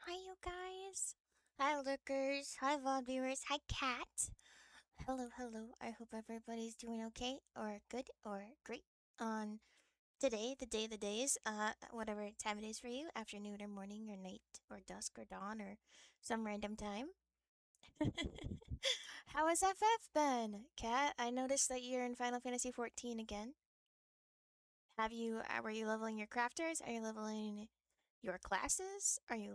Hi, you guys. Hi, lookers. Hi, VOD viewers. Hi, cat. Hello, hello. I hope everybody's doing okay, or good, or great on today, the days, whatever time it is for you, afternoon or morning or night or dusk or dawn or some random time. How has FF been, Cat? I noticed that you're in Final Fantasy 14 again. Were you leveling your crafters? Are you leveling your classes? Are you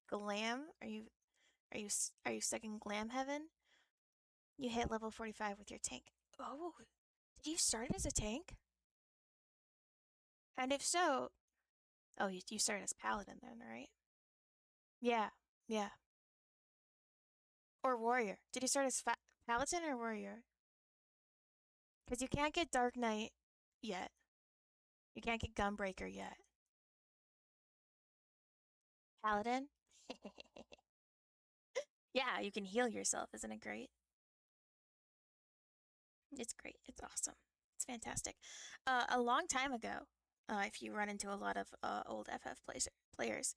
glam? Are you stuck in glam heaven? You hit level 45 with your tank. Oh, did you start as a tank? And if so, oh, you started as paladin then, right? Yeah, yeah. Or warrior. Did you start as paladin or warrior? Because you can't get Dark Knight yet. You can't get Gunbreaker yet. Paladin? Yeah, you can heal yourself. Isn't it great? It's great. It's awesome. It's fantastic. A long time ago, if you run into a lot of old players,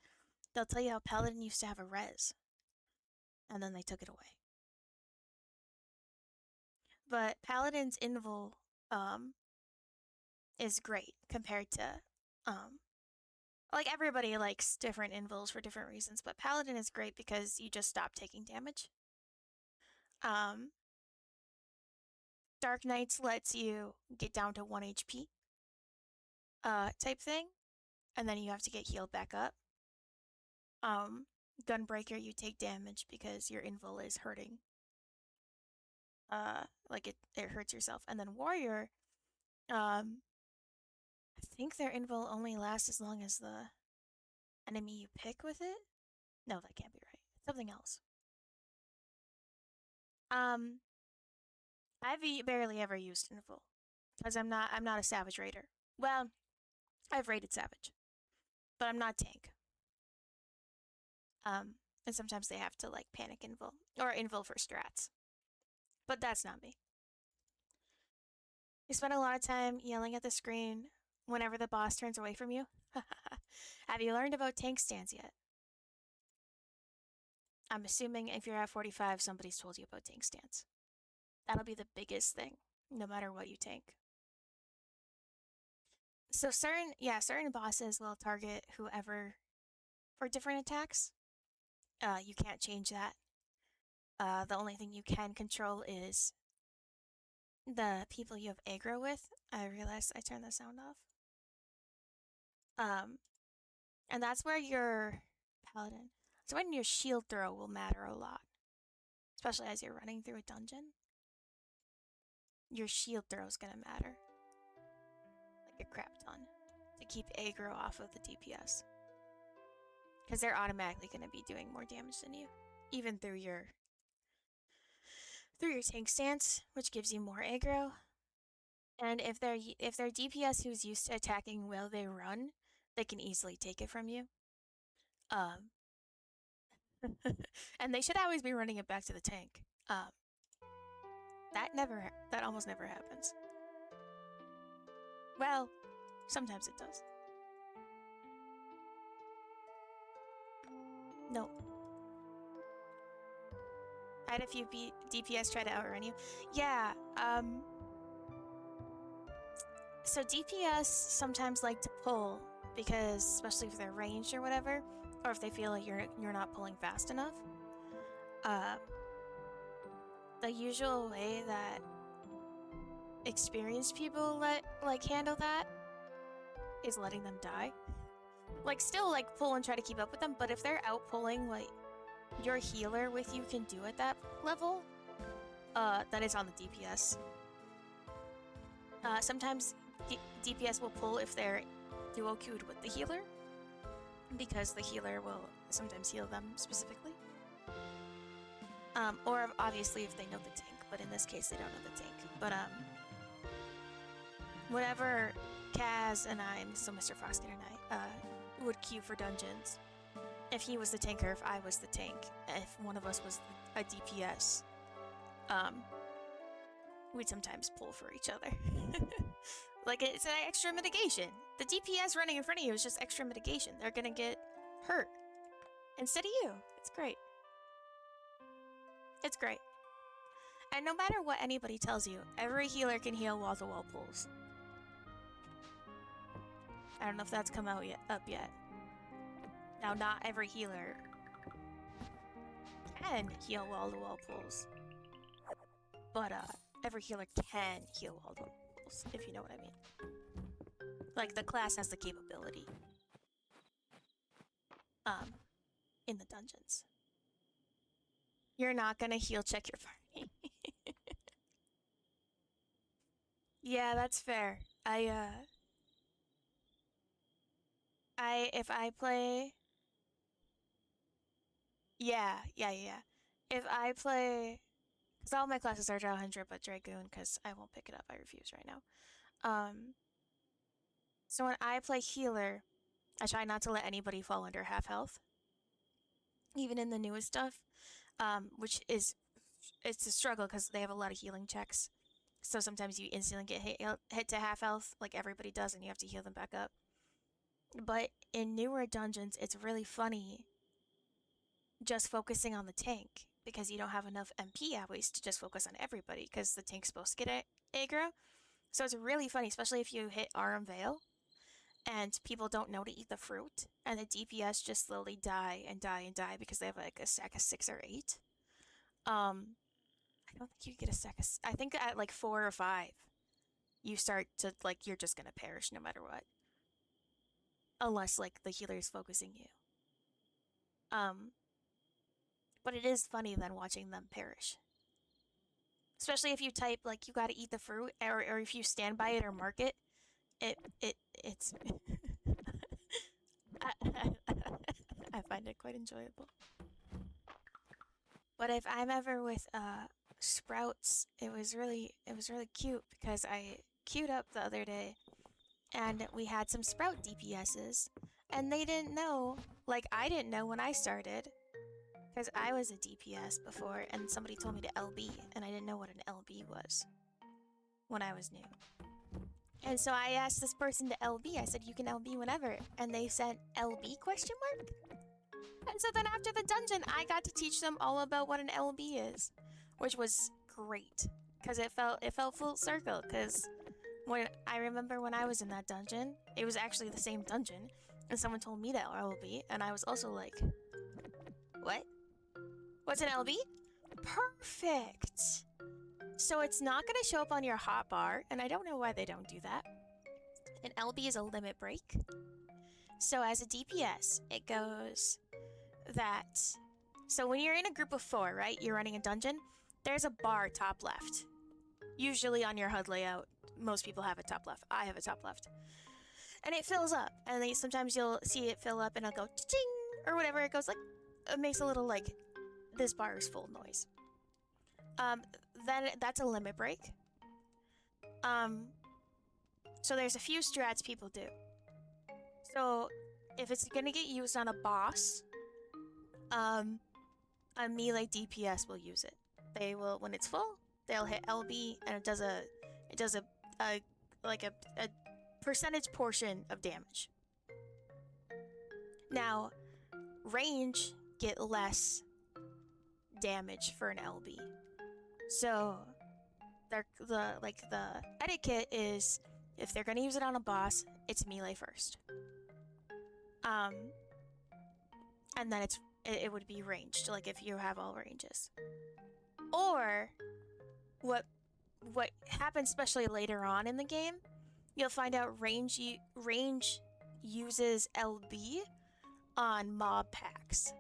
they'll tell you how Paladin used to have a res, and then they took it away. But Paladin's invul um, is great compared to um, like everybody likes different invuls for different reasons, but Paladin is great because you just stop taking damage. Um, Dark Knights lets you get down to 1 HP type thing, and then you have to get healed back up. Um, Gunbreaker, you take damage because your invul is hurting. Like it hurts yourself. And then Warrior, um, I think their invul only lasts as long as the enemy you pick with it. No, that can't be right. It's something else. Um, I've barely ever used invul because I'm not a savage raider. Well, I've raided savage, but I'm not tank. Um, and sometimes they have to like panic invul or invul for strats, but that's not me. You spend a lot of time yelling at the screen whenever the boss turns away from you. Have you learned about tank stance yet? I'm assuming if you're at 45, somebody's told you about tank stance. That'll be the biggest thing, no matter what you tank. So certain bosses will target whoever for different attacks. You can't change that. The only thing you can control is the people you have aggro with. I realized I turned the sound off. Um, and that's where your paladin. So when your shield throw will matter a lot, especially as you're running through a dungeon. Your shield throw is gonna matter like a crap ton to keep aggro off of the DPS because they're automatically gonna be doing more damage than you, even through your tank stance, which gives you more aggro. And if they're DPS who's used to attacking while they run, they can easily take it from you. Um, and they should always be running it back to the tank. That almost never happens. Well, sometimes it does. No. I had a few DPS try to outrun you. Yeah. So DPS sometimes like to pull because, especially if they're ranged or whatever, or if they feel like you're not pulling fast enough. Uh, the usual way that experienced people handle that is letting them die. Like still like pull and try to keep up with them, but if they're out pulling like your healer with you can do at that level, that is on the DPS. Sometimes DPS will pull if they're duo queued with the healer, because the healer will sometimes heal them specifically. Or obviously if they know the tank, but in this case they don't know the tank. But whenever Kaz and I, so Mr. Frosty and I, would queue for dungeons, if he was the tanker, if I was the tank, if one of us was a DPS, we'd sometimes pull for each other. Like, it's an extra mitigation. The DPS running in front of you is just extra mitigation. They're gonna get hurt. instead of you. It's great. It's great. And no matter what anybody tells you, every healer can heal wall-to-wall pulls. I don't know if that's come out yet. Now, not every healer can heal wall-to-wall pulls, but every healer can heal wall-to-wall pulls, if you know what I mean. Like, the class has the capability. In the dungeons. You're not gonna heal check your party. Yeah, that's fair. If I play... Yeah. If I play... Because all my classes are Drow Hunter, but Dragoon, because I won't pick it up. I refuse right now. So when I play healer, I try not to let anybody fall under half health. Even in the newest stuff. Which is... It's a struggle, because they have a lot of healing checks. So sometimes you instantly get hit to half health, like everybody does, and you have to heal them back up. But in newer dungeons, it's really funny just focusing on the tank, because you don't have enough MP always to just focus on everybody, because the tank's supposed to get aggro. So it's really funny, especially if you hit Aram Veil, and people don't know to eat the fruit, and the DPS just slowly die and die and die because they have like a stack of 6 or 8. I don't think you get a stack of... I think at like 4 or 5, you start to, like, you're just gonna perish no matter what. Unless, like, the healer is focusing you. But it is funny then watching them perish. Especially if you type, like, you gotta eat the fruit, or if you stand by it or mark it, it's... I find it quite enjoyable. But if I'm ever with, Sprouts, it was really cute, because I queued up the other day, and we had some Sprout DPSs, and they didn't know, like I didn't know when I started, because I was a DPS before, and somebody told me to LB, and I didn't know what an LB was when I was new. And so I asked this person to LB. I said, you can LB whenever. And they said, LB question mark? And so then after the dungeon, I got to teach them all about what an LB is, which was great, because it felt full circle, because I remember when I was in that dungeon, it was actually the same dungeon, and someone told me that LB, and I was also like, what? What's an LB? Perfect! So it's not going to show up on your hotbar, and I don't know why they don't do that. An LB is a limit break. So as a DPS, it goes that... So when you're in a group of 4, right, you're running a dungeon, there's a bar top left. Usually on your HUD layout, most people have a top left. I have a top left. And it fills up. And then sometimes you'll see it fill up and it'll go ching or whatever. It goes like, it makes a little like, this bar is full noise. Then that's a limit break. So there's a few strats people do. So if it's gonna get used on a boss, a melee DPS will use it. They will, when it's full, they'll hit LB and it does a percentage portion of damage. Now, range get less damage for an LB. So the etiquette is, if they're gonna use it on a boss, it's melee first. And then it would be ranged, like if you have all ranges. Or what happens, especially later on in the game, you'll find out range uses LB on mob packs.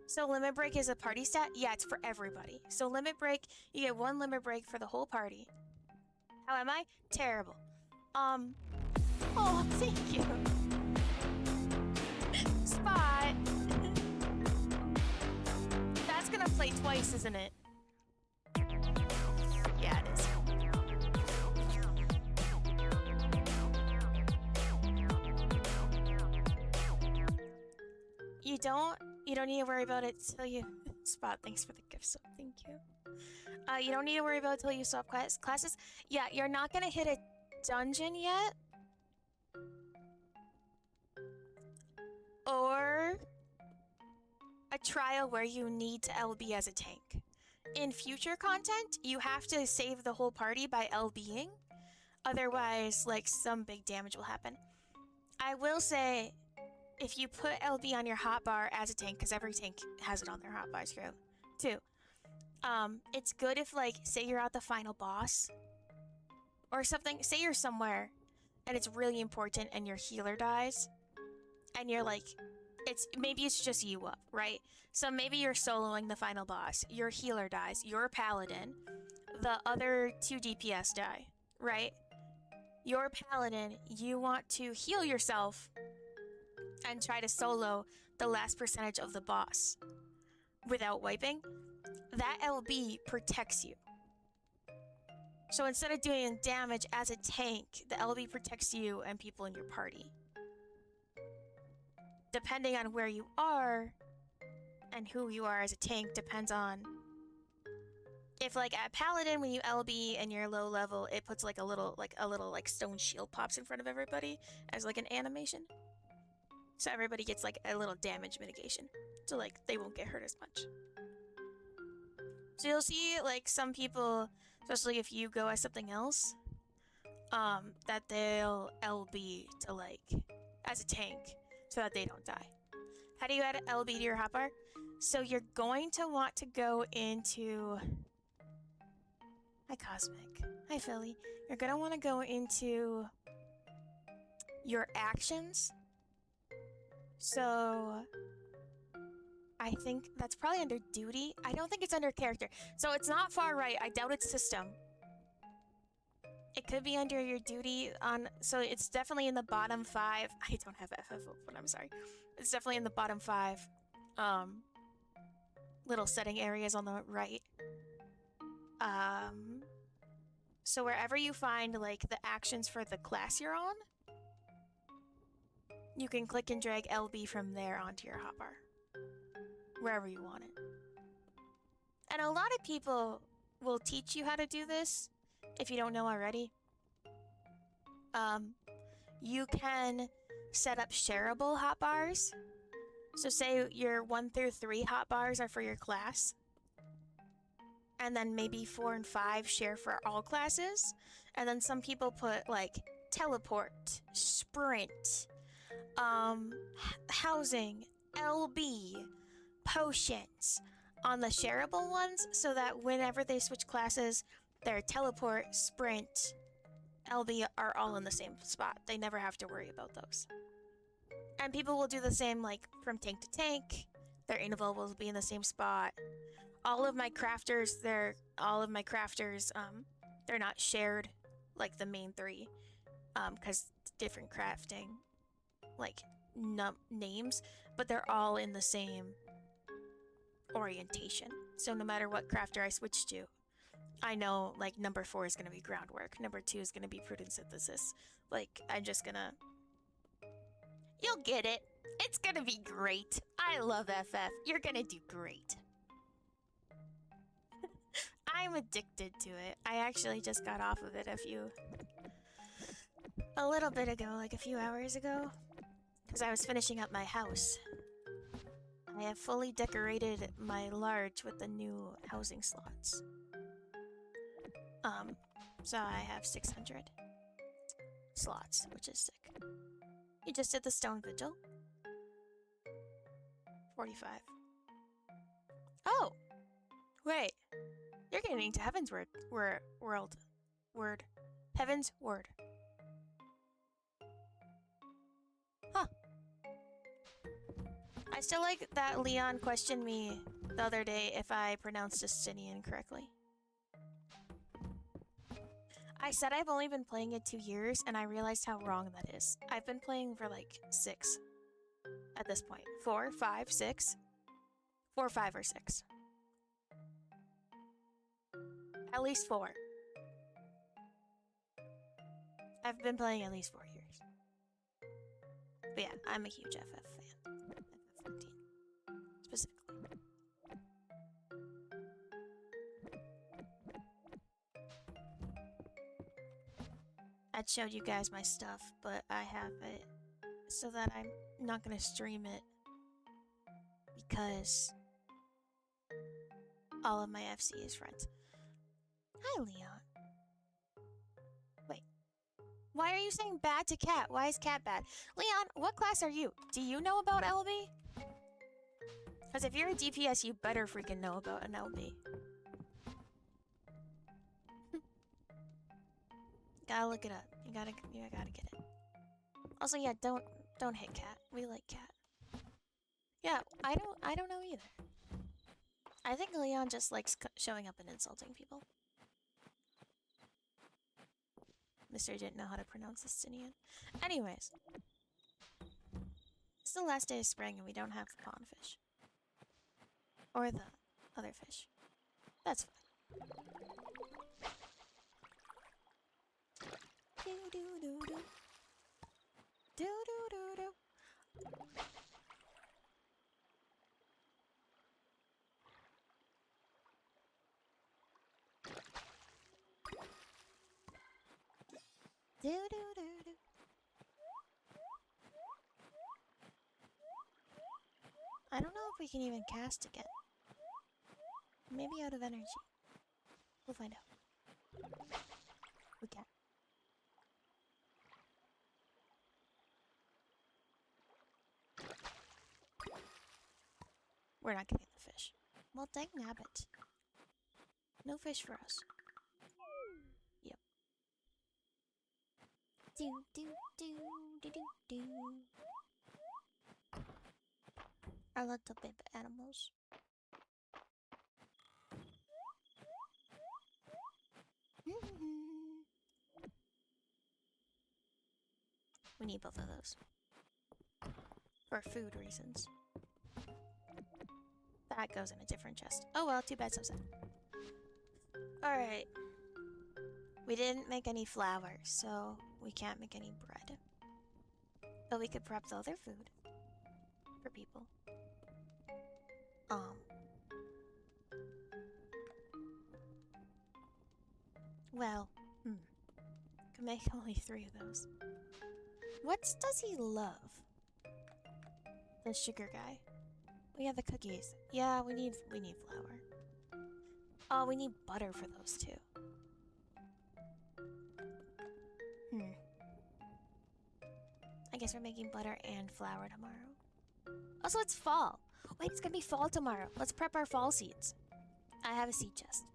So limit break is a party stat? Yeah, it's for everybody. So limit break, you get 1 limit break for the whole party. How am I? Terrible. Oh, thank you. Spot. That's gonna play twice, isn't it? Yeah, it is. You don't need to worry about it till you... Spot, thanks for the gift sub, thank you. You don't need to worry about it till you swap classes. Yeah, you're not gonna hit a dungeon yet. Or a trial where you need to LB as a tank. In future content, you have to save the whole party by LBing. Otherwise, like, some big damage will happen. I will say, if you put LB on your hotbar as a tank, because every tank has it on their hotbars too, it's good if, like, say you're at the final boss or something, say you're somewhere and it's really important and your healer dies and you're like, maybe it's just you up, right? So maybe you're soloing the final boss, your healer dies, you're a paladin, the other 2 DPS die, right? You're a paladin, you want to heal yourself and try to solo the last percentage of the boss without wiping. That LB protects you. So instead of doing damage as a tank, the LB protects you and people in your party. Depending on where you are and who you are as a tank depends on if, like, at paladin, when you LB and you're low level, it puts like a little stone shield pops in front of everybody as like an animation. So everybody gets like a little damage mitigation. So like they won't get hurt as much. So you'll see like some people, especially if you go as something else, that they'll LB to like as a tank so that they don't die. How do you add LB to your hotbar? So you're going to want to go into... Hi Cosmic. Hi Philly. You're going to want to go into your actions. So I think that's probably under duty. I don't think it's under character. So it's not far right. I doubt it's system. It could be under your duty on... So it's definitely in the bottom 5. I don't have FF open, I'm sorry. It's definitely in the bottom 5 little setting areas on the right. So wherever you find like the actions for the class you're on, you can click and drag LB from there onto your hotbar. Wherever you want it. And a lot of people will teach you how to do this if you don't know already. You can set up shareable hotbars. So say your 1 through 3 hotbars are for your class. And then maybe 4 and 5 share for all classes. And then some people put like teleport, sprint, housing, LB, potions on the shareable ones so that whenever they switch classes, their teleport, sprint, LB are all in the same spot. They never have to worry about those. And people will do the same like from tank to tank. Their interval will be in the same spot. All of my crafters, they're not shared like the main 3 because different crafting like names, but they're all in the same orientation. So no matter what crafter I switch to, I know like number 4 is going to be groundwork, number 2 is going to be prudent synthesis. Like I'm just gonna... You'll get it. It's gonna be great. I love FF. You're gonna do great. I'm addicted to it. I actually just got off of it a little bit ago, like a few hours ago, because I was finishing up my house. I have fully decorated my large with the new housing slots. So I have 600 slots, which is sick. You just did the stone vigil. 45. Oh! Wait. You're getting to Heaven's Word. Heaven's Word. Huh. I still like that Leon questioned me the other day if I pronounced Justinian correctly. I said I've only been playing it 2 years, and I realized how wrong that is. I've been playing for like 6 at this point. 4, 5, 6. 4, 5, or 6. At least 4. I've been playing at least 4 years. But yeah, I'm a huge FF fan. FF14. Specifically. I showed you guys my stuff, but I have it so that I'm not gonna stream it because all of my FC is friends. Hi, Leon. Wait. Why are you saying bad to Cat? Why is Cat bad? Leon, what class are you? Do you know about LB? Because if you're a DPS, you better freaking know about an LB. Gotta look it up. You gotta get it. Also, yeah, don't hit Cat. We like Cat. Yeah, I don't know either. I think Leon just likes showing up and insulting people. Mr. didn't know how to pronounce Estinian. Anyways, it's the last day of spring and we don't have the pond fish. Or the other fish. That's fine. Do do do do. Do do do do. Do do do do. I don't know if we can even cast again. Maybe out of energy. We'll find out. We can. We're not getting the fish. Well, dang nabbit. No fish for us. Yep. Do do do do do do. Our little baby animals. We need both of those. For food reasons. That goes in a different chest. Oh well, too bad, so sad. Alright. We didn't make any flour, so we can't make any bread. But we could prep the other food. For people. Well, could make only 3 of those. What does he love? The sugar guy. We have the cookies. Yeah, we need flour. Oh, we need butter for those too. I guess we're making butter and flour tomorrow. Also, it's fall. Wait, it's gonna be fall tomorrow. Let's prep our fall seeds. I have a seed chest.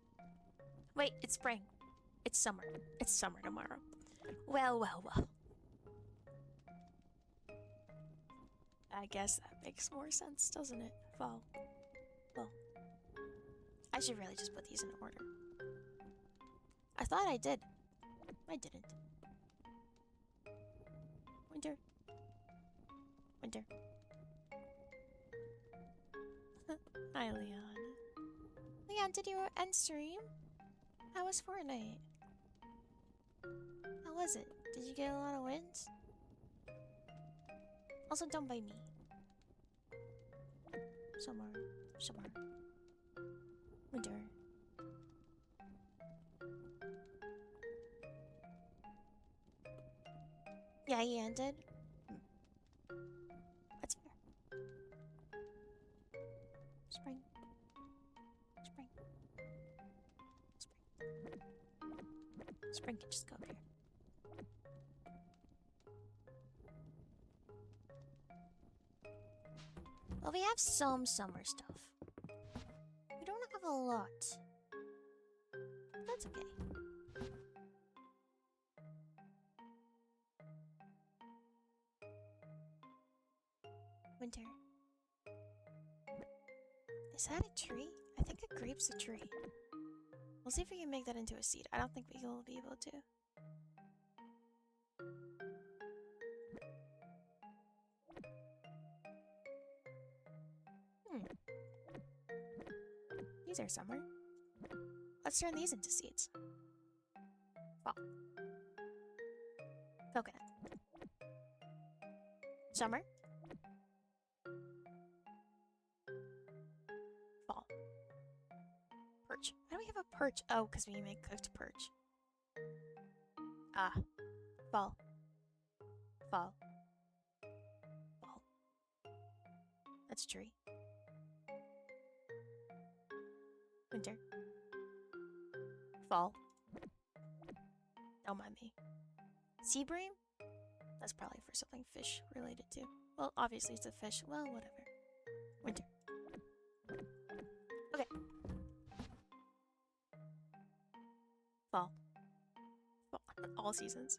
Wait, it's spring. It's summer. It's summer tomorrow. Well, well, well. I guess that makes more sense, doesn't it? Fall. Well. I should really just put these in order. I thought I did. I didn't. Winter. Winter. Hi, Leon. Leon, did you end stream? How was Fortnite? How was it? Did you get a lot of wins? Also, don't bite me. Summer. Summer. Winter. Yeah, he ended. That's fair. Spring. Spring. Spring. Spring can just go over here. Well, we have some summer stuff. We don't have a lot. That's okay. Winter. Is that a tree? I think a grape's a tree. We'll see if we can make that into a seed. I don't think we will be able to. These are summer. Let's turn these into seeds. Fall. Coconut. Summer. Fall. Perch. Why do we have a perch? Oh, because we make cooked perch. Ah. Fall. Fall. Fall. That's a tree. Winter. Fall. Don't mind me. Sea bream? That's probably for something fish related to. Well, obviously it's a fish. Well, whatever. Winter. Okay. Fall. Fall. All seasons.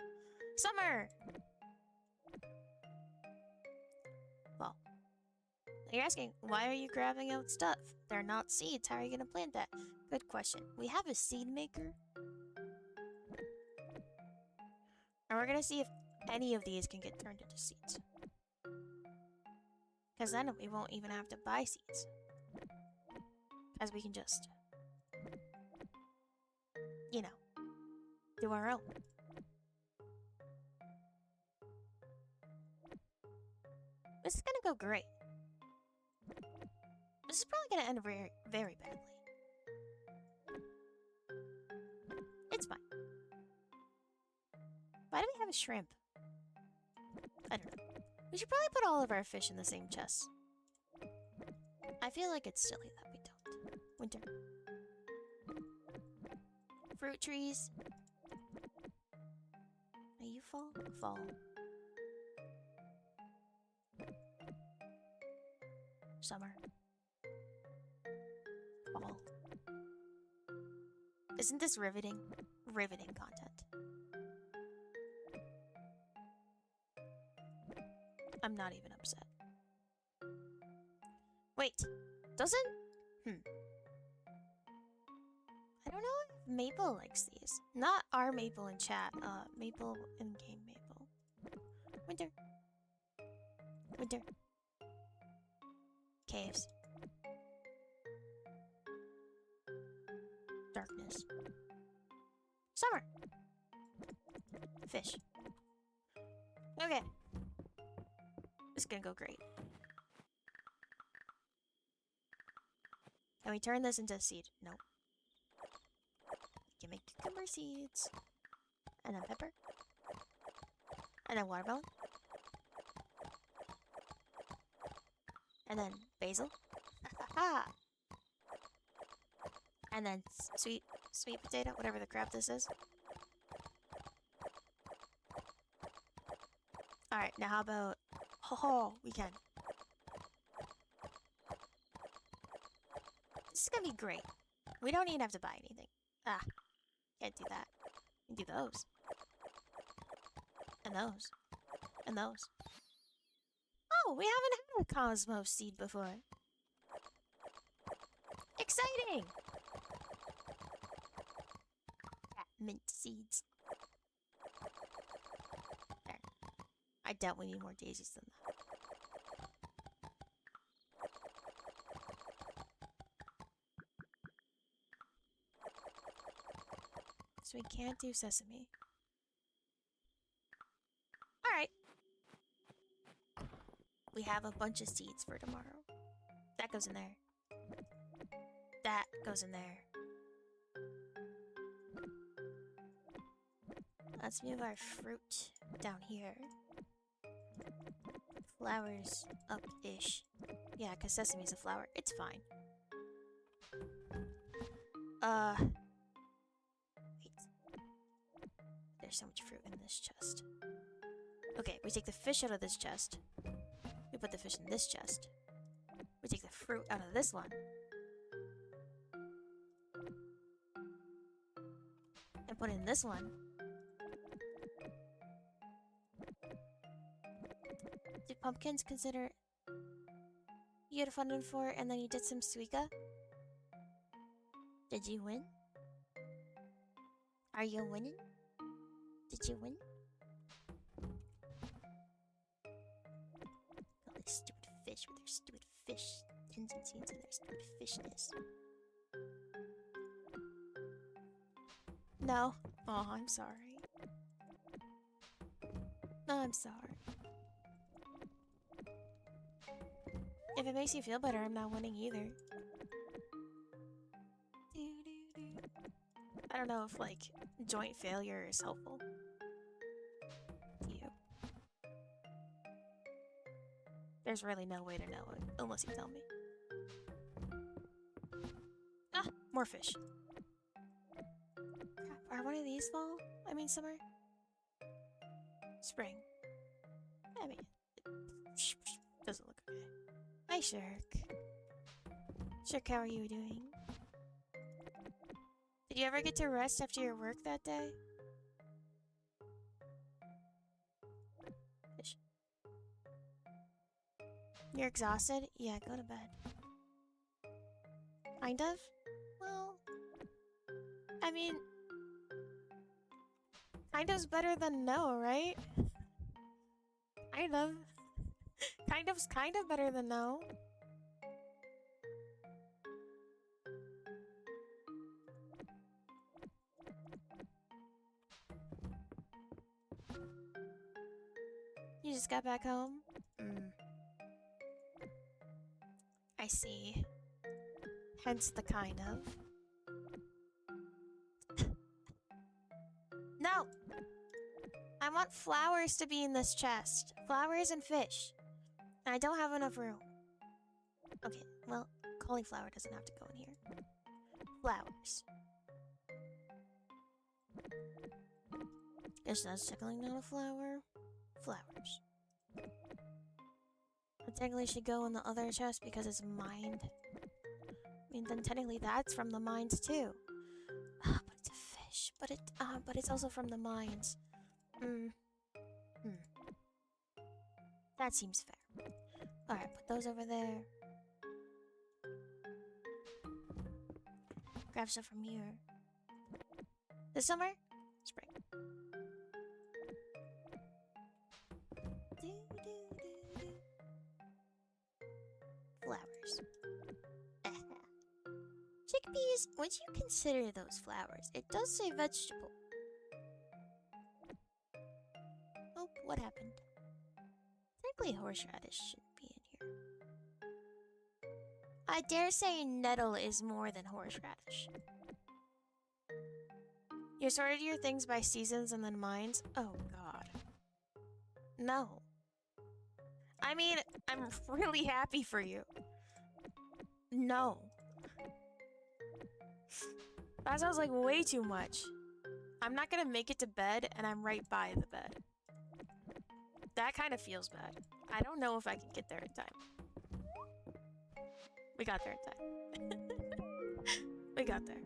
Summer! Fall. You're asking, why are you grabbing out stuff? They're not seeds. How are you going to plant that? Good question. We have a seed maker. And we're going to see if any of these can get turned into seeds. Because then we won't even have to buy seeds. Because we can just, you know, do our own. This is going to go great. This is probably going to end very, very badly. It's fine. Why do we have a shrimp? I don't know. We should probably put all of our fish in the same chest. I feel like it's silly that we don't. Winter. Fruit trees. Are you fall? Fall. Summer. Fall. Isn't this riveting? Riveting content. I'm not even upset. Wait. Doesn't? I don't know if Maple likes these. Not our Maple in chat. Maple in-game Maple. Winter. Winter. Caves. Darkness. Summer. Fish. Okay. This is gonna go great. Can we turn this into a seed? Nope. Can make cucumber seeds. And then pepper. And then watermelon. And then basil. And then sweet potato, whatever the crap this is. Alright, now how about... Oh, we can. This is gonna be great. We don't even have to buy anything. Ah, can't do that. We can do those. And those. And those. Oh, we haven't had a Cosmos seed before. Exciting! Mint seeds. There. I doubt we need more daisies than that. So we can't do sesame. Alright. We have a bunch of seeds for tomorrow. That goes in there. That goes in there. Let's move our fruit down here. Flowers up-ish. Yeah, because sesame's a flower. It's fine. Wait. There's so much fruit in this chest. Okay, we take the fish out of this chest. We put the fish in this chest. We take the fruit out of this one. And put it in this one. Did pumpkins consider you had funded for and then you did some suika? Did you win? Are you winning? Did you win? All these stupid fish with their stupid fish tendencies and their stupid fishness. No. Oh, I'm sorry. No, I'm sorry. If it makes you feel better, I'm not winning either. I don't know if, like, joint failure is helpful to you. There's really no way to know it, unless you tell me. Ah, More fish. Crap, are one of these fall? I mean summer? Spring. I mean, doesn't look okay. Hi, Shirk. Shirk, how are you doing? Did you ever get to rest after your work that day? Fish. You're exhausted? Yeah, go to bed. Kind of? Well, I mean, kind of's better than no, right? Kind of. Kind of's kind of better than no. You just got back home? I see. Hence the kind of. No! I want flowers to be in this chest. Flowers and fish. And I don't have enough room. Okay, well, cauliflower doesn't have to go in here. Flowers. Guess that's technically not a flower. Flowers. I technically should go in the other chest because it's mined. I mean, then technically that's from the mines too. Ah, but it's a fish. But it's also from the mines. That seems fair. Alright, put those over there. Grab stuff from here. This summer? Spring. Flowers. Chickpeas, would you consider those flowers? It does say vegetable. Oh, what happened? Technically, horseradish shouldn't be in here. I dare say nettle is more than horseradish. You sorted your things by seasons and then mines? Oh, God. No. I mean, I'm really happy for you. No. That sounds like way too much. I'm not gonna make it to bed, and I'm right by the bed. That kind of feels bad. I don't know if I can get there in time. We got there in time. We got there.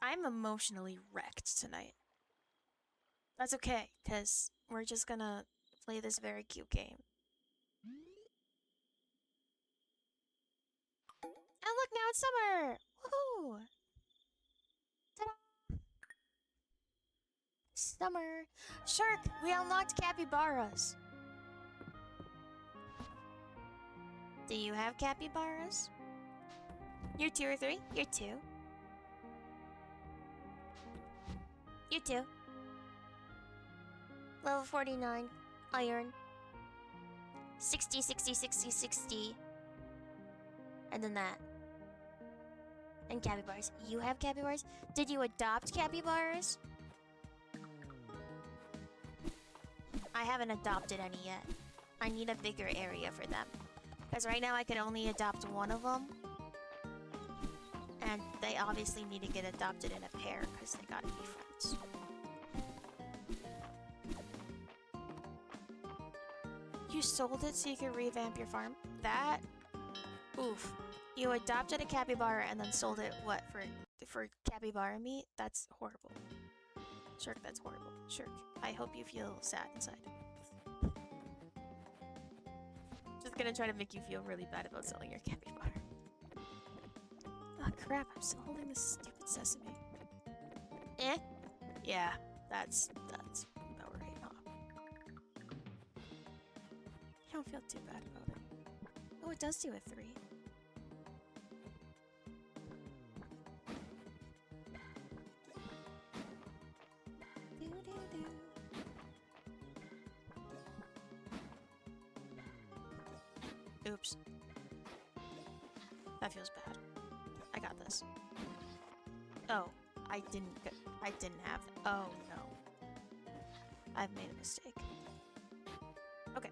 I'm emotionally wrecked tonight. That's okay, because we're just gonna play this very cute game. And look, now it's summer! Woohoo! Ta-da! Summer! Shark, we unlocked capybaras! Do you have capybaras? You're 2 or 3? You're 2. You're 2. Level 49. Iron. 60, 60, 60, 60. And then that. And capybaras. You have capybaras? Did you adopt capybaras? I haven't adopted any yet. I need a bigger area for them. Because right now I can only adopt one of them. And they obviously need to get adopted in a pair because they gotta be friends. You sold it so you could revamp your farm? That? Oof. You adopted a capybara and then sold it, what, for capybara meat? That's horrible. Shirk, that's horrible. Shirk, I hope you feel sad inside. Just gonna try to make you feel really bad about selling your capybara. Oh crap, I'm still holding this stupid sesame. Eh? Yeah, that's about right, huh? I don't feel too bad about it. Oh, it does do a 3. Oops. That feels bad. I got this. Oh, I didn't have. Oh no. I've made a mistake. Okay.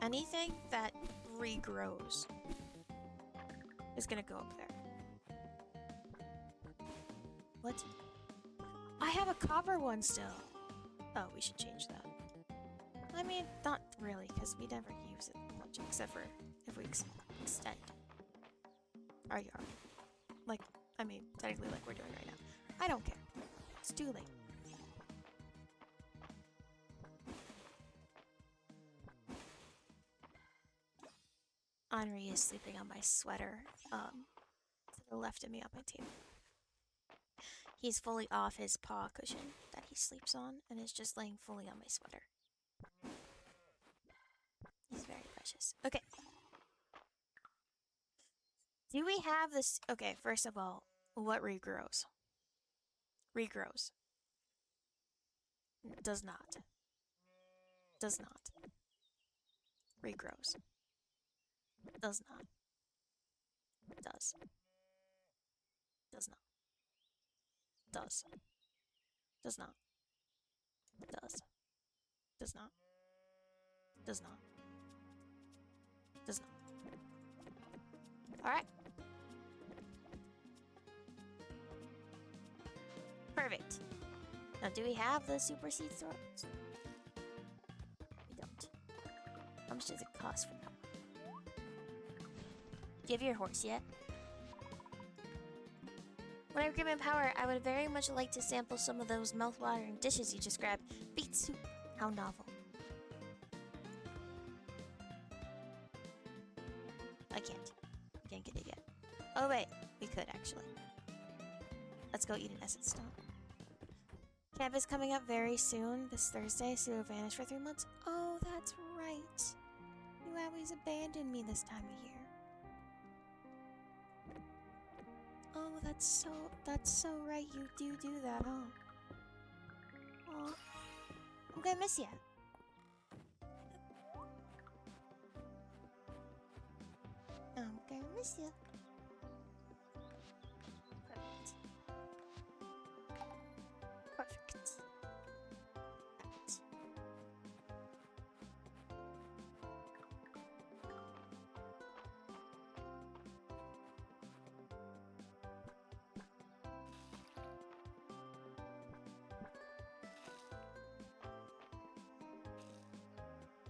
Anything that regrows is gonna go up there. What? I have a copper one still. Oh, we should change that. I mean, not really, because we never use it much, except for if we extend our yard. Like, I mean, technically like we're doing right now. I don't care. It's too late. Henri is sleeping on my sweater, to the left of me on my table. He's fully off his paw cushion that he sleeps on and is just laying fully on my sweater. He's very precious. Okay. Do we have this? Okay, first of all, what regrows? Regrows. Does not. Does not. Regrows. Does not. Does. Does not. Does. Does not. Does. Does not. Does not. Does not. Alright. Perfect. Now, do we have the super seed throws? We don't. How much does it cost for that? Do you have your horse yet? When I get my power, I would very much like to sample some of those mouth-watering dishes you just grabbed. Beet soup. How novel. I can't. I can't get it yet. Oh wait, we could actually. Let's go eat an essence stone. Camp is coming up very soon, this Thursday, so you'll vanish for 3 months. Oh, that's right. You always abandon me this time of year. Oh, that's so right. You do that, huh? Oh, I'm gonna miss you. I'm gonna miss you. Perfect. Perfect. Right.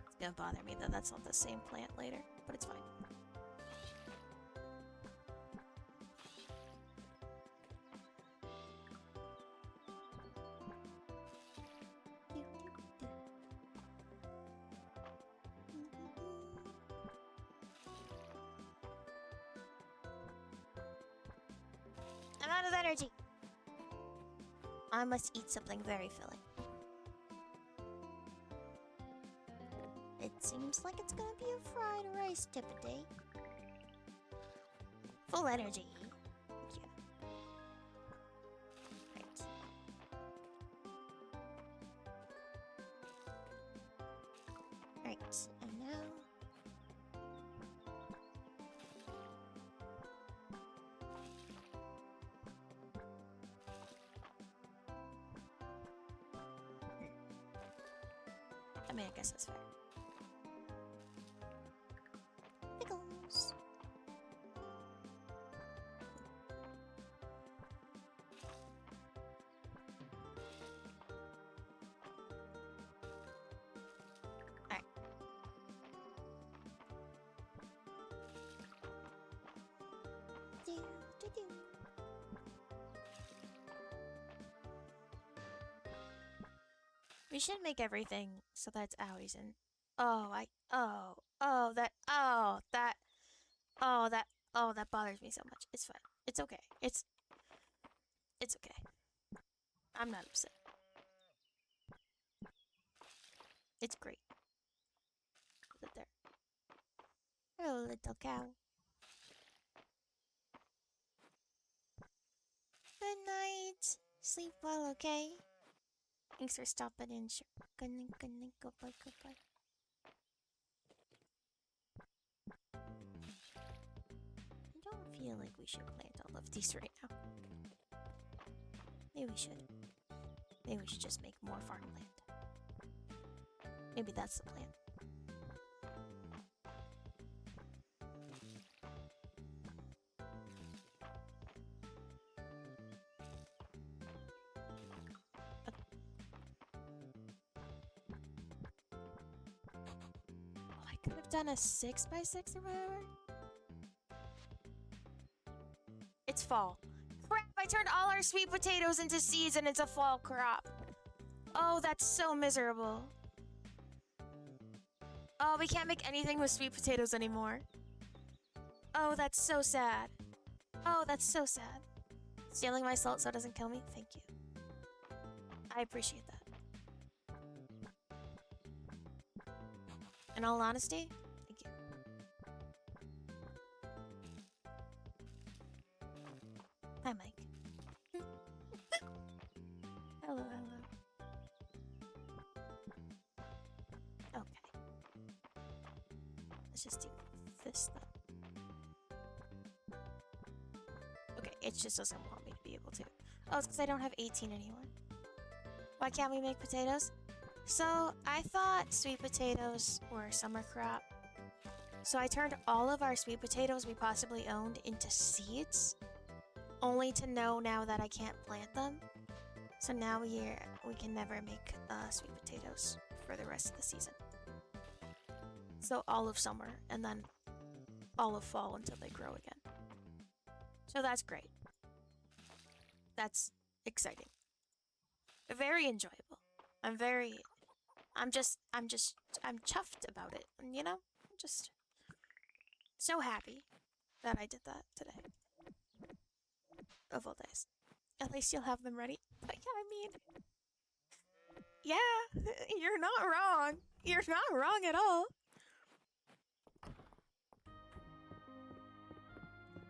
It's gonna bother me that that's not the same plant later, but it's fine. I'm out of energy. I must eat something very filling. It seems like it's gonna be a fried rice tip a day. Full energy. Yeah. Right. Right, and now... I mean, I guess that's fair. Pickles. Alright. Do. We should make everything so that it's owies and that bothers me so much. It's fine. It's okay. It's okay. I'm not upset. It's great. Put it there. Hello, little cow. Good night. Sleep well, okay? Thanks for stopping in. Sure. Good night, goodbye, goodbye. I don't feel like we should plant all of these right now. Maybe we should. Maybe we should just make more farmland. Maybe that's the plan. could have done a 6x6 or whatever. It's fall. Crap, I turned all our sweet potatoes into seeds and it's a fall crop. Oh, that's so miserable. Oh, we can't make anything with sweet potatoes anymore. Oh, that's so sad. Oh, that's so sad. Stealing my salt so it doesn't kill me? Thank you. I appreciate that. In all honesty, thank you. Hi, Mike. Hello, hello. Okay. Let's just do this then. Okay, it just doesn't want me to be able to. Oh, it's because I don't have 18 anymore. Why can't we make potatoes? So, I thought sweet potatoes were a summer crop. So I turned all of our sweet potatoes we possibly owned into seeds, only to know now that I can't plant them. So now we can never make sweet potatoes for the rest of the season. So all of summer and then all of fall until they grow again. So that's great. That's exciting. Very enjoyable. I'm chuffed about it. You know? I'm just so happy that I did that today. Of all days. At least you'll have them ready. But yeah, you're not wrong. You're not wrong at all.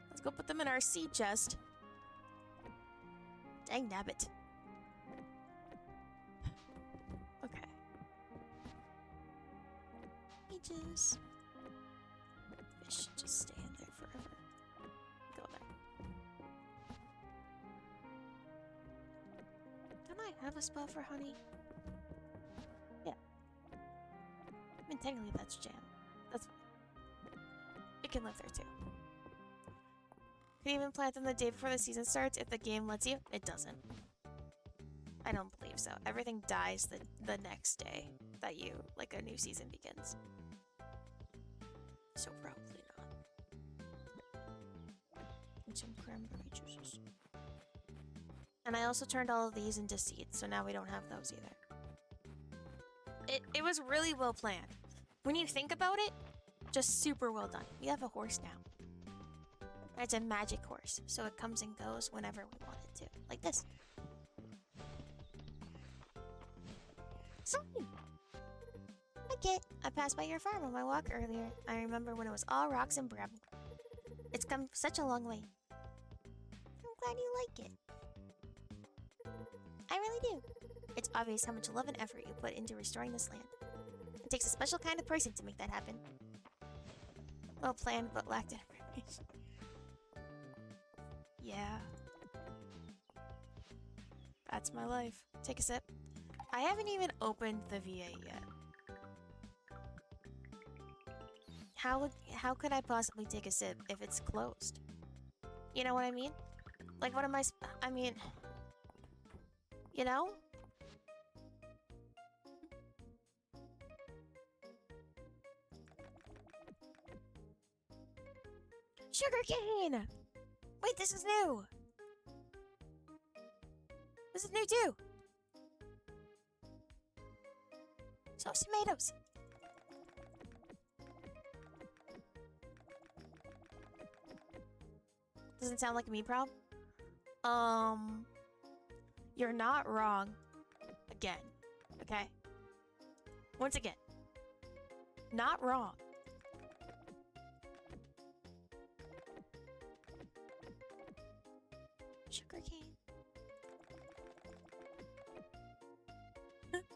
Let's go put them in our seed chest. Dang nabbit. Okay. Peaches. Fish should just stay in there forever. Go there. Don't I have a spot for honey? Yeah. I mean, technically that's jam. That's fine. It can live there too. Can you even plant them the day before the season starts if the game lets you? It doesn't. I don't believe so. Everything dies the next day that a new season begins. So probably not. And some cranberry juices. And I also turned all of these into seeds, so now we don't have those either. It was really well planned. When you think about it, just super well done. We have a horse now. It's a magic horse, so it comes and goes whenever we want it to. Like this. Sorry. Like it. I passed by your farm on my walk earlier. I remember when it was all rocks and bramble. It's come such a long way. I'm glad you like it. I really do. It's obvious how much love and effort you put into restoring this land. It takes a special kind of person to make that happen. Well planned, but lacked information. Yeah. That's my life. Take a sip. I haven't even opened the VA yet. How could I possibly take a sip if it's closed? You know what I mean? Like, what am I mean... You know? Sugarcane! Wait, this is new! This is new too! So tomatoes! Doesn't sound like a me problem? You're not wrong. Again. Okay? Once again. Not wrong. Sugarcane.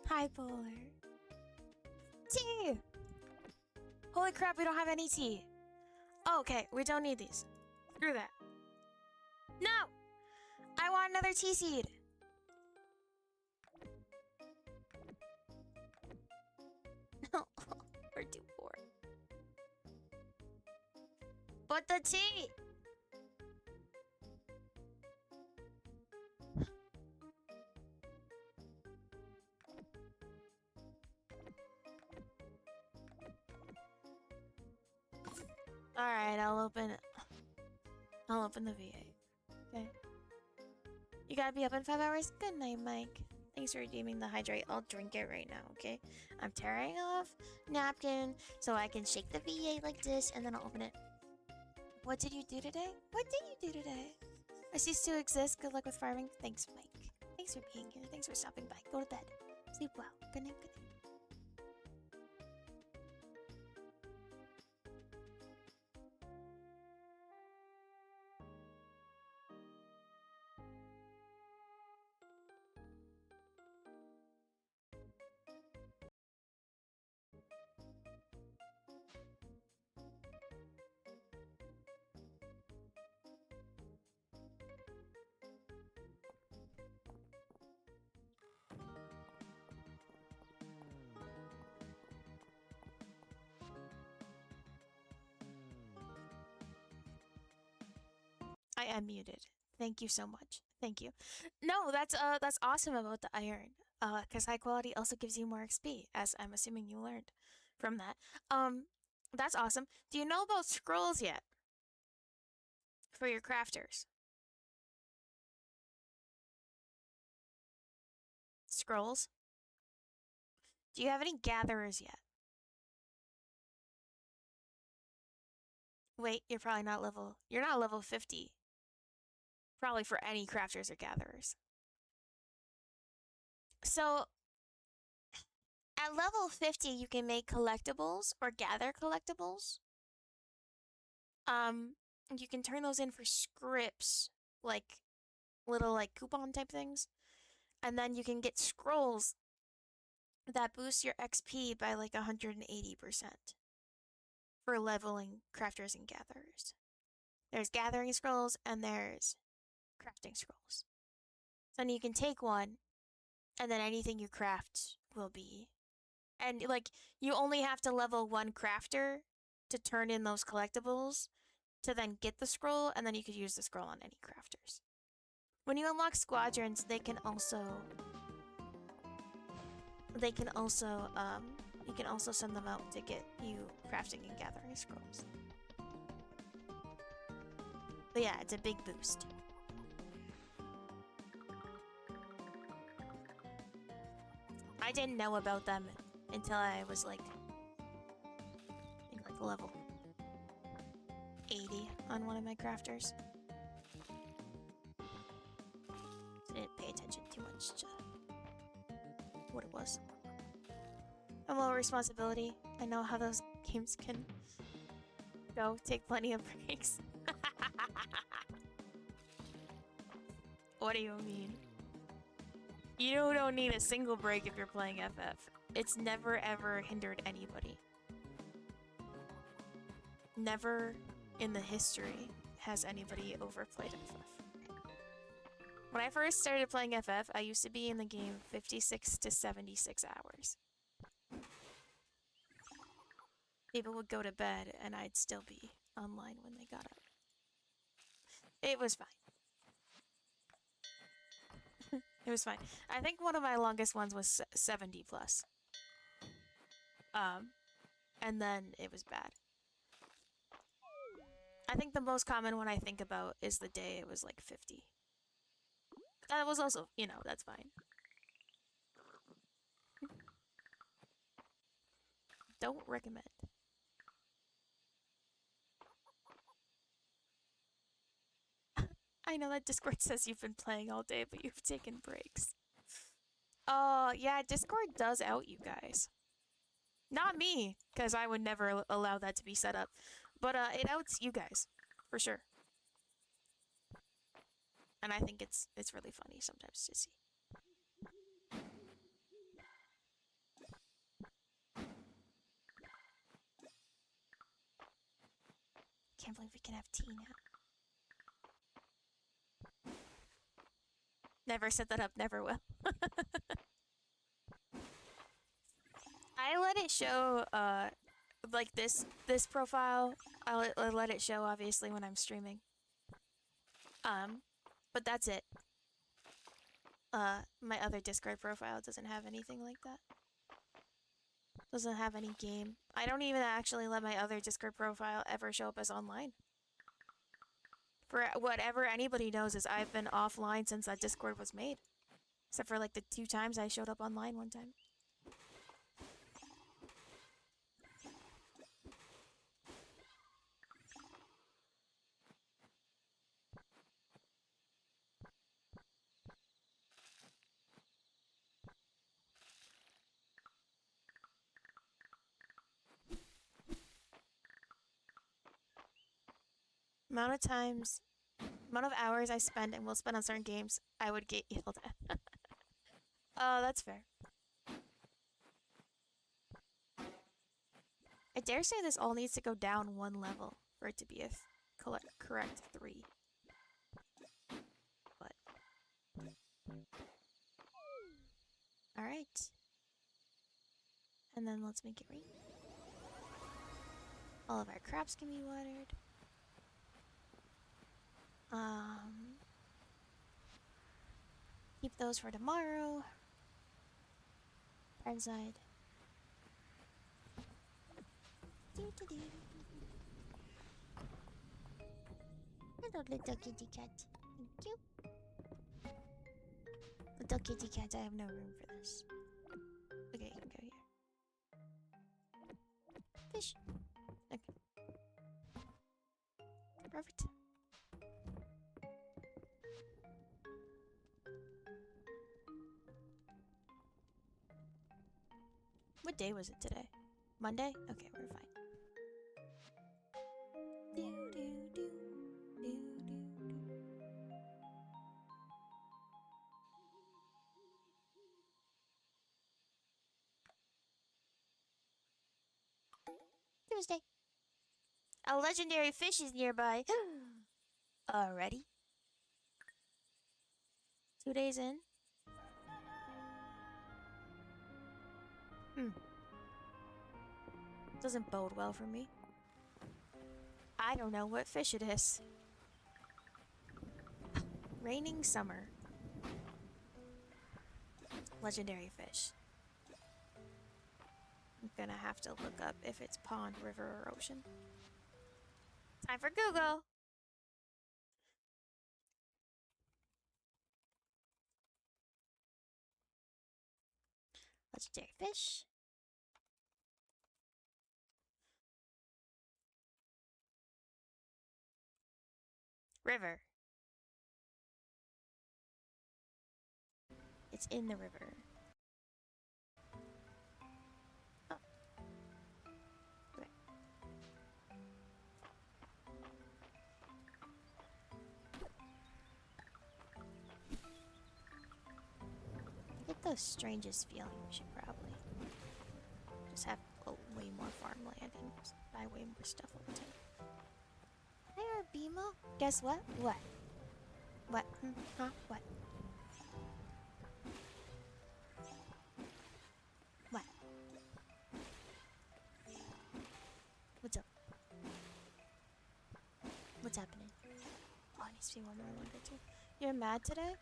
Hi, Polar. Tea! Holy crap, we don't have any tea. Oh, okay, we don't need these. Screw that. No! I want another tea seed. No, we're too poor. But the tea! Alright, I'll open the V8. Okay. You gotta be up in 5 hours? Good night, Mike. Thanks for redeeming the hydrate. I'll drink it right now, okay? I'm tearing off napkin so I can shake the V8 like this and then I'll open it. What did you do today? What did you do today? I cease to exist. Good luck with farming. Thanks, Mike. Thanks for being here. Thanks for stopping by. Go to bed. Sleep well. Good night, good night. I am muted. Thank you so much. Thank you. No, that's awesome about the iron. Because high quality also gives you more XP, as I'm assuming you learned from that. That's awesome. Do you know about scrolls yet? For your crafters? Scrolls? Do you have any gatherers yet? Wait, you're not level 50. Probably for any crafters or gatherers. So at level 50, you can make collectibles or gather collectibles. You can turn those in for scripts, like little like coupon type things, and then you can get scrolls that boost your XP by like 180% for leveling crafters and gatherers. There's gathering scrolls and there's crafting scrolls. So then you can take one, and then anything you craft will be. And like you only have to level one crafter to turn in those collectibles to then get the scroll, and then you could use the scroll on any crafters. When you unlock squadrons, you can also send them out to get you crafting and gathering scrolls. But yeah, it's a big boost. I didn't know about them until I was like, I think like level 80 on one of my crafters. I didn't pay attention too much to what it was. I'm low responsibility. I know how those games can go. Take plenty of breaks. What do you mean? You don't need a single break if you're playing FF. It's never ever hindered anybody. Never in the history has anybody overplayed FF. When I first started playing FF, I used to be in the game 56 to 76 hours. People would go to bed and I'd still be online when they got up. It was fine. It was fine. I think one of my longest ones was 70 plus. And then it was bad. I think the most common one I think about is the day it was like 50. That was also, that's fine. Don't recommend. I know that Discord says you've been playing all day, but you've taken breaks. Oh, yeah, Discord does out you guys. Not me, because I would never allow that to be set up. But it outs you guys, for sure. And I think it's really funny sometimes to see. Can't believe we can have tea now. Never set that up, never will. I let it show, like this profile. I let it show, obviously, when I'm streaming. But that's it. My other Discord profile doesn't have anything like that. Doesn't have any game. I don't even actually let my other Discord profile ever show up as online. For whatever anybody knows is I've been offline since that Discord was made. Except for like the 2 times I showed up online one time. Amount of hours I spend and will spend on certain games, I would get yelled at. Oh, that's fair. I dare say this all needs to go down 1 level for it to be a correct 3. But alright. And then let's make it rain. All of our crops can be watered. Keep those for tomorrow. Right side. Hello, little kitty cat. Thank you. Little kitty cat, I have no room for this. Okay, you can go here. Fish. Okay. Perfect. What day was it today? Monday? Okay, we're fine. Tuesday. A legendary fish is nearby. Already? 2 days in? Doesn't bode well for me. I don't know what fish it is. Raining summer. Legendary fish. I'm gonna have to look up if it's pond, river, or ocean. Time for Google! Legendary fish. River. It's in the river. Oh. Okay. I get the strangest feeling we should probably just have way more farmland and buy way more stuff all the time. Hi, Arbimo. Guess what? What? What? Huh? What? What? What's up? What's happening? Oh, it needs to be one more wonder too. You're mad today?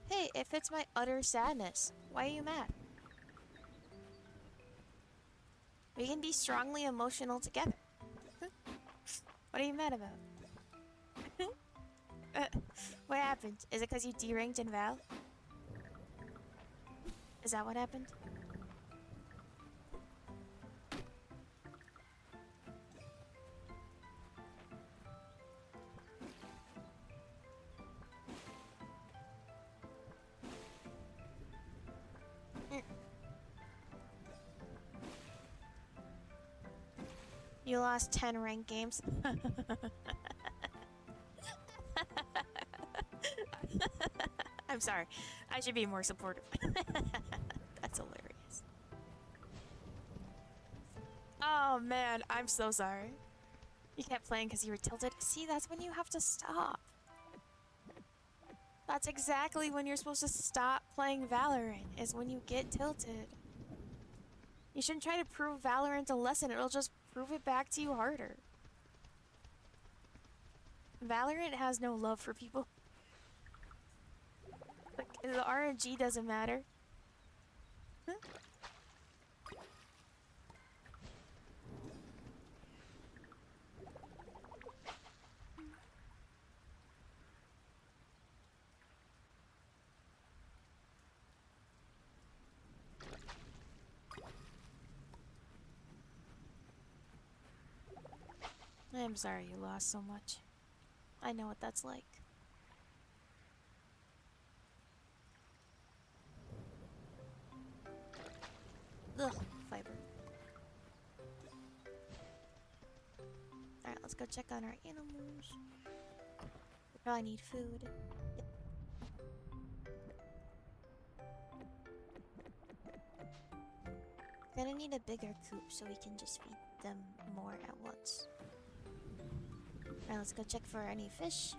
Hey, if it's my utter sadness, why are you mad? We can be strongly emotional together. What are you mad about? What happened? Is it because you deranked in Val? Is that what happened? You lost 10 ranked games. I'm sorry. I should be more supportive. That's hilarious. Oh man, I'm so sorry. You kept playing because you were tilted. See, that's when you have to stop. That's exactly when you're supposed to stop playing Valorant, is when you get tilted. You shouldn't try to prove Valorant a lesson, it'll just prove it back to you harder. Valorant has no love for people. Like, the RNG doesn't matter. Huh? I'm sorry you lost so much. I know what that's like. Ugh, fiber. Alright, let's go check on our animals. We probably need food. Yep. Gonna need a bigger coop so we can just feed them more at once. Alright, let's go check for any fish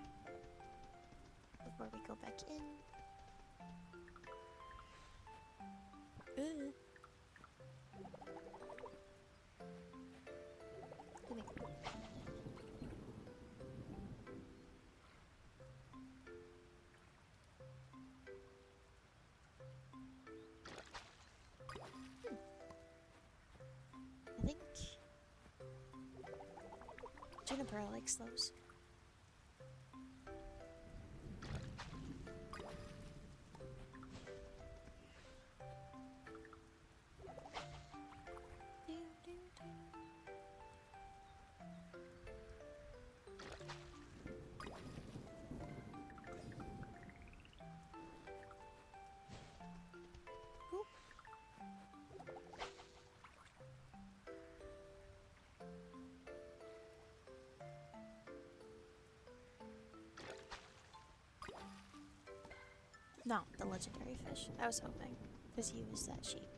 before we go back in. Ugh. Come here. I think Juniper likes those. Oop. No, the legendary fish. I was hoping, because he was that cheap.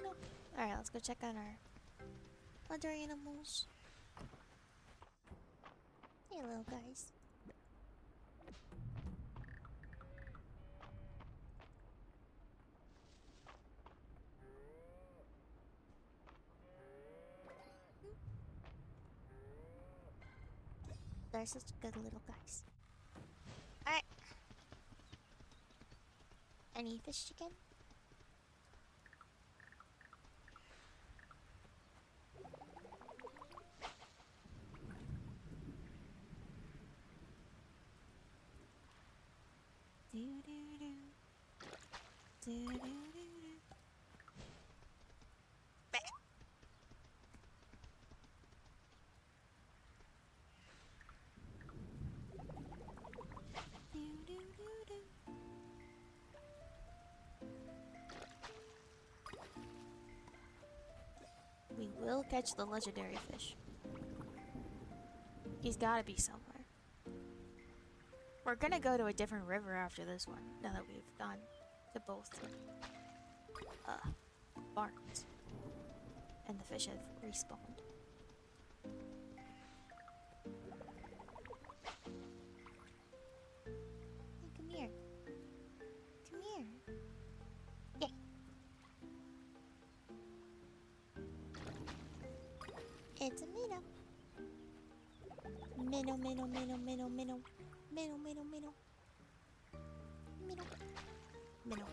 Nope. Alright, let's go check on our other animals. Hey, little guys. They're such good little guys. Alright. Any fish chicken? Do do do. Do do do do. Do do do do. We will catch the legendary fish. He's gotta be somewhere. We're gonna go to a different river after this one, now that we've gone to both barns. And the fish have respawned. Hey, come here. Come here. Yeah. It's a minnow. Minnow, minnow, minnow, minnow, minnow. Minnow, minnow, minnow. Minnow. Minnow.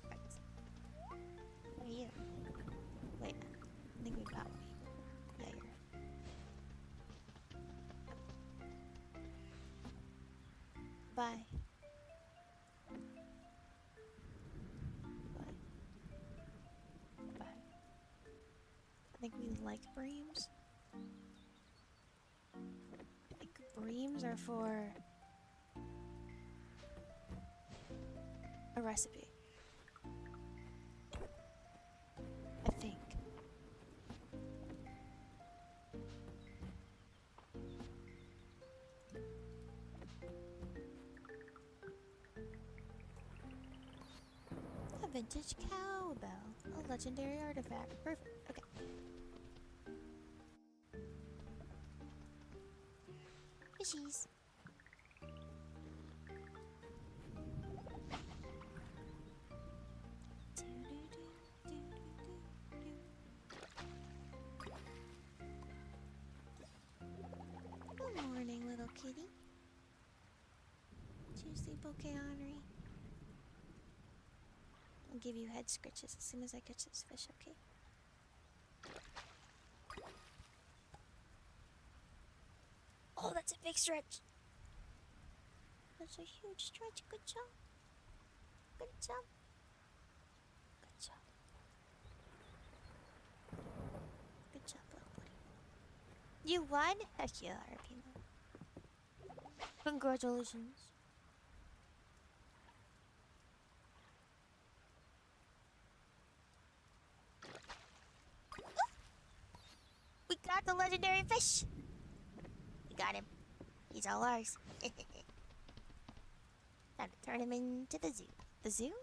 Right. Where are you? Wait, I think we got one. Yeah, you're. Bye. Bye. Bye. I think we like breams. I think breams are for a recipe. I think. A vintage cowbell. A legendary artifact. Perfect. Okay. Fishies. Good morning, little kitty. Do you sleep okay, Henri? I'll give you head scratches as soon as I catch this fish, okay? Oh, that's a big stretch. That's a huge stretch. Good job. Good job. Good job. Good job, little buddy. You won? Heck yeah, Arpino. Congratulations. We got the legendary fish. We got him. He's all ours. Time to turn him into the zoo. The zoo?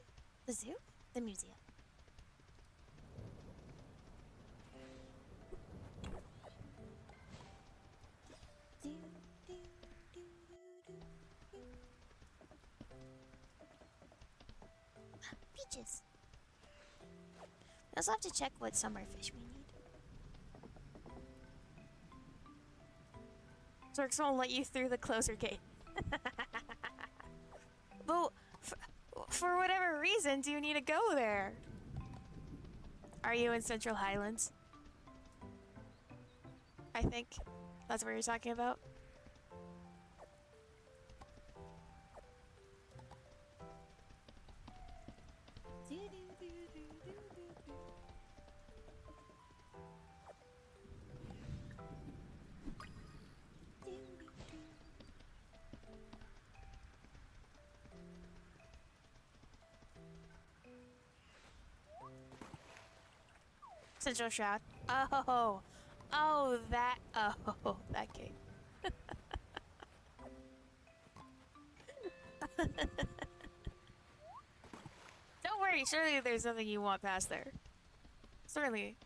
The zoo? The museum. Peaches. We also have to check what summer fish we need. Zorks won't let you through the closer gate. But for whatever reason, do you need to go there? Are you in Central Highlands? I think that's what you're talking about. Central Shroud. Oh. Oh, that. Oh, that gate. Don't worry, surely there's nothing you want past there. Surely.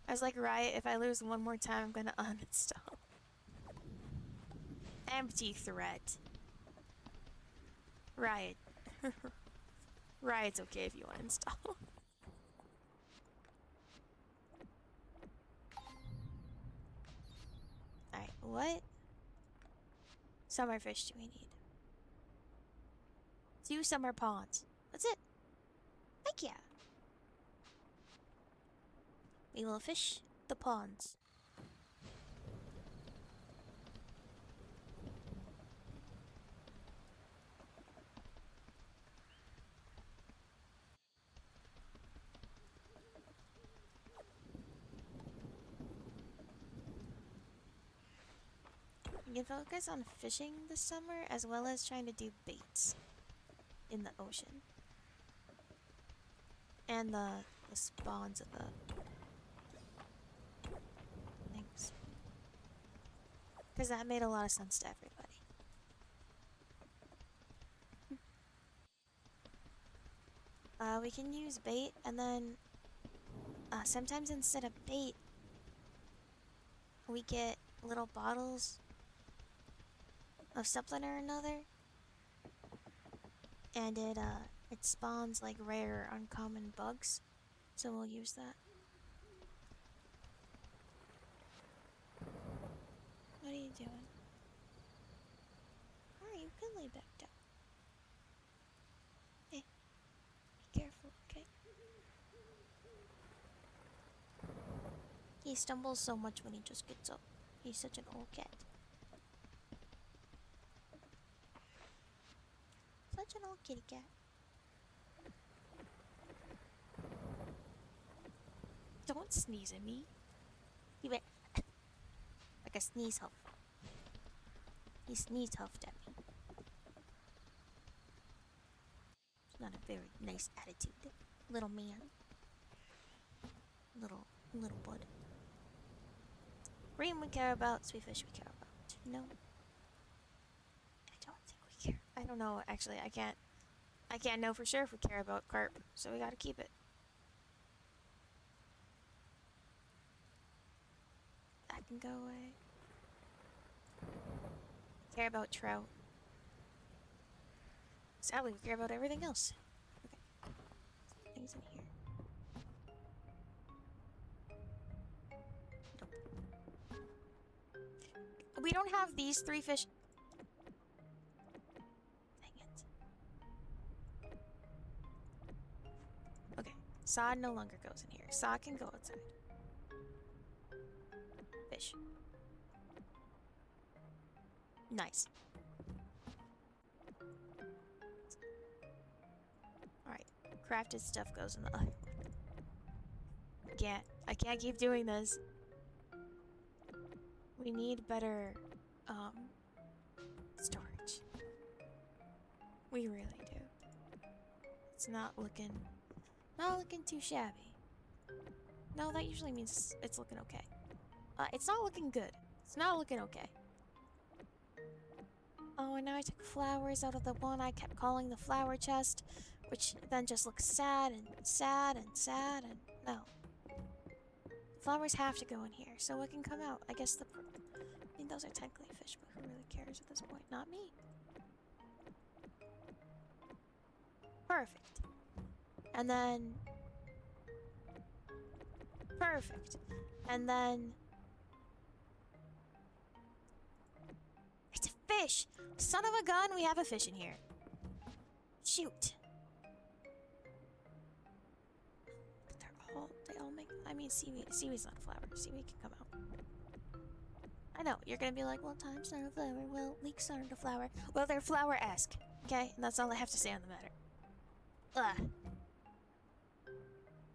I was like, Riot, if I lose one more time, I'm gonna uninstall. Empty threat. Riot. Riot's okay if you uninstall. Alright, what summer fish do we need? 2 summer ponds. That's it. Heck yeah. We will fish the ponds. You can focus on fishing this summer as well as trying to do baits in the ocean. And the spawns of the things. Because that made a lot of sense to everybody. We can use bait and then sometimes instead of bait we get little bottles of something or another, and it spawns like rare uncommon bugs, so we'll use that. What are you doing? Alright, you can lay back down. Hey, be careful, okay? He stumbles so much when he just gets up. He's such an old cat. Such an old kitty cat. Don't sneeze at me. You bet. Like a sneeze huff. He sneeze huffed at me. It's not a very nice attitude. Little man. Little bud. Reem we care about, sweet fish we care about. No. I don't think we care. I don't know, actually. I can't know for sure if we care about carp, so we gotta keep it. That can go away. Care about trout. Sadly, we care about everything else. Okay. Things in here. Nope. We don't have these 3 fish. Dang it. Okay. Saw no longer goes in here. Saw can go outside. fish. Nice. Alright. Crafted stuff goes in the other one. I can't keep doing this. We need better, storage. We really do. It's not looking too shabby. No, that usually means it's looking okay. It's not looking good. It's not looking okay. Oh, and now I took flowers out of the one I kept calling the flower chest, which then just looks sad and sad and sad and no. Flowers have to go in here so it can come out. I guess I mean, those are technically fish, but who really cares at this point? Not me. Perfect. And then... Perfect. And then... It's a fish! Son of a gun, we have a fish in here. Shoot. They all make... I mean, seaweed's not a flower. Seaweed can come out. I know, you're gonna be like, well, time's not a flower. Well, leeks aren't a flower. Well, they're flower-esque. Okay? And that's all I have to say on the matter. Ugh.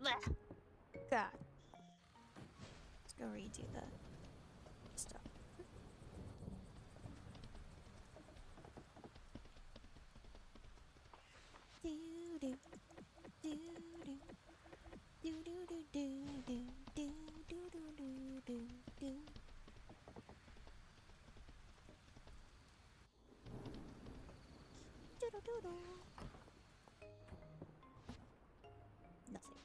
Blech. God. Let's go redo the stuff. Do-do. Do-do. Do-do-do-do-do-do-do-do-do-do. Do-do-do-do. Nothing.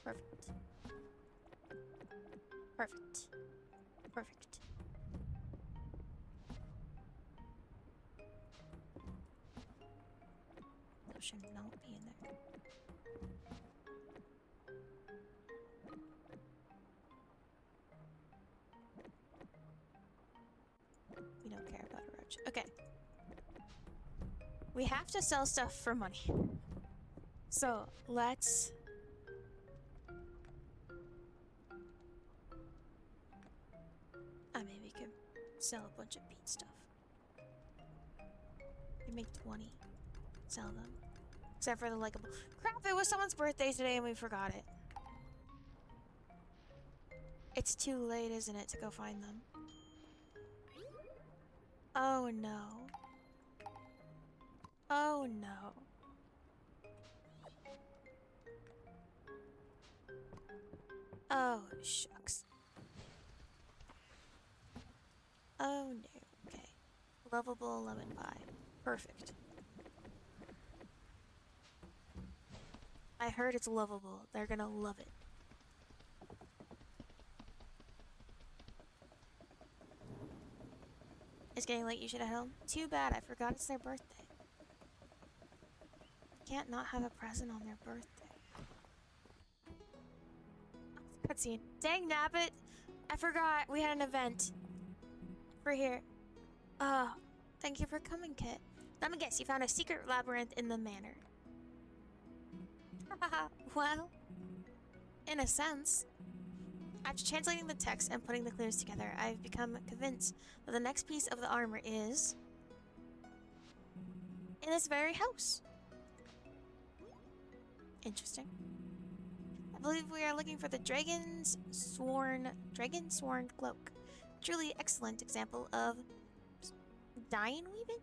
Perfect. Perfect. Perfect. That should not be in there. We don't care about a roach. Okay. We have to sell stuff for money. So, let's... maybe we could sell a bunch of bean stuff. We make 20. Sell them. Except for the likable... Crap, it was someone's birthday today and we forgot it. It's too late, isn't it, to go find them? Oh no. Oh no. Oh, shucks. Oh no. Okay. Lovable lemon pie. Perfect. I heard it's lovable. They're gonna love it. It's getting late, you should head home. Too bad, I forgot it's their birthday. Can't not have a present on their birthday. Cutscene. Dang nabbit! I forgot we had an event. For here. Oh, thank you for coming, Kit. Let me guess, you found a secret labyrinth in the manor. Well, in a sense. After translating the text and putting the clues together, I've become convinced that the next piece of the armor is... in this very house. Interesting. I believe we are looking for the dragon sworn cloak. Truly excellent example of dean weaving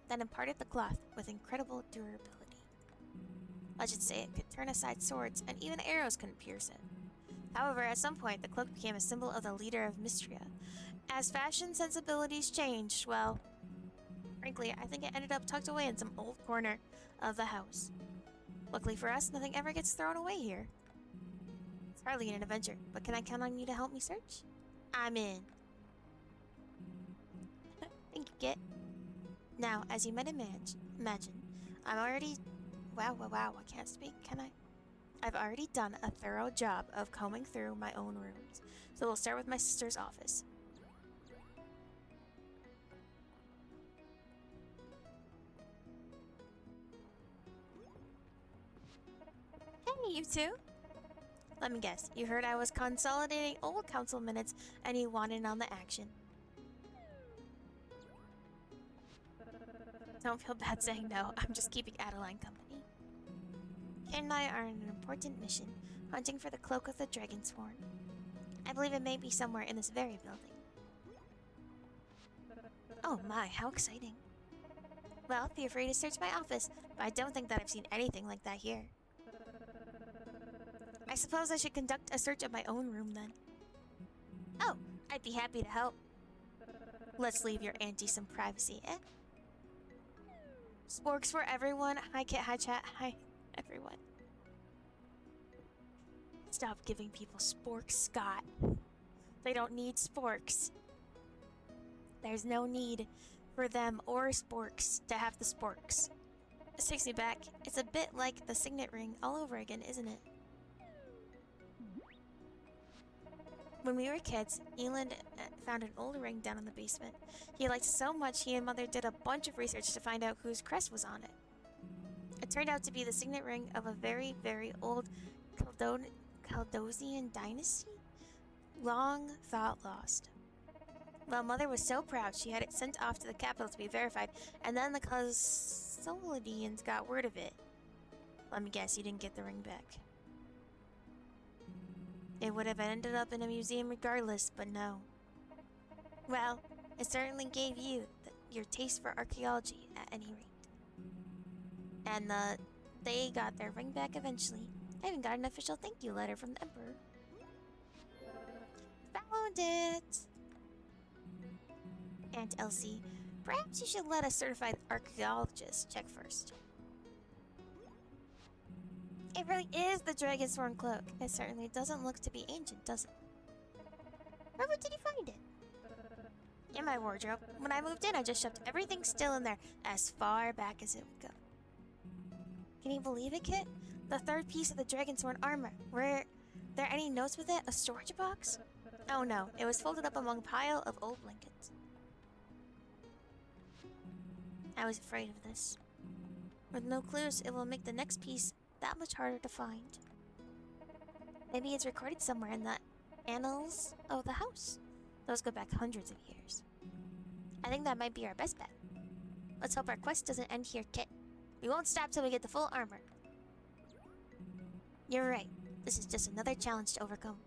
that imparted the cloth with incredible durability. Legends say it could turn aside swords, and even arrows couldn't pierce it. However, at some point, the cloak became a symbol of the leader of Mistria. As fashion sensibilities changed, well, frankly, I think it ended up tucked away in some old corner of the house. Luckily for us, nothing ever gets thrown away here. It's hardly an adventure, but can I count on you to help me search? I'm in. Thank you, Kit. Now, as you might imagine, I'm already... Wow, I can't speak, can I? I've already done a thorough job of combing through my own rooms, so we'll start with my sister's office. Hey, you two! Let me guess, you heard I was consolidating old council minutes and you wanted in on the action. Don't feel bad saying no, I'm just keeping Adeline company. Kate and I are on an important mission, hunting for the cloak of the Dragonsworn. I believe it may be somewhere in this very building. Oh my, how exciting. Well, feel free to search my office, but I don't think that I've seen anything like that here. I suppose I should conduct a search of my own room then. Oh, I'd be happy to help. Let's leave your auntie some privacy, eh? Sporks for everyone. Hi Kit, hi chat, hi everyone. Stop giving people sporks, Scott. They don't need sporks. There's no need for them or sporks to have the sporks. This takes me back. It's a bit like the signet ring all over again, isn't it? When we were kids, Eland found an old ring down in the basement. He liked it so much he and Mother did a bunch of research to find out whose crest was on it. It turned out to be the signet ring of a very, very old Caldosian dynasty? Long thought lost. Well, Mother was so proud she had it sent off to the capital to be verified, and then the Caldosians got word of it. Let me guess, you didn't get the ring back. It would have ended up in a museum regardless, but no. Well, it certainly gave you your taste for archaeology, at any rate. And they got their ring back eventually. I even got an official thank you letter from the Emperor. Found it! Aunt Elsie, perhaps you should let a certified archaeologist check first. It really is the Dragonsworn cloak. It certainly doesn't look to be ancient, does it? Where did you find it? In my wardrobe. When I moved in, I just shoved everything still in there, as far back as it would go. Can you believe it, Kit? The third piece of the Dragonsworn armor. Were there any notes with it? A storage box? Oh no, it was folded up among a pile of old blankets. I was afraid of this. With no clues, it will make the next piece that much harder to find. Maybe it's recorded somewhere in the annals of the house. Those go back hundreds of years. I think that might be our best bet. Let's hope our quest doesn't end here, Kit. We won't stop till we get the full armor. You're right. This is just another challenge to overcome.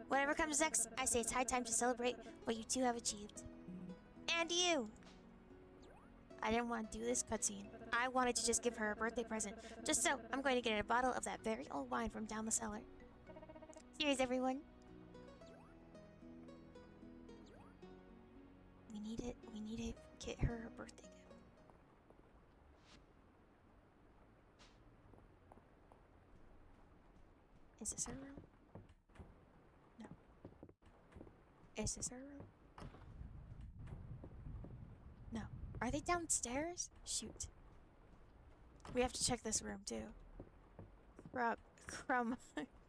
Whatever comes next, I say it's high time to celebrate what you two have achieved. And you! I didn't want to do this cutscene. I wanted to just give her a birthday present. Just so, I'm going to get a bottle of that very old wine from down the cellar. Cheers, everyone. We need to get her a birthday gift. Is this her room? No. Is this her room? No. Are they downstairs? Shoot. We have to check this room too.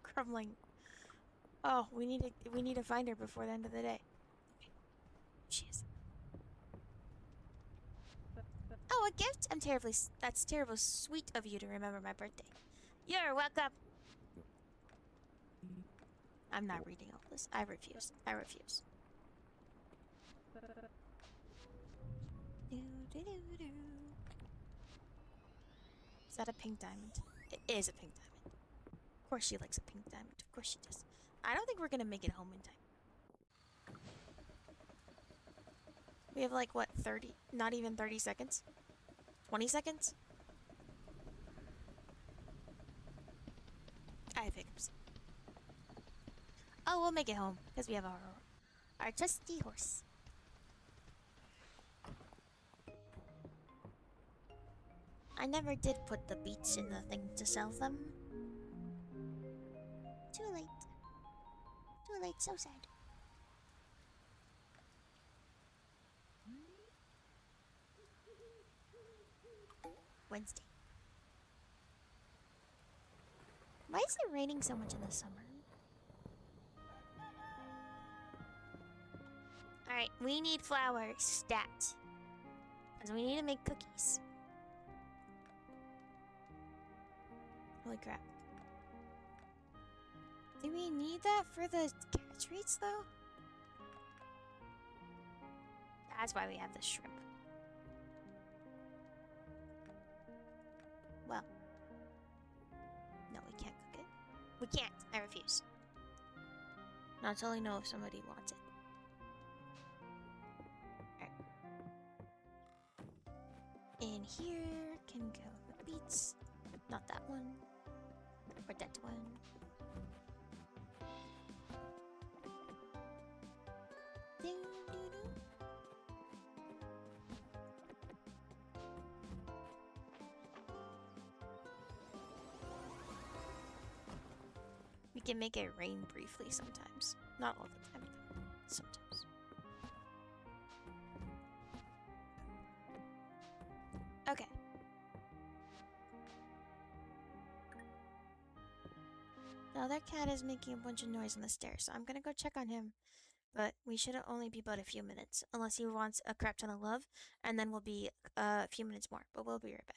Crumbling. Oh, we need to find her before the end of the day. Okay. She is. Oh, a gift? That's terribly sweet of you to remember my birthday. You're welcome. I'm not reading all this. I refuse. Is that a pink diamond? It is a pink diamond. Of course she likes a pink diamond. Of course she does. I don't think we're gonna make it home in time. We have like, what, 30? Not even 30 seconds? 20 seconds? I have hiccups. Oh, we'll make it home, because we have our trusty horse. I never did put the beats in the thing to sell them. Too late. Too late, so sad. Wednesday. Why is it raining so much in the summer? Alright, we need flour stat. Because we need to make cookies. Holy crap. Do we need that for the catch rates, though? That's why we have the shrimp. Well, no, we can't cook it. We can't. I refuse. Not until I know if somebody wants it. Alright. In here can go the beets. Not that one. Or that one. Ding doo doo. We can make it rain briefly sometimes. Not all the time, though. Sometimes. Okay. The other cat is making a bunch of noise on the stairs, so I'm gonna go check on him. But we should only be but a few minutes, unless he wants a crap ton of love, and then we'll be a few minutes more. But we'll be right back.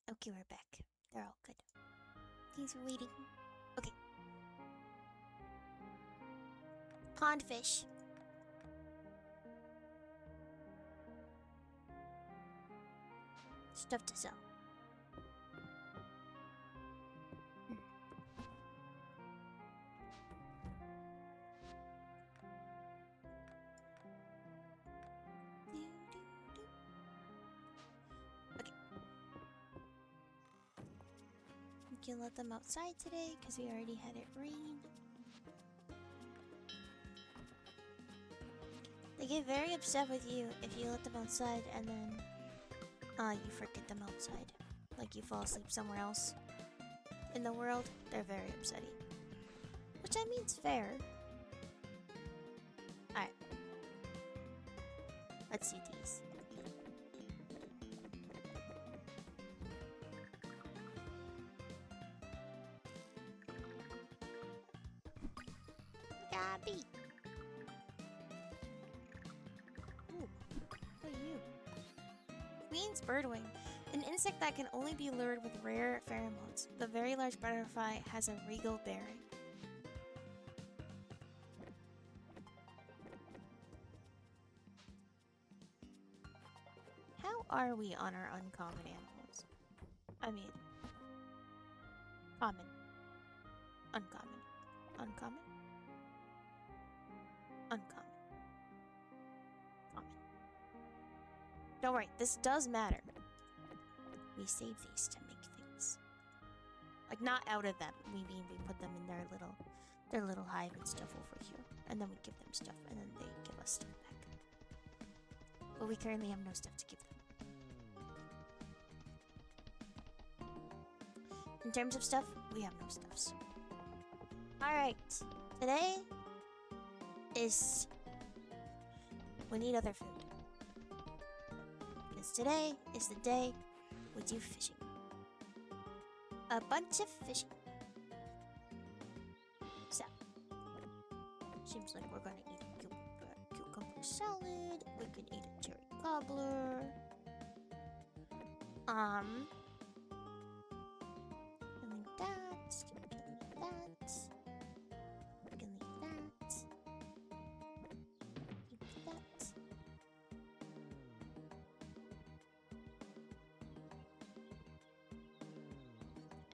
Okay, we're back. They're all good. Thanks for waiting. Okay. Pond fish. stuff to sell. Okay. We can let them outside today because we already had it rain. They get very upset with you if you let them outside and then you forget them outside. Like you fall asleep somewhere else in the world. They're very upsetty. Which I mean's fair. Alright. Let's see these. Gabby! Ooh, what are you? Queen's birdwing. An insect that can only be lured with rare pheromones. The very large butterfly has a regal bearing. How are we on our uncommon animals? I mean, common, uncommon, uncommon, uncommon, common. Don't worry, this does matter. We save these to make things. Like, not out of them. We mean we put them in their little hive and stuff over here. And then we give them stuff, and then they give us stuff back. But we currently have no stuff to give them. In terms of stuff, we have no stuffs. Alright. Today is... we need other food. Because today is the day we do fishing. A bunch of fishing. So, seems like we're gonna eat a cucumber salad. We can eat a cherry cobbler. And like that. We can eat that. We can eat that. Eat that.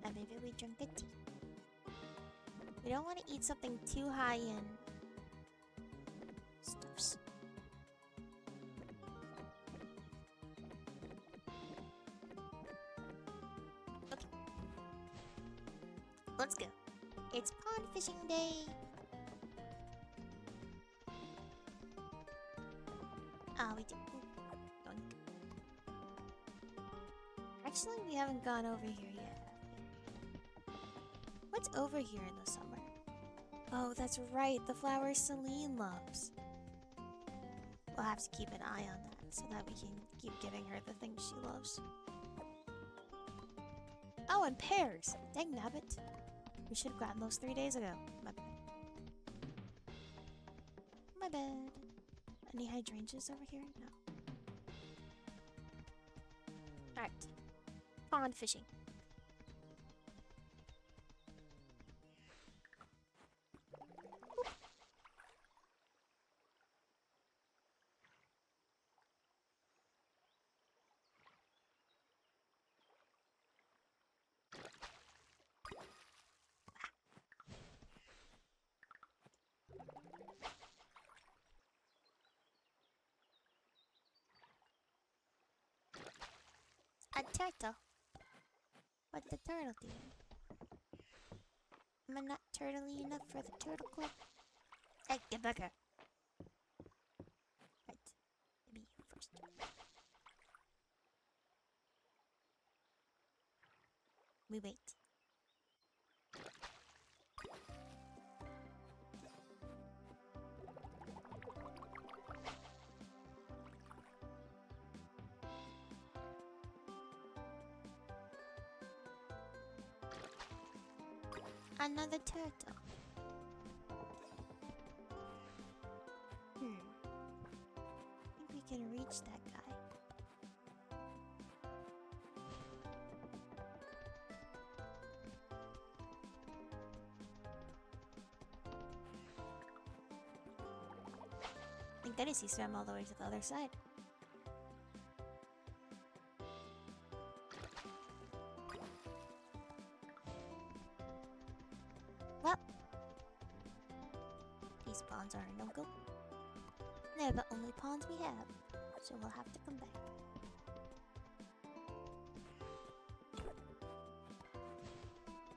And maybe we drink a tea. We don't want to eat something too high in stuffs. Okay. Let's go. It's pond fishing day. Ah, we do. Yoink. Actually, we haven't gone over here yet. What's over here in the summer? Oh, that's right, the flowers Celine loves. We'll have to keep an eye on that so that we can keep giving her the things she loves. Oh, and pears! Dang nabbit. We should have gotten those 3 days ago. My bad. My bad. Any hydrangeas over here? No. Alright. Pond fishing. A turtle. What the turtle doing? Am I not turtly enough for the turtle club? Hey, get back here. Right. Maybe you first. We wait. Another turtle. I think we can reach that guy. Thank goodness he swam all the way to the other side. Well, these ponds are no go. They're the only ponds we have, so we'll have to come back.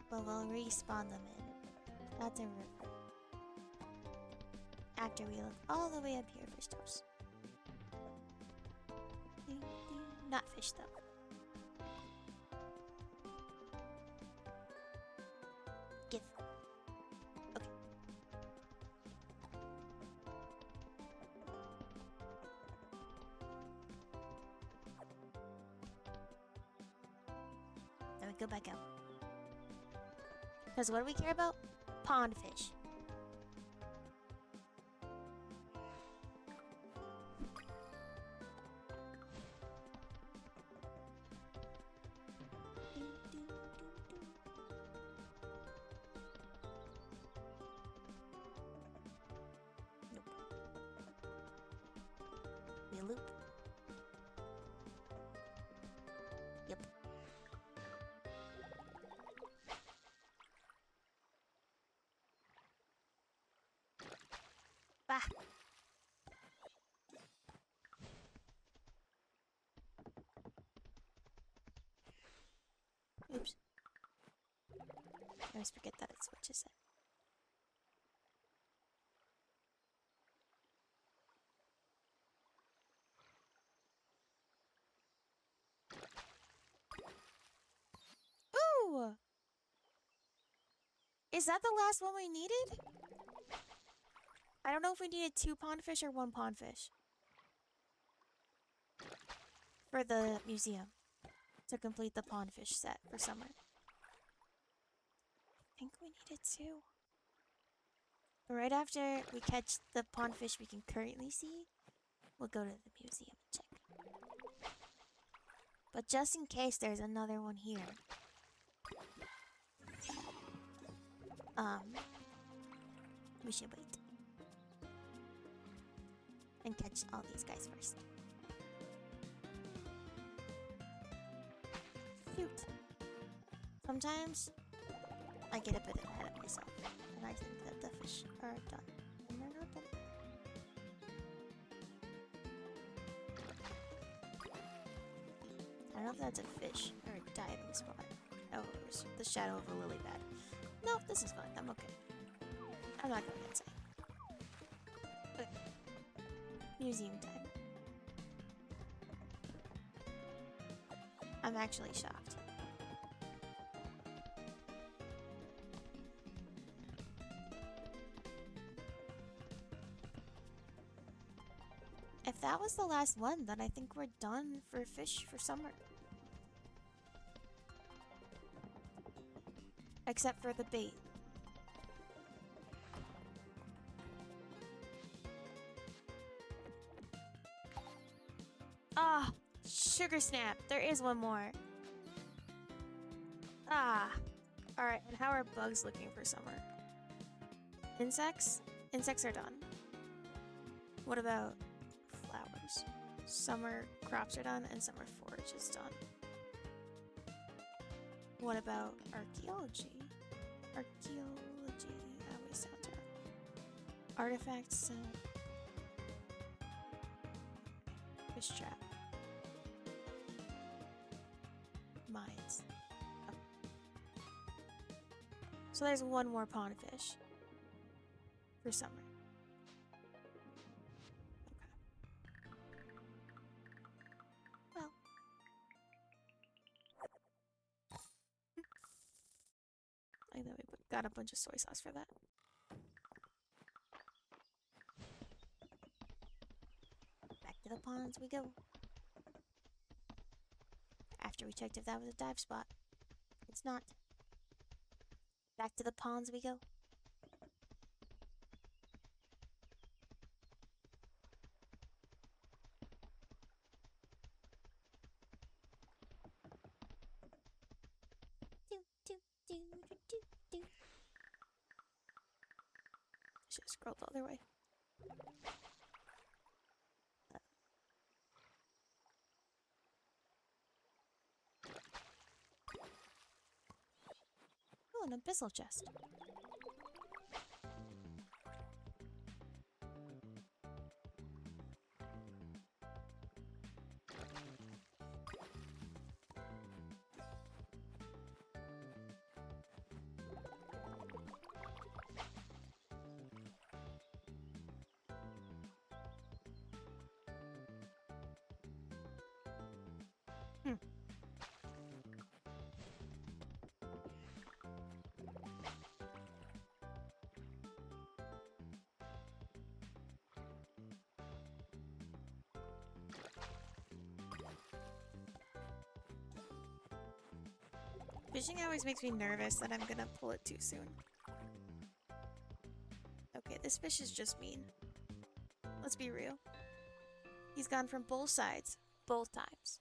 But we'll respawn them in. That's a river. After we look all the way up here for stars. Not fish though. Give. Okay. Then we go back out. Because what do we care about? Pond fish. We loop. Yep. Bah. Oops. I always forget that it switches it. Ooh! Is that the last one we needed? I don't know if we needed 2 pondfish or 1 pondfish. For the museum. To complete the pondfish set for summer. I think we needed 2. But right after we catch the pondfish we can currently see, we'll go to the museum and check. But just in case there's another one here. We should wait. And catch all these guys first. Shoot. Sometimes I get a bit ahead of myself. And I think that the fish are done. And they're not done. I don't know if that's a fish or a diving spot. Oh, it was the shadow of a lily pad. No, this is fine. I'm okay. I'm not going inside. Okay. Museum time. I'm actually shocked. If that was the last one, then I think we're done for fish for summer. Except for the bait. Ah, sugar snap. There is one more. Ah. Alright, and how are bugs looking for summer? Insects? Insects are done. What about flowers? Summer crops are done and summer forage is done. What about archaeology? Archaeology, that always sounds right. Artifacts, fish trap. Mines. Oh. So there's one more pond fish for summer. Okay. Well. I know we got a bunch of soy sauce for that. Back to the ponds we go. After we checked if that was a dive spot. It's not. Back to the ponds we go. Should have scrolled the other way. Oh, an abyssal chest. Hmm. Fishing always makes me nervous that I'm gonna pull it too soon. Okay, this fish is just mean. Let's be real. He's gone from both sides, both times.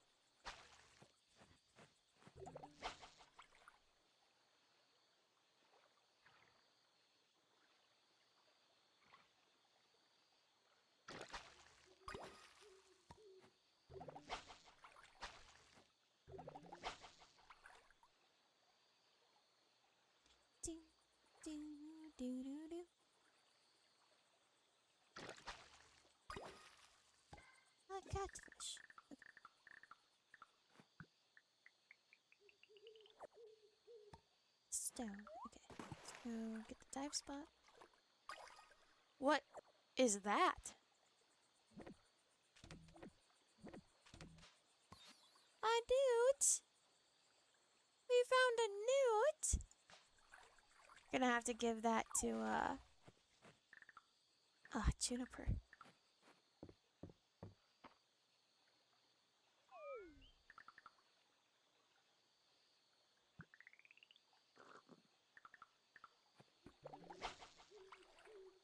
Do, do, do, do, do. A catfish. Stone. Okay. Let's go get the dive spot. What is that? A newt? We found a newt? Gonna have to give that to, Juniper.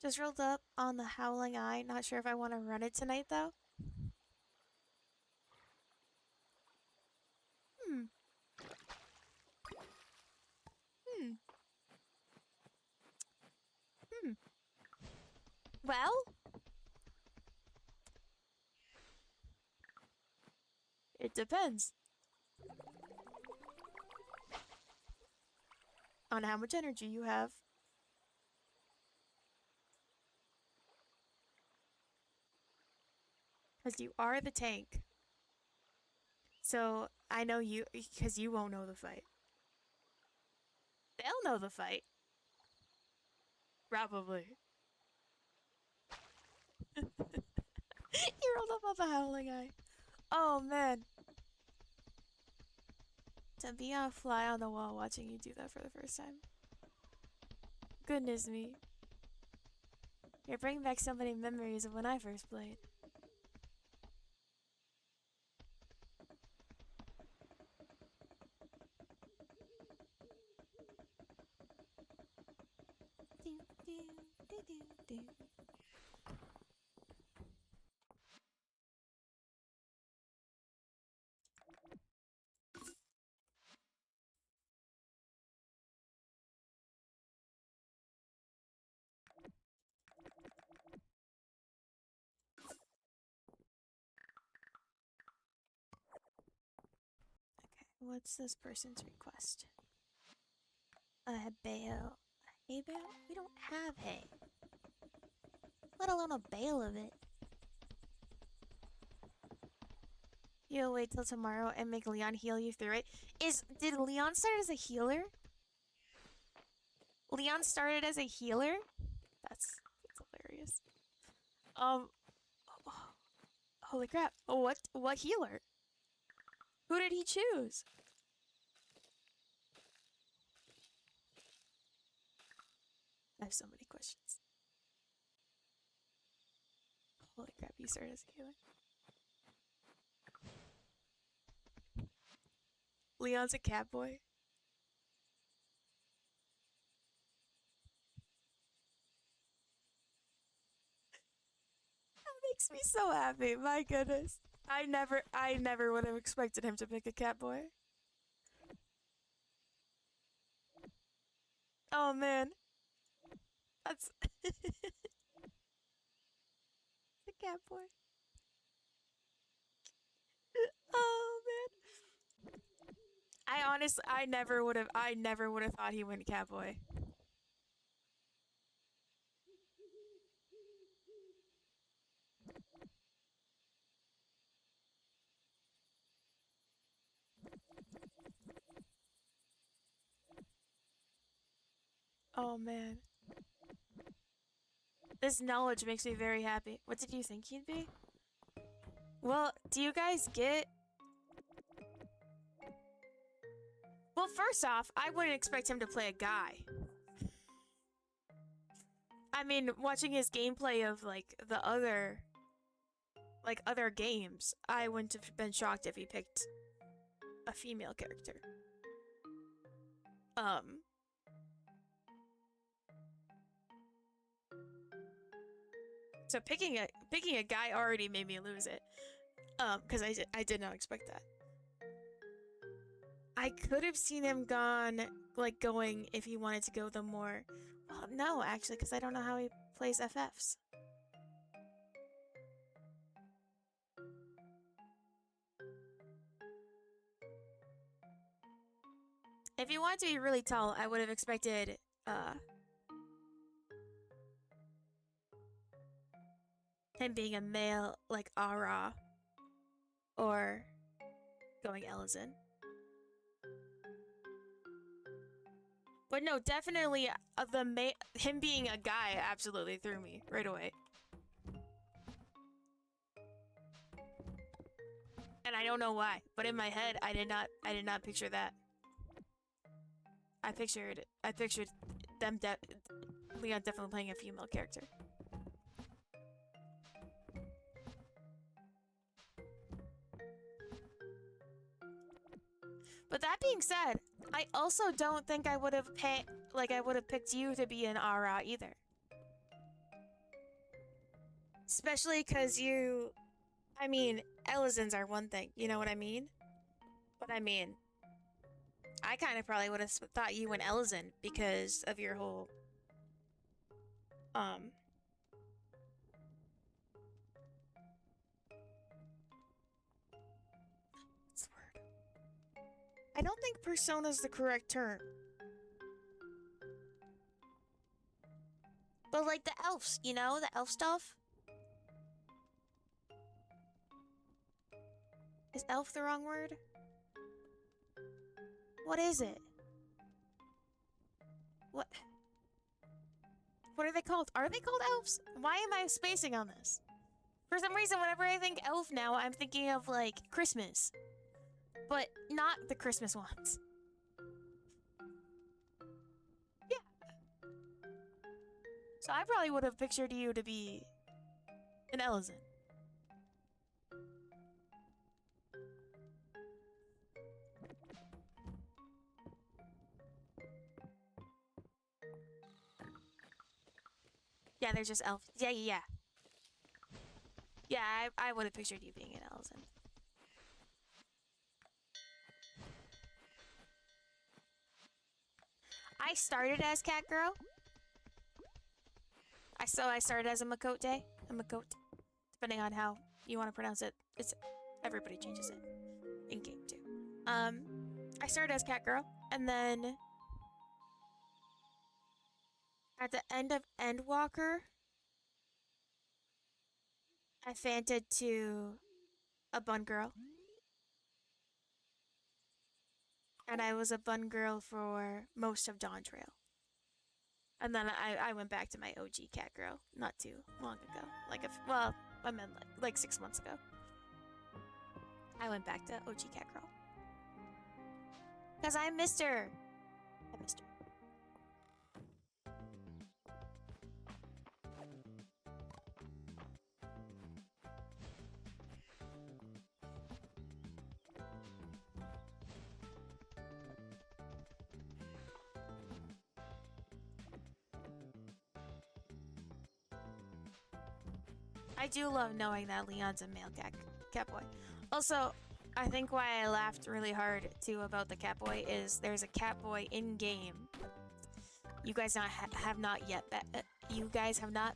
Just rolled up on the Howling Eye. Not sure if I want to run it tonight, though. Hmm. Hmm. Hmm. Well, it depends on how much energy you have. Because you are the tank. So I know you, because you won't know the fight. They'll know the fight. Probably. You rolled up on the Howling Eye. Oh, man. To be a fly on the wall watching you do that for the first time. Goodness me. You're bringing back so many memories of when I first played. Do, do, do, do, do. Okay, what's this person's request? A bale. A hay bale? We don't have hay. Let alone a bale of it. You'll wait till tomorrow and make Leon heal you through it. Did Leon start as a healer? Leon started as a healer? That's hilarious. Um Holy crap. What healer? Who did he choose? I have so many questions. Holy crap, he started as a healer. Leon's a cat boy. That makes me so happy. My goodness. I never would have expected him to pick a cat boy. Oh man. That's a cat boy. Oh man. I never would have thought he went cat boy. Oh man. This knowledge makes me very happy. What did you think he'd be? Well, do you guys get Well, first off, I wouldn't expect him to play a guy. I mean, watching his gameplay of like the other games, I wouldn't have been shocked if he picked a female character. So picking a guy already made me lose it. Because I did not expect that. I could have seen him going if he wanted to go the more. Well, no, actually, because I don't know how he plays FFs. If he wanted to be really tall, I would have expected him being a male like Ara or going Elizin. But no, definitely him being a guy absolutely threw me right away. And I don't know why, but in my head I did not picture that. I pictured Leon definitely playing a female character. But that being said, I also don't think I would have picked you to be an Ara either. Especially because I mean, Elizins are one thing, you know what I mean? But I mean, I kind of probably would have thought you went Elizin because of your whole, what's the word? I don't think persona's the correct term. But like the elves, you know, the elf stuff? Is elf the wrong word? What is it? What are they called? Are they called elves? Why am I spacing on this? For some reason, whenever I think elf now, I'm thinking of like Christmas. But not the Christmas ones. Yeah. So I probably would have pictured you to be an Elizin. Yeah, they're just elf. Yeah. Yeah, I would have pictured you being an Elizin. I started as Cat Girl. I started as a Makote. A Makote. Depending on how you want to pronounce it. Everybody changes it. In game too. I started as Cat Girl, and then at the end of Endwalker, I fanted to a Bun Girl. And I was a Bun Girl for most of Dawn Trail. And then I went back to my OG Cat Girl not too long ago. I meant like 6 months ago. I went back to OG Cat Girl. Because I missed her. I do love knowing that Leon's a male Catboy. Also, I think why I laughed really hard too about the Catboy is there's a Catboy in game. You guys have not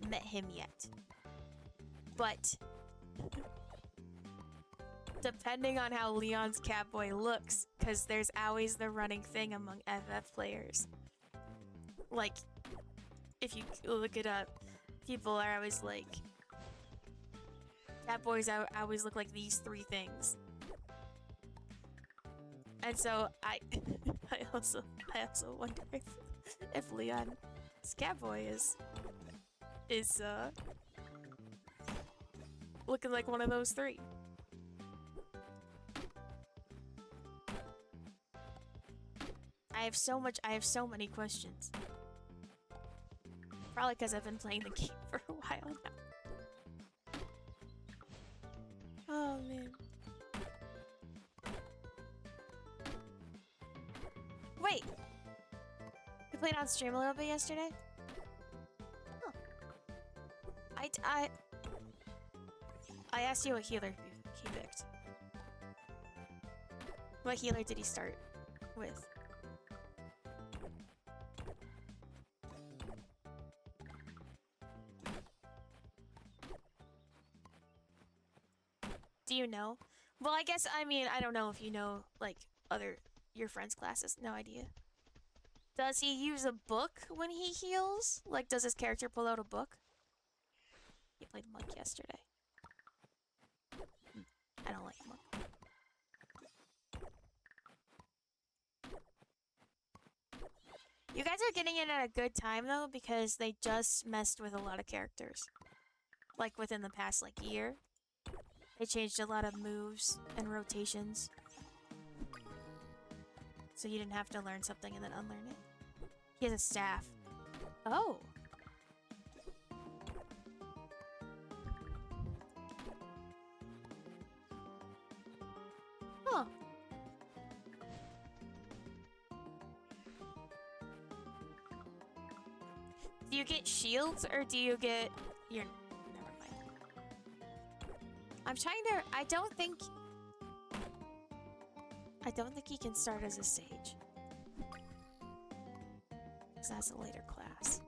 met him yet. But depending on how Leon's Catboy looks, because there's always the running thing among FF players. Like, if you look it up, people are always like, Catboys always look like these 3 things. And so I also wonder if Leon's Catboy is looking like one of those 3. I have so many questions. Probably because I've been playing the game for a while now. Oh, man. Wait! We played on stream a little bit yesterday? Huh. I asked you what healer he picked. What healer did he start with? Do you know? Well, I mean, I don't know if you know, like, your friends' classes. No idea. Does he use a book when he heals? Like, does his character pull out a book? He played Monk yesterday. I don't like Monk. You guys are getting in at a good time, though, because they just messed with a lot of characters. Like, within the past, like, year. They changed a lot of moves and rotations. So you didn't have to learn something and then unlearn it. He has a staff. Oh! Huh. Do you get shields or do you get your... Never mind. I'm trying to... I don't think he can start as a sage. Because that's a later class.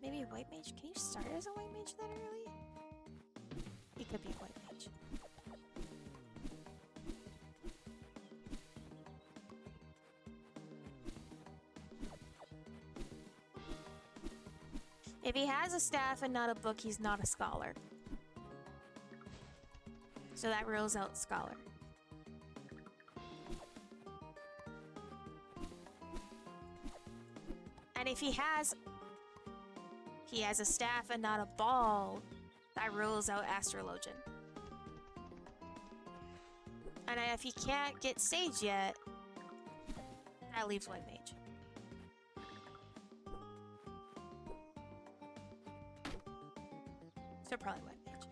Maybe a white mage? Can you start as a white mage that early? He could be a white mage. If he has a staff and not a book, he's not a scholar. So that rules out scholar. And if he has a staff and not a ball, that rules out astrologian. And if he can't get sage yet, that leaves white mage. So probably white mage.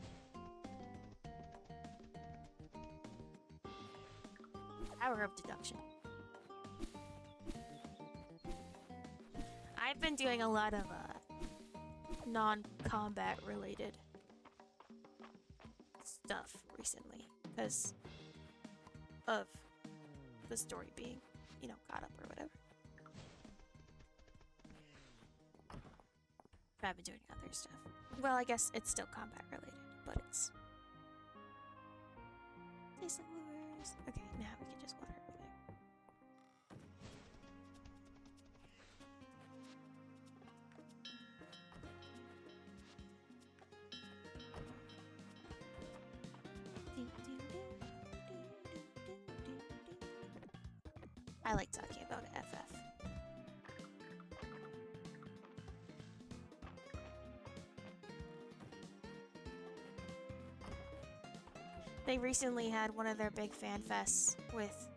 Power of deduction. I've been doing a lot of non-combat related stuff recently because of the story being, you know, caught up or whatever. But I've been doing other stuff. Well, I guess it's still combat related, but it's... Decent lures. Okay, now we can just water over there. I like talking about FF. They recently had one of their big fan fests with...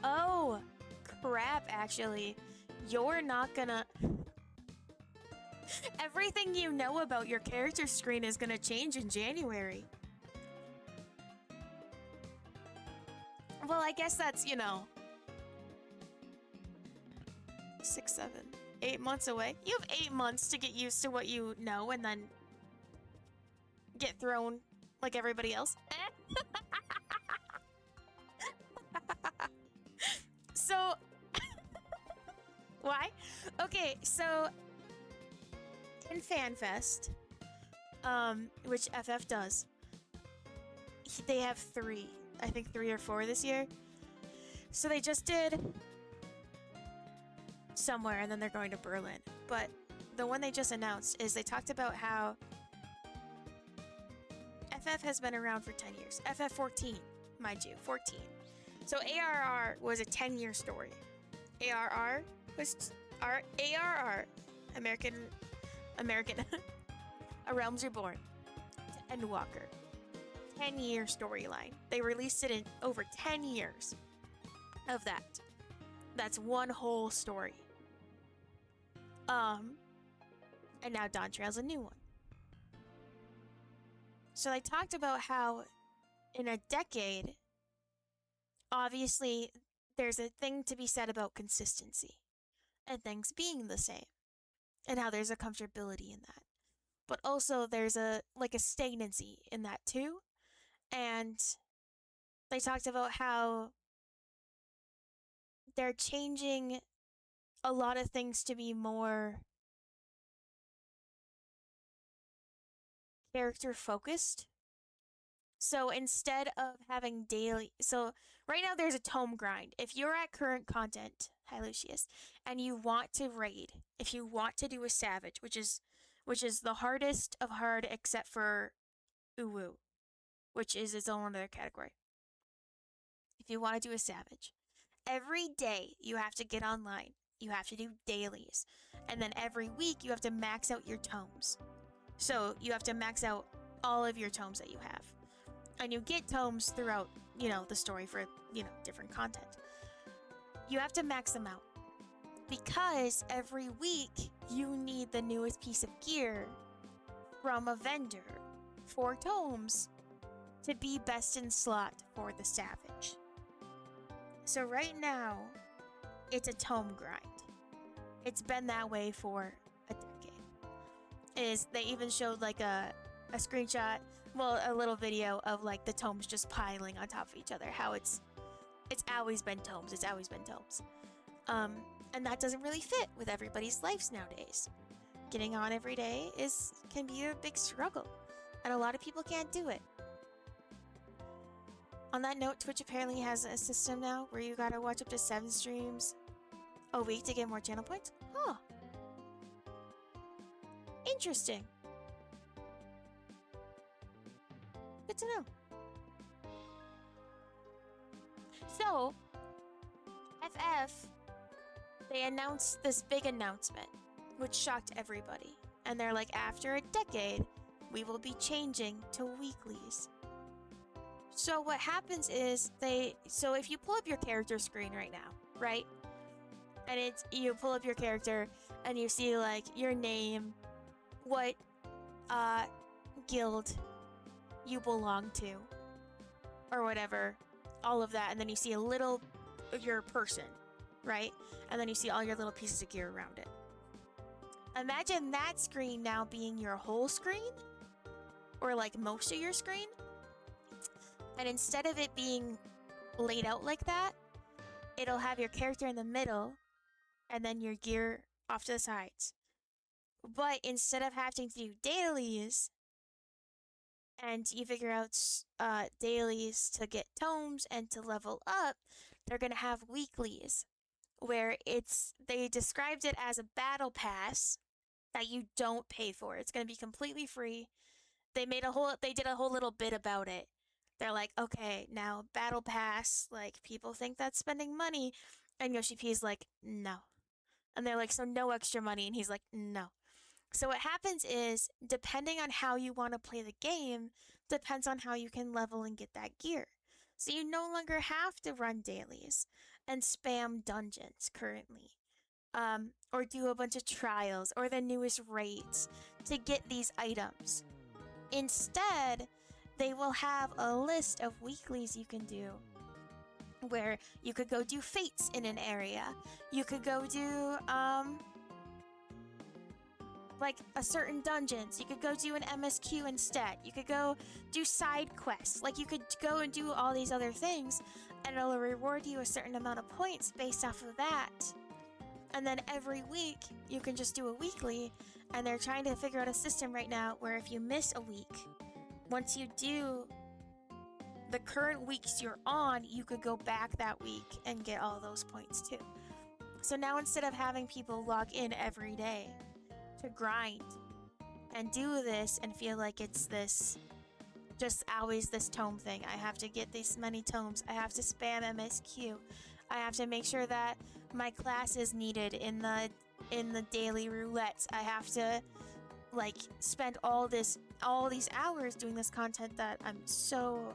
Oh, crap, actually. You're not gonna... Everything you know about your character screen is gonna change in January. Well, I guess that's, you know... 6, 7, 8 months away. You have 8 months to get used to what you know and then... get thrown like everybody else. So... Why? Okay, so... In FanFest, which FF does, they have 3. I think 3 or 4 this year. So they just did somewhere and then they're going to Berlin. But the one they just announced is they talked about how FF has been around for 10 years. FF 14, mind you, 14. So ARR was a 10-year story. ARR was ARR, American A Realms Reborn, to Endwalker, 10-year storyline. They released it in over 10 years of that. That's one whole story. And now Dawn Trail's a new one. So they talked about how in a decade, obviously, there's a thing to be said about consistency and things being the same, and how there's a comfortability in that. But also there's a stagnancy in that too. And they talked about how they're changing a lot of things to be more character focused. So instead of having daily, so right now there's a tome grind. If you're at current content, hi Lucius, and you want to raid, if you want to do a savage, which is the hardest of hard except for Uwu, which is its own other category. If you want to do a savage, every day you have to get online. You have to do dailies. And then every week you have to max out your tomes. So you have to max out all of your tomes that you have. And you get tomes throughout, the story for, different content. You have to max them out. Because every week you need the newest piece of gear from a vendor for tomes to be best in slot for the savage. So right now, it's a tome grind. It's been that way for a decade. They even showed like a screenshot, a little video of like the tomes just piling on top of each other. How it's always been tomes. It's always been tomes. And that doesn't really fit with everybody's lives nowadays. Getting on every day can be a big struggle, and a lot of people can't do it. On that note, Twitch apparently has a system now where you gotta watch up to 7 streams a week to get more channel points. Huh. Interesting. Good to know. So, FF, they announced this big announcement, which shocked everybody. And they're like, after a decade, we will be changing to weeklies. So what happens is so if you pull up your character screen right now, right? And you pull up your character and you see like your name, what guild you belong to, or whatever, all of that, and then you see a little of your person, right? And then you see all your little pieces of gear around it. Imagine that screen now being your whole screen, or like most of your screen. And instead of it being laid out like that, it'll have your character in the middle and then your gear off to the sides. But instead of having to do dailies, and you figure out dailies to get tomes and to level up, they're going to have weeklies where they described it as a battle pass that you don't pay for. It's going to be completely free. They did a whole little bit about it. They're like, okay, now battle pass, like people think that's spending money, and Yoshi P is like, no. And they're like, so no extra money, and he's like, no. So what happens is, depending on how you want to play the game, depends on how you can level and get that gear. So you no longer have to run dailies and spam dungeons currently. Or do a bunch of trials or the newest raids to get these items. Instead, they will have a list of weeklies you can do, where you could go do fates in an area. You could go do, like a certain dungeons. You could go do an MSQ instead. You could go do side quests. Like you could go and do all these other things, and it'll reward you a certain amount of points based off of that. And then every week you can just do a weekly, and they're trying to figure out a system right now where if you miss a week, once you do the current weeks you're on, you could go back that week and get all those points too. So now instead of having people log in every day to grind and do this and feel like it's this just always this tome thing, I have to get these many tomes, I have to spam MSQ, I have to make sure that my class is needed in the daily roulettes, I have to like spend all these hours doing this content that I'm so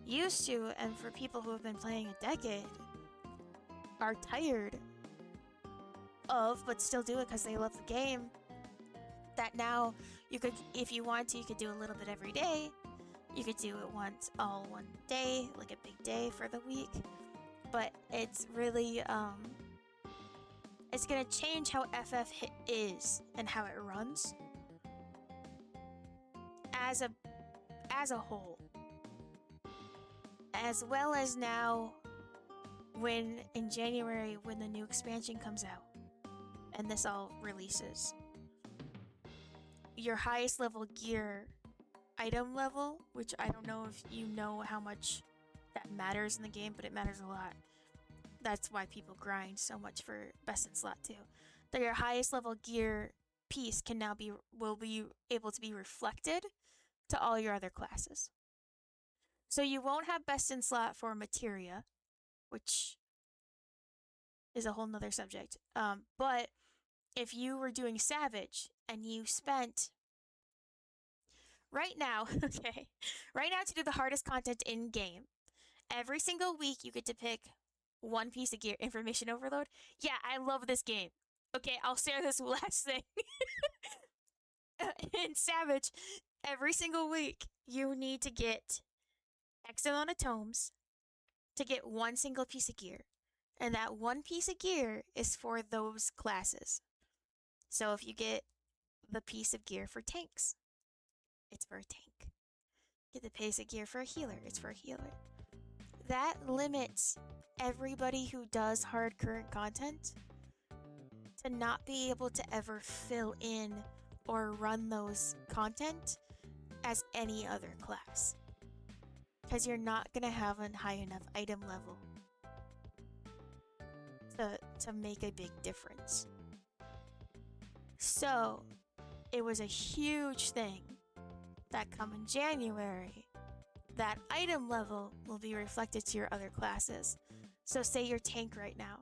used to, and for people who have been playing a decade are tired of, but still do it because they love the game. That now you could, if you want to, you could do a little bit every day. You could do it once all one day, like a big day for the week. But it's really it's gonna change how FF is and how it runs as a whole, as well as now when in January when the new expansion comes out and this all releases. Your highest level gear item level, which I don't know if you know how much that matters in the game, but it matters a lot. That's why people grind so much for best in slot too. That your highest level gear piece will be able to be reflected to all your other classes. So you won't have best in slot for materia, which is a whole nother subject. But if you were doing Savage and you spent right now, okay, right now to do the hardest content in game, every single week you get to pick one piece of gear. Information overload. Yeah, I love this game. Okay, I'll share this last thing. In Savage, every single week you need to get X amount of tomes to get one single piece of gear. And that one piece of gear is for those classes. So if you get the piece of gear for tanks, it's for a tank. Get the piece of gear for a healer, it's for a healer. That limits everybody who does hard current content to not be able to ever fill in or run those content as any other class. Because you're not going to have a high enough item level to make a big difference. So, it was a huge thing that come in January, that item level will be reflected to your other classes. So say you're tank right now,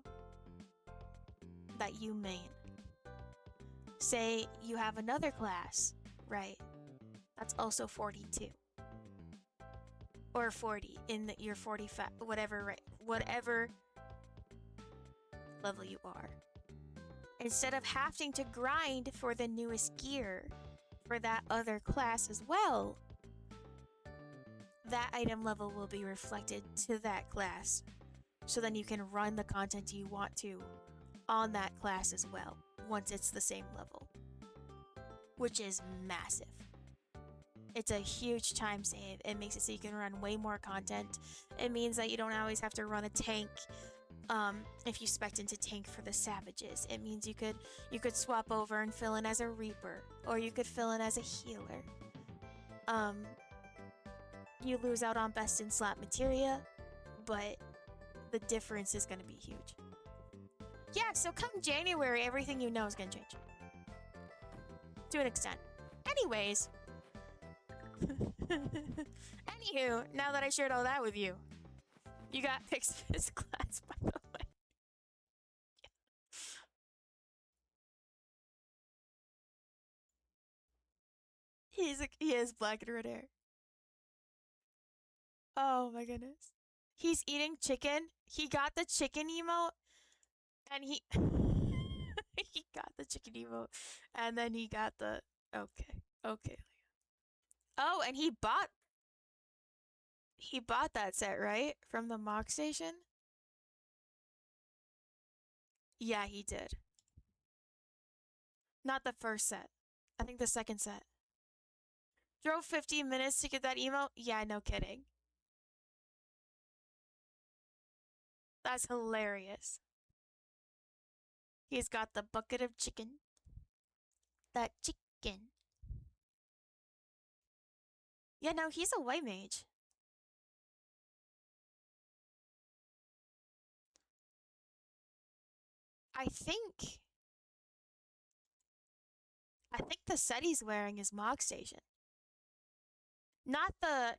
that you main. Say you have another class, right? That's also 42. Or 40 in your 45, whatever, right? Whatever level you are. Instead of having to grind for the newest gear for that other class as well, that item level will be reflected to that class. So then you can run the content you want to on that class as well, once it's the same level. Which is massive. It's a huge time save. It makes it so you can run way more content. It means that you don't always have to run a tank if you spec into tank for the savages. It means you could swap over and fill in as a reaper, or you could fill in as a healer. You lose out on best in slot materia, but the difference is going to be huge. Yeah, so come January, everything you know is going to change. To an extent. Anyways. Anywho, now that I shared all that with you, you got picked for this class, by the way. He has black and red hair. Oh my goodness. He's eating chicken. He got the chicken emote, and he he got the chicken emote, and then he got the okay. Oh, and he bought that set, right? From the mock station? Yeah, he did. Not the first set. I think the second set. Drove 15 minutes to get that emote? Yeah, no kidding. That's hilarious. He's got the bucket of chicken. That chicken. Yeah, no, he's a white mage. I think the set he's wearing is Mog Station. Not the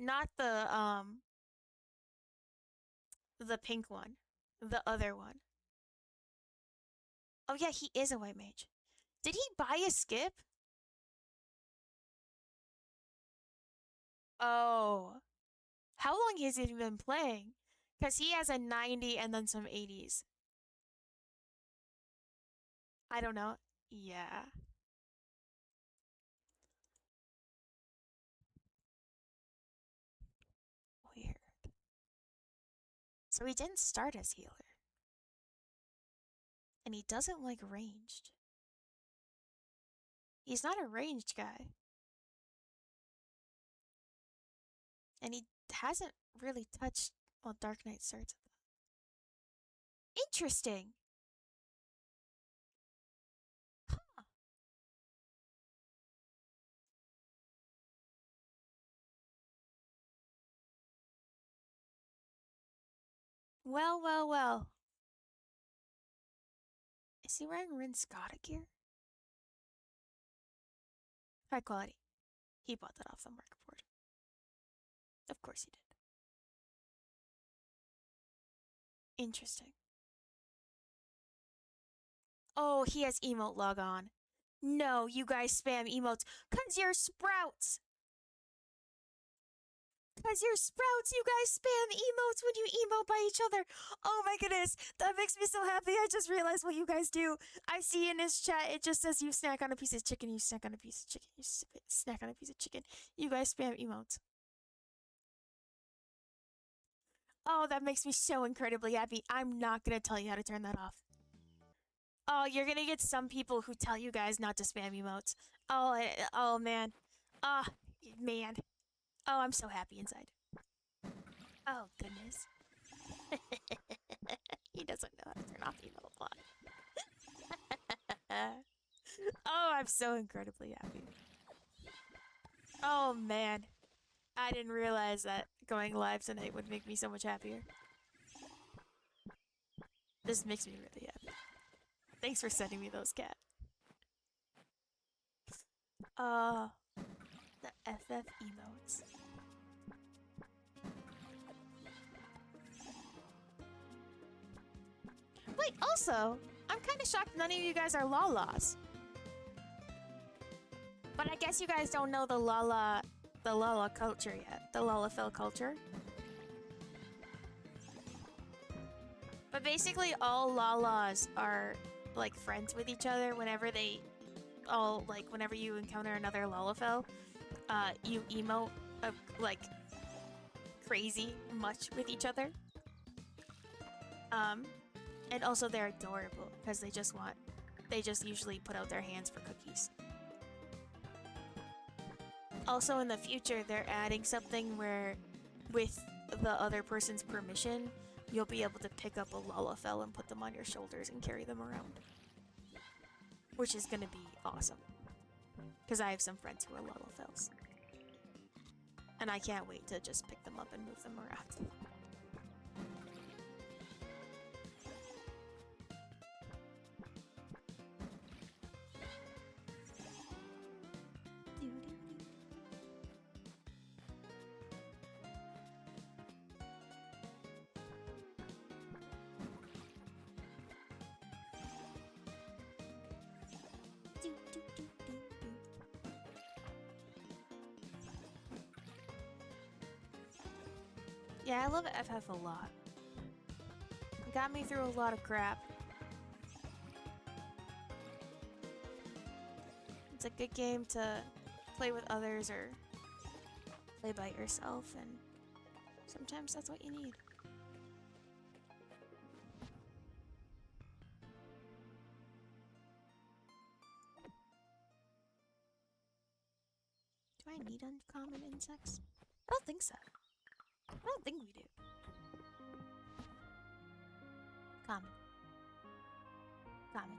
pink one. The other one. Oh yeah, he is a white mage. Did he buy a skip? Oh. How long has he been playing? Because he has a 90 and then some 80s. I don't know. Yeah. Weird. So he didn't start as healer. And he doesn't like ranged. He's not a ranged guy. And he hasn't really touched. Well, Dark Knight starts at that. Interesting. Huh. Well, well, well. Is he wearing Rin Scotta gear? High quality. He bought that off the market board. Of course he did. Interesting. Oh, he has emote log on. No, you guys spam emotes. Cause you're sprouts. Cause you're sprouts, you guys spam emotes when you emote by each other. Oh my goodness, that makes me so happy. I just realized what you guys do. I see in his chat, it just says you snack on a piece of chicken, you snack on a piece of chicken, you snack on a piece of chicken. You guys spam emotes. Oh, that makes me so incredibly happy. I'm not gonna tell you how to turn that off. Oh, you're gonna get some people who tell you guys not to spam emotes. Oh man. Ah, man. Oh, I'm so happy inside. Oh goodness. He doesn't know how to turn off emote block. Oh, I'm so incredibly happy. Oh man. I didn't realize that going live tonight would make me so much happier. This makes me really happy. Thanks for sending me those, cat. Uh, the FF emotes. Wait, also, I'm kind of shocked none of you guys are Lalas. But I guess you guys don't know the Lala culture yet. The Lalafell culture. But basically, all Lalas are like friends with each other whenever whenever you encounter another Lalafell, you emote like crazy much with each other. Um, and also they're adorable because they just usually put out their hands for cookies. Also, in the future, they're adding something where, with the other person's permission, you'll be able to pick up a Lalafell and put them on your shoulders and carry them around. Which is gonna be awesome. Because I have some friends who are Lalafells. And I can't wait to just pick them up and move them around. Yeah, I love FF a lot. It got me through a lot of crap. It's a good game to play with others or play by yourself, and sometimes that's what you need. Do I need uncommon insects? I don't think so. I don't think we do. Common. Common.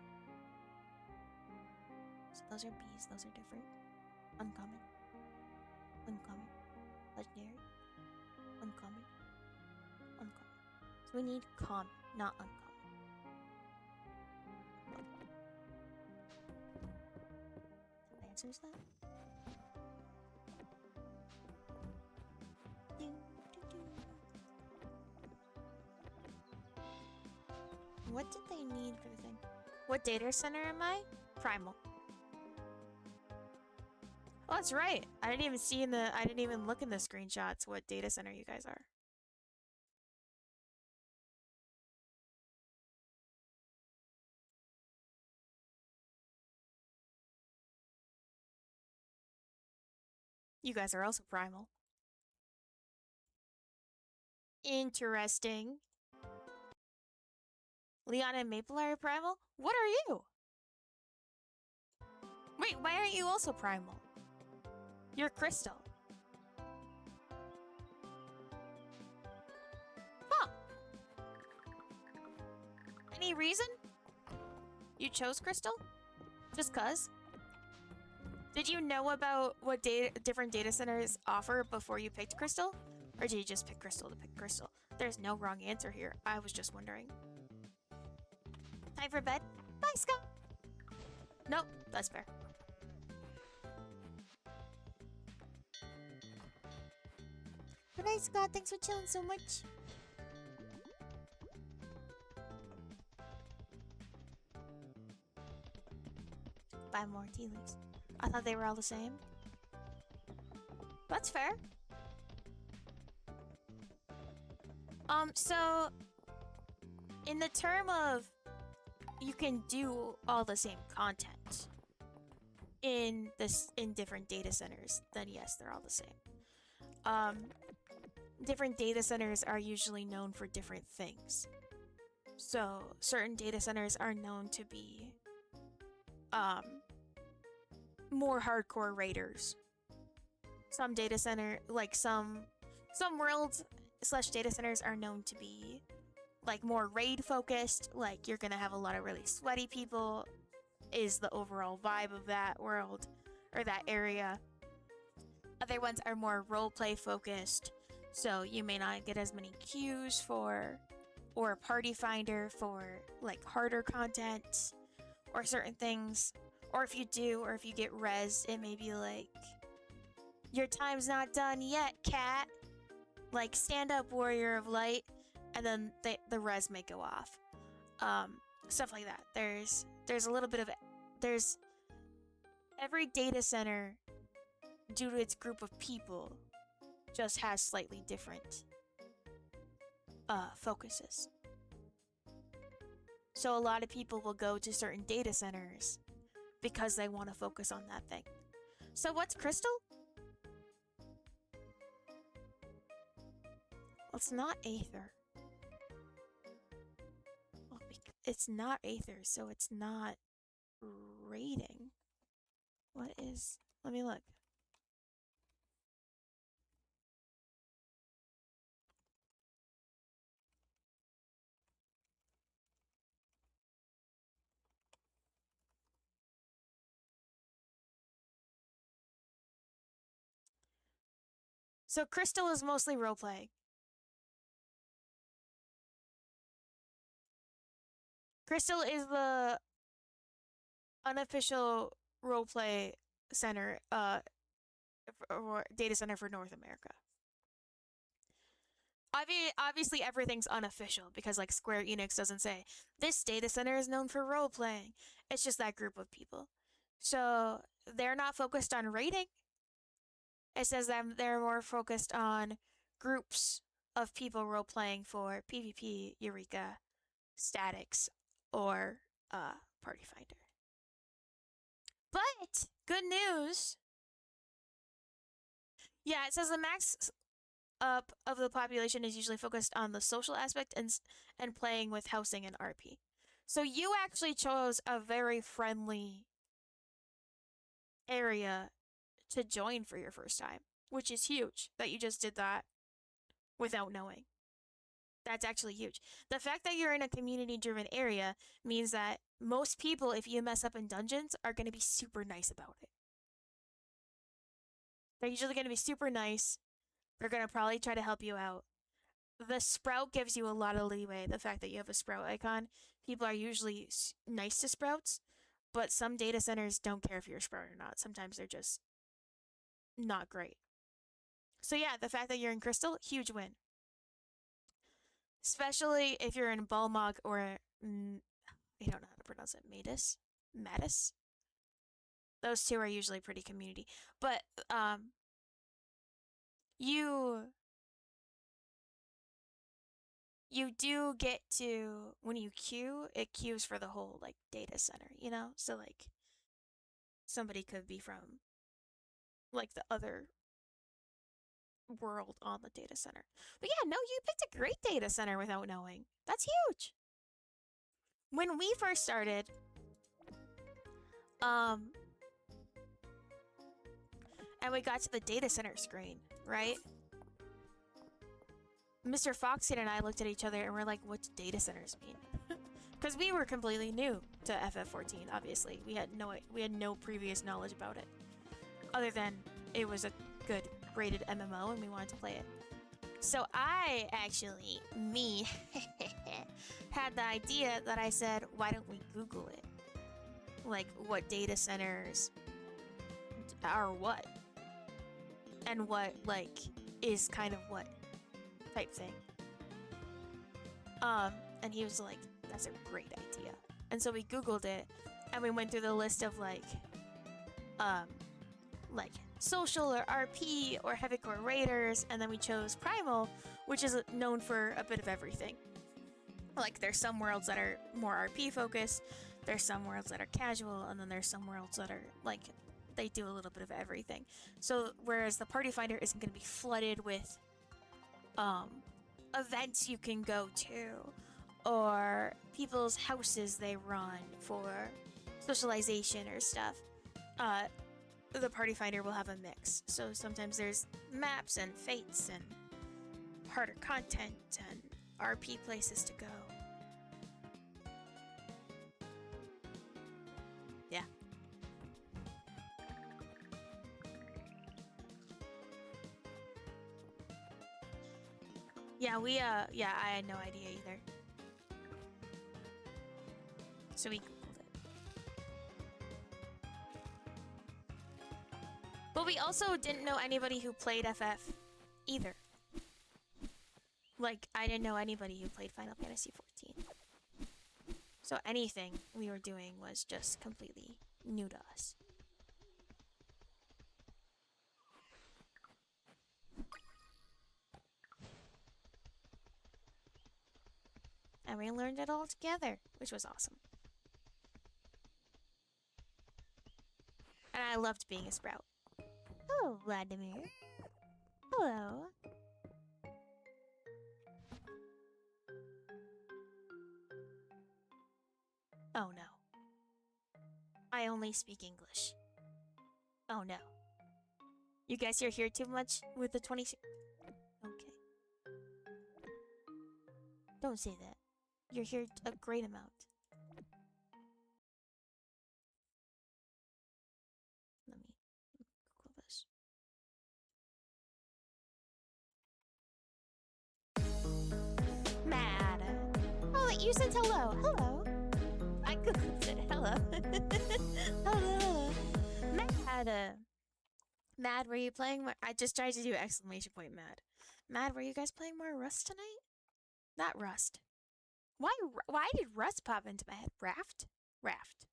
So those are bees, those are different. Uncommon. Uncommon. Legendary. Uncommon. Uncommon. So we need common, not uncommon. That answers that? What did they need for the thing? What data center am I? Primal. Oh, that's right. I didn't even see in the. I didn't even look in the screenshots what data center you guys are. You guys are also primal. Interesting. Leon and Maple are primal? What are you? Wait, why aren't you also primal? You're crystal. Huh. Any reason you chose crystal? Just cuz? Did you know about what different data centers offer before you picked crystal? Or did you just pick crystal to pick crystal? There's no wrong answer here. I was just wondering. Time for bed? Bye, Scott. Nope, that's fair. Good night, Scott. Thanks for chilling so much. 5 more tea leaves. I thought they were all the same. That's fair. So in the term of you can do all the same content in different data centers, then yes, they're all the same. Um, different data centers are usually known for different things. So certain data centers are known to be um more hardcore raiders. Some data center like some worlds slash data centers are known to be like more raid focused, like you're gonna have a lot of really sweaty people is the overall vibe of that world or that area. Other ones are more roleplay focused, so you may not get as many queues for or a party finder for like harder content or certain things. Or if you do, or if you get res, it may be like, your time's not done yet, cat. Like, stand up, warrior of light, and then the res may go off. Stuff like that. There's a little bit of there's every data center, due to its group of people, just has slightly different focuses. So a lot of people will go to certain data centers because they want to focus on that thing. So what's crystal? Well, it's not aether. Well, it's not aether, so it's not rating. What is? Let me look. So crystal is mostly roleplay. Crystal is the unofficial roleplay center, or data center for North America. Obviously, everything's unofficial because, like, Square Enix doesn't say this data center is known for role playing. It's just that group of people. So they're not focused on rating. It says that they're more focused on groups of people role playing for PvP, Eureka, Statics, or Party Finder. But good news. Yeah, it says the max up of the population is usually focused on the social aspect and playing with housing and RP. So you actually chose a very friendly area to join for your first time, which is huge that you just did that without knowing. That's actually huge. The fact that you're in a community driven area means that most people, if you mess up in dungeons, are going to be super nice about it. They're usually going to be super nice. They're going to probably try to help you out. The sprout gives you a lot of leeway. The fact that you have a sprout icon, people are usually nice to sprouts, but some data centers don't care if you're a sprout or not. Sometimes they're just not great. So yeah, the fact that you're in crystal, huge win. Especially if you're in Balmog or I don't know how to pronounce it. Matis. Those two are usually pretty community. But you you do get to, when you queue, it queues for the whole like data center, you know? So like somebody could be from like the other world on the data center. But yeah, no, you picked a great data center without knowing. That's huge. When we first started, um, and we got to the data center screen, right? Mr. Foxhead and I looked at each other and we're like, what do data centers mean? Because we were completely new to FF14, obviously. We had no previous knowledge about it. Other than it was a good rated MMO and we wanted to play it. So I actually, me, had the idea that I said, why don't we Google it? Like, what data centers are what? And what, like, is kind of what type thing. And he was like, that's a great idea. And so we Googled it, and we went through the list of, like social or RP or heavy core raiders, and then we chose Primal, which is known for a bit of everything. Like, there's some worlds that are more RP focused, there's some worlds that are casual, and then there's some worlds that are like, they do a little bit of everything. So whereas the Party Finder isn't going to be flooded with events you can go to, or people's houses they run for socialization or stuff, the Party Finder will have a mix. So sometimes there's maps and fates and harder content and RP places to go. Yeah. Yeah, I had no idea either. So we Googled it. But we also didn't know anybody who played FF either. Like, I didn't know anybody who played Final Fantasy XIV. So anything we were doing was just completely new to us. And we learned it all together, which was awesome. And I loved being a sprout. Hello, Vladimir. Hello. Oh no. I only speak English. Oh no. You guys are here too much with the 26. Okay. Don't say that. You're here a great amount. Let me Google this. Mad. Oh, you said hello. Hello. I Googled it. Hello. Hello. Mad. Mad, were you playing more? I just tried to do exclamation point mad. Mad, were you guys playing more Rust tonight? Not Rust. Why did Rust pop into my head? Raft? Raft.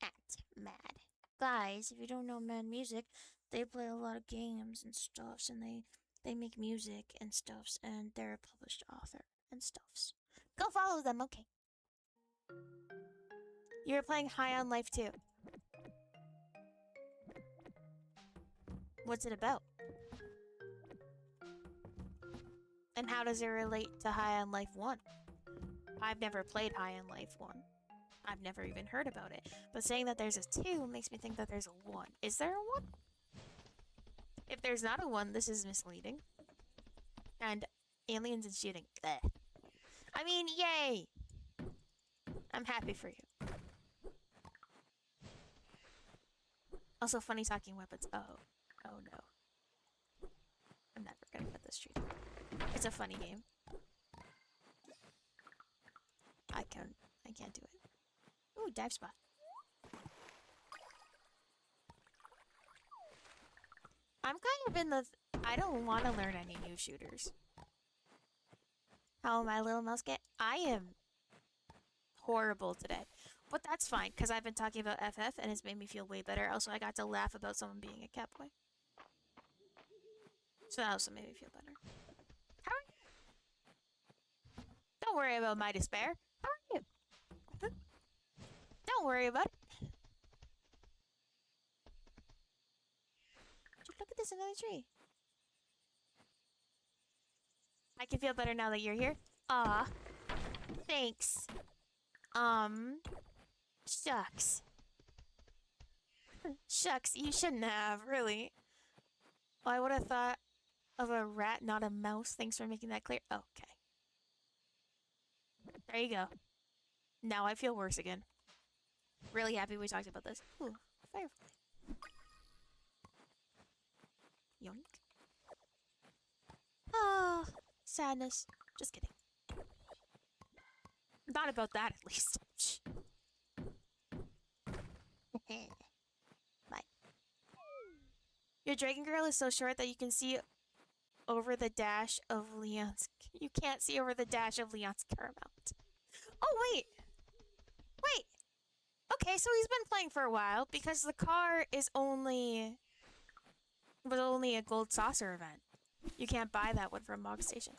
At Mad. Guys, if you don't know Mad Music, they play a lot of games and stuffs, and they make music and stuffs, and they're a published author and stuffs. Go follow them, okay. You were playing High on Life too. What's it about? And how does it relate to High on Life 1? I've never played High on Life 1. I've never even heard about it. But saying that there's a 2 makes me think that there's a 1. Is there a 1? If there's not a 1, this is misleading. And aliens and shooting. Bleh. I mean, yay! I'm happy for you. Also, funny talking weapons. Oh no. I'm never gonna get this tree. It's a funny game. I can't do it. Ooh, dive spot. I'm kind of in the... I don't want to learn any new shooters. How am I, Little Mouse Get? I am horrible today. But that's fine, because I've been talking about FF and it's made me feel way better. Also, I got to laugh about someone being a cat boy. So that also made me feel better. How are you? Don't worry about my despair. How are you? Don't worry about it. Look at this, another tree. I can feel better now that you're here. Aw. Thanks. Shucks. Shucks, you shouldn't have, really. Well, I would have thought of a rat, not a mouse. Thanks for making that clear. Okay. There you go. Now I feel worse again. Really happy we talked about this. Ooh, firefly. Yoink. Ah, sadness. Just kidding. Not about that, at least. Bye. Your dragon girl is so short that you can see over the dash of Leon's. You can't see over the dash of Leon's Caramount. Oh, wait! Wait! Okay, so he's been playing for a while because the car is was only a gold saucer event. You can't buy that one from Mog Station.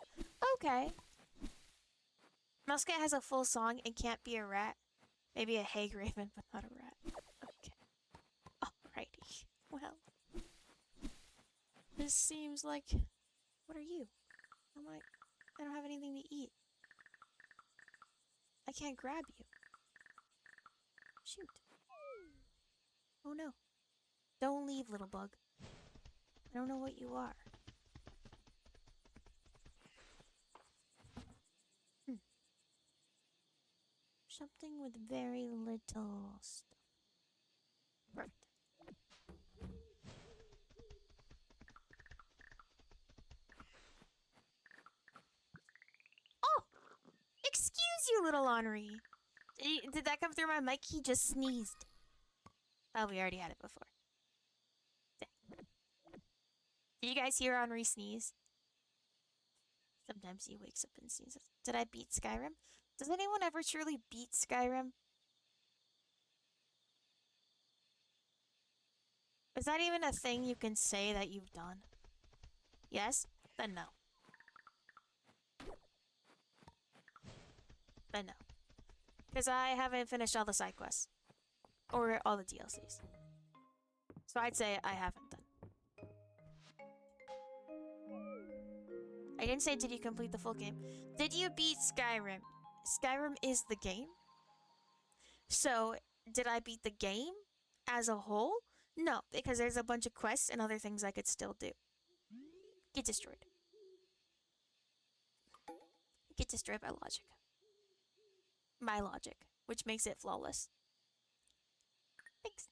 Okay. Muscat has a full song and can't be a rat. Maybe a hag raven, but not a rat. Okay. Alrighty. Well. This seems like... What are you? I don't have anything to eat. I can't grab you. Shoot. Oh no. Don't leave, little bug. I don't know what you are. Something with very little stuff. Right. Oh! Excuse you, little Henri. Did that come through my mic? He just sneezed. Oh, we already had it before. Did you guys hear Henri sneeze? Sometimes he wakes up and sneezes. Did I beat Skyrim? Does anyone ever truly beat Skyrim? Is that even a thing you can say that you've done? Yes? Then no. Then no. Because I haven't finished all the side quests. Or all the DLCs. So I'd say I haven't done. I didn't say did you complete the full game. Did you beat Skyrim? Skyrim is the game. So, did I beat the game as a whole? No, because there's a bunch of quests and other things I could still do. Get destroyed. Get destroyed by logic. My logic, which makes it flawless. Thanks.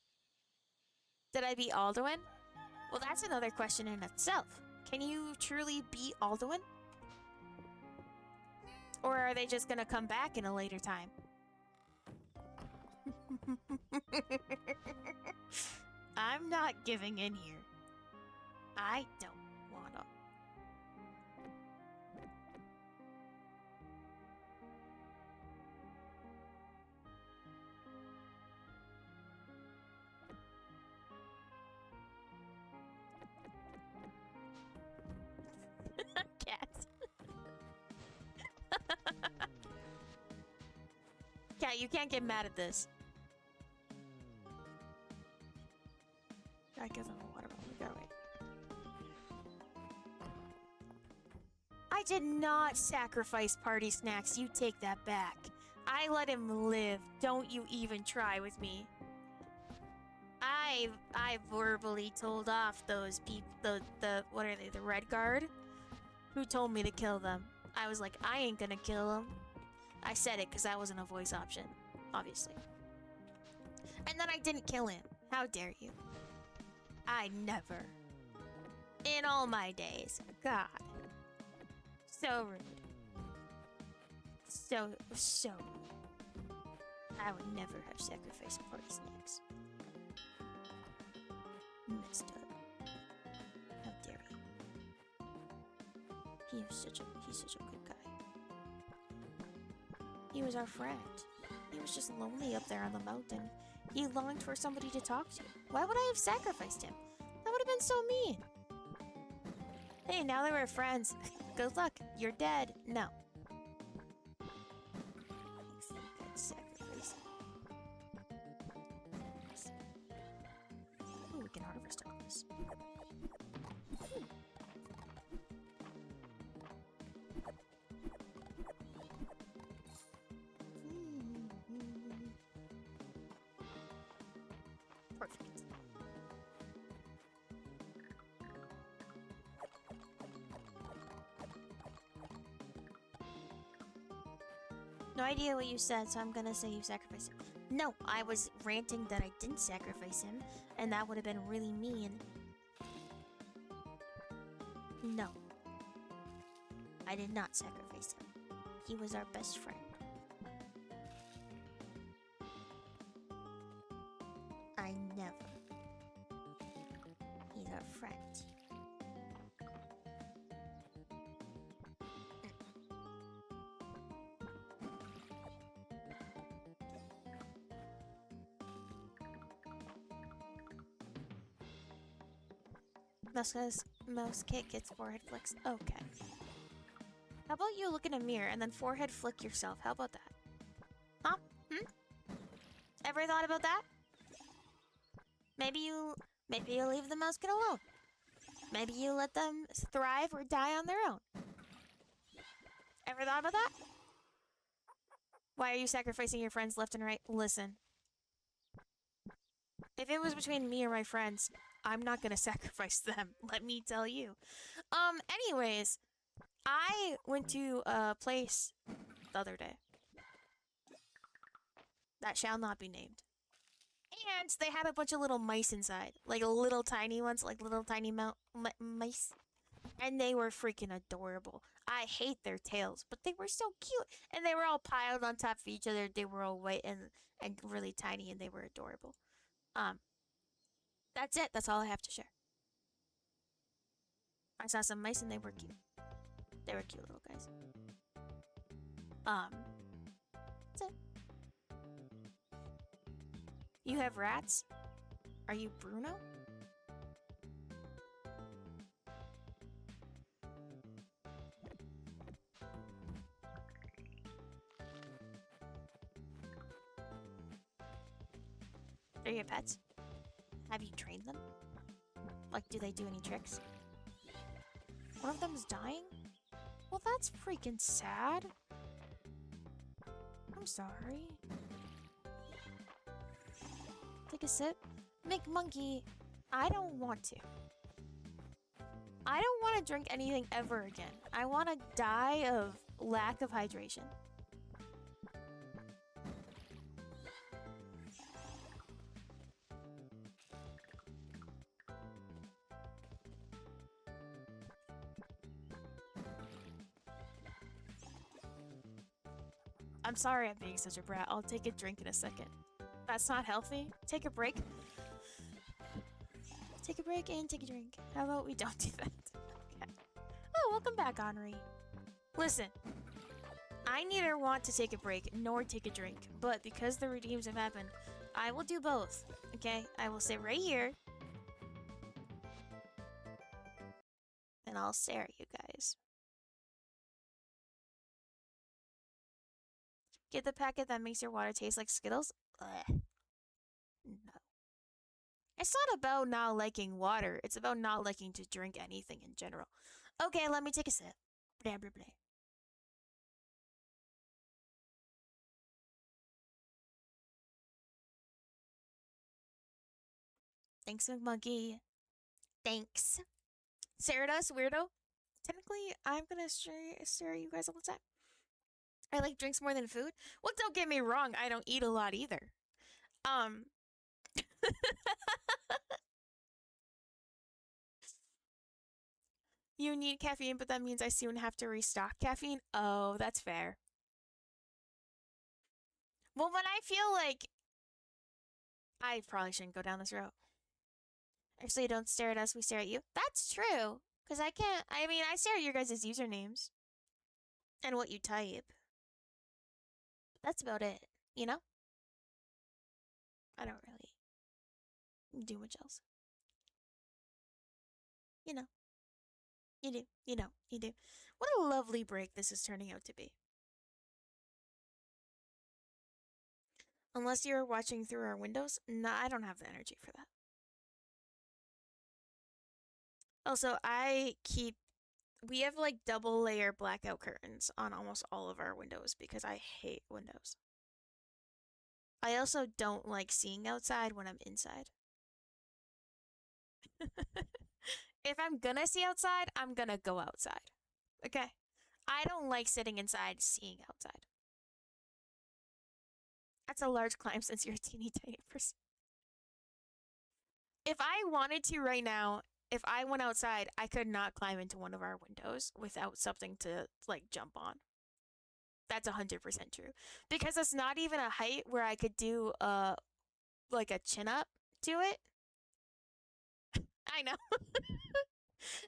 Did I beat Alduin? Well, that's another question in itself. Can you truly beat Alduin? Or are they just gonna come back in a later time? I'm not giving in here. I don't wanna. Cat. Cat, you can't get mad at this. I give him a water bottle. Go away. I did not sacrifice party snacks. You take that back. I let him live. Don't you even try with me. I verbally told off those people, the what are they, the Red Guard, who told me to kill them. I was like, I ain't gonna kill them. I said it because that wasn't a voice option, obviously. And then I didn't kill him. How dare you? I never. In all my days. God. So rude. So rude. I would never have sacrificed party snacks. Messed up. How dare you? He's such a good guy. He was our friend. He was just lonely up there on the mountain. He longed for somebody to talk to. Why would I have sacrificed him? That would have been so mean. Hey, now that we're friends. Good luck. You're dead. No. Sacrifice. Ooh, we can harvest all this. Perfect. No idea what you said, so I'm gonna say you sacrificed him. No, I was ranting that I didn't sacrifice him, and that would have been really mean. No. I did not sacrifice him. He was our best friend. I never. He's our friend. Mouse Kit gets forehead flicks. Okay. How about you look in a mirror and then forehead flick yourself? How about that? Huh? Ever thought about that? Maybe you leave the mouse kit alone. Maybe you let them thrive or die on their own. Ever thought about that? Why are you sacrificing your friends left and right? Listen. If it was between me or my friends, I'm not gonna sacrifice them, let me tell you. Anyways, I went to a place the other day that shall not be named. And they had a bunch of little mice inside. Like little tiny ones, like little tiny mice. And they were freaking adorable. I hate their tails, but they were so cute. And they were all piled on top of each other. They were all white and really tiny, and they were adorable. That's it. That's all I have to share. I saw some mice and they were cute. They were cute little guys. That's it. You have rats? Are you Bruno? Are your pets? Have you trained them? Like, do they do any tricks? One of them's dying? Well, that's freaking sad. I'm sorry. Take a sip. McMonkey, I don't want to. I don't want to drink anything ever again. I want to die of lack of hydration. I'm sorry I'm being such a brat. I'll take a drink in a second. That's not healthy. Take a break. Take a break and take a drink. How about we don't do that? Okay. Oh, welcome back, Henri. Listen, I neither want to take a break nor take a drink, but because the redeems have happened, I will do both. Okay? I will sit right here. And I'll stare at you guys. Get the packet that makes your water taste like Skittles? Ugh. No. It's not about not liking water. It's about not liking to drink anything in general. Okay, let me take a sip. Blah, blah, blah. Thanks, McMonkey. Thanks. Sarados, weirdo. Technically, I'm gonna stare at you guys all the time. I like drinks more than food. Well, don't get me wrong. I don't eat a lot either. You need caffeine, but that means I soon have to restock caffeine. Oh, that's fair. Well, when I feel like I probably shouldn't go down this road. Actually, don't stare at us, we stare at you. That's true. Because I can't, I mean, I stare at your guys' usernames. And what you type. That's about it. You know? I don't really do much else. You know. You do. You know. You do. What a lovely break this is turning out to be. Unless you're watching through our windows, nah, I don't have the energy for that. Also, we have like double layer blackout curtains on almost all of our windows because I hate windows. I also don't like seeing outside when I'm inside. If I'm gonna see outside, I'm gonna go outside. Okay? I don't like sitting inside seeing outside. That's a large climb since you're a teeny tiny person. If I wanted to right now, if I went outside, I could not climb into one of our windows without something to like jump on. That's 100% true. Because it's not even a height where I could do like a chin up to it. I know.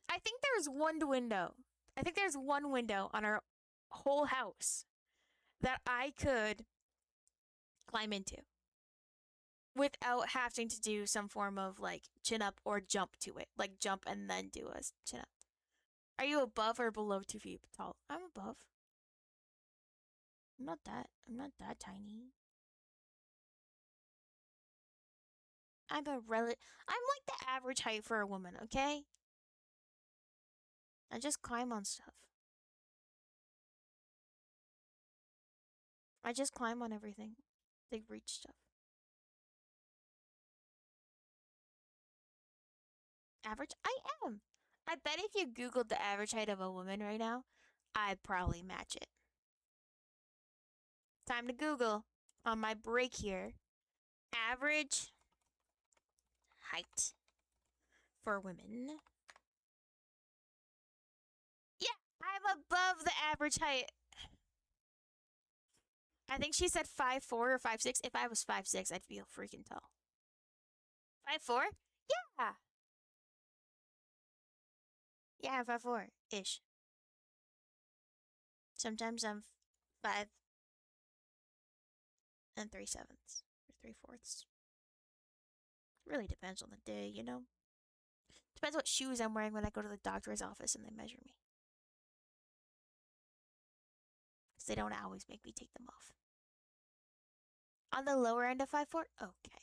I think there's one window. I think there's one window on our whole house that I could climb into without having to do some form of like chin up or jump to it. Like jump and then do a chin up. Are you above or below 2 feet tall? I'm above. I'm not that tiny. I'm I'm like the average height for a woman, okay? I just climb on stuff. I just climb on everything. They reach stuff. Average? I am. I bet if you Googled the average height of a woman right now, I'd probably match it. Time to Google on my break here. Average height for women. Yeah, I'm above the average height. I think she said 5'4" or 5'6". If I was 5'6", I'd feel freaking tall. 5'4"? Yeah. Yeah, I'm 5'4" ish. Sometimes I'm 5 3/7 or 3/4. Really depends on the day, you know? Depends what shoes I'm wearing when I go to the doctor's office and they measure me. Because they don't always make me take them off. On the lower end of 5'4"? Okay.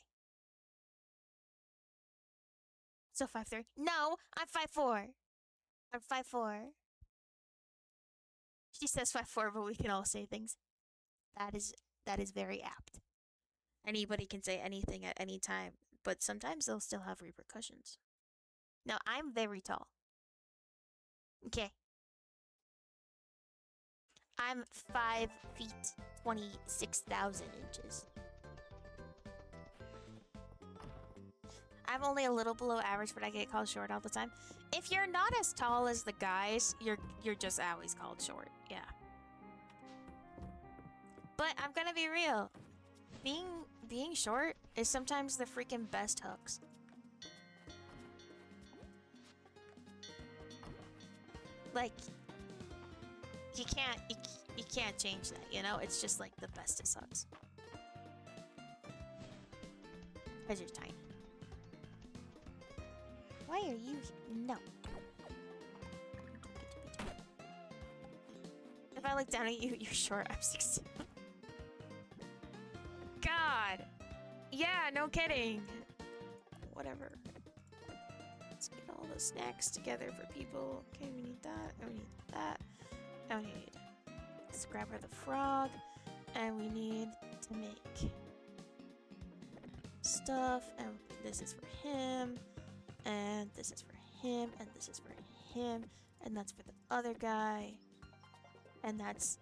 So 5'3"? No, I'm 5'4". I'm 5'4". She says 5'4", but we can all say things. That is that is very apt. Anybody can say anything at any time, but sometimes they'll still have repercussions. Now, I'm very tall. Okay. I'm 5 feet 26,000 inches. I'm only a little below average, but I get called short all the time. If you're not as tall as the guys, you're just always called short. Yeah. But I'm gonna be real. Being short is sometimes the freaking best hooks. Like you can't change that, you know? It's just like the bestest hooks. Cause you're tiny. Why are you no? If I look down at you, you're short. I'm 6'2". God. Yeah, no kidding. Whatever. Let's get all the snacks together for people. Okay, we need that, and we need that, and we need Scrapper the Frog, and we need to make stuff, and this is for him, and this is for him, and this is for him, and that's for the other guy, and that's...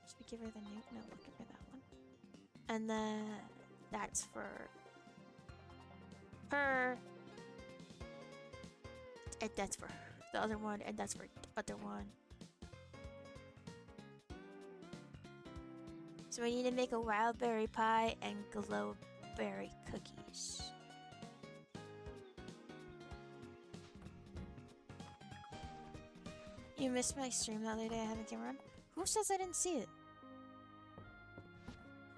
Should we give her the new? No, we'll give her that one. And then that's for her, and that's for the other one, and that's for the other one. So we need to make a wild berry pie and glowberry cookies. You missed my stream the other day. I had the camera on. Who says I didn't see it?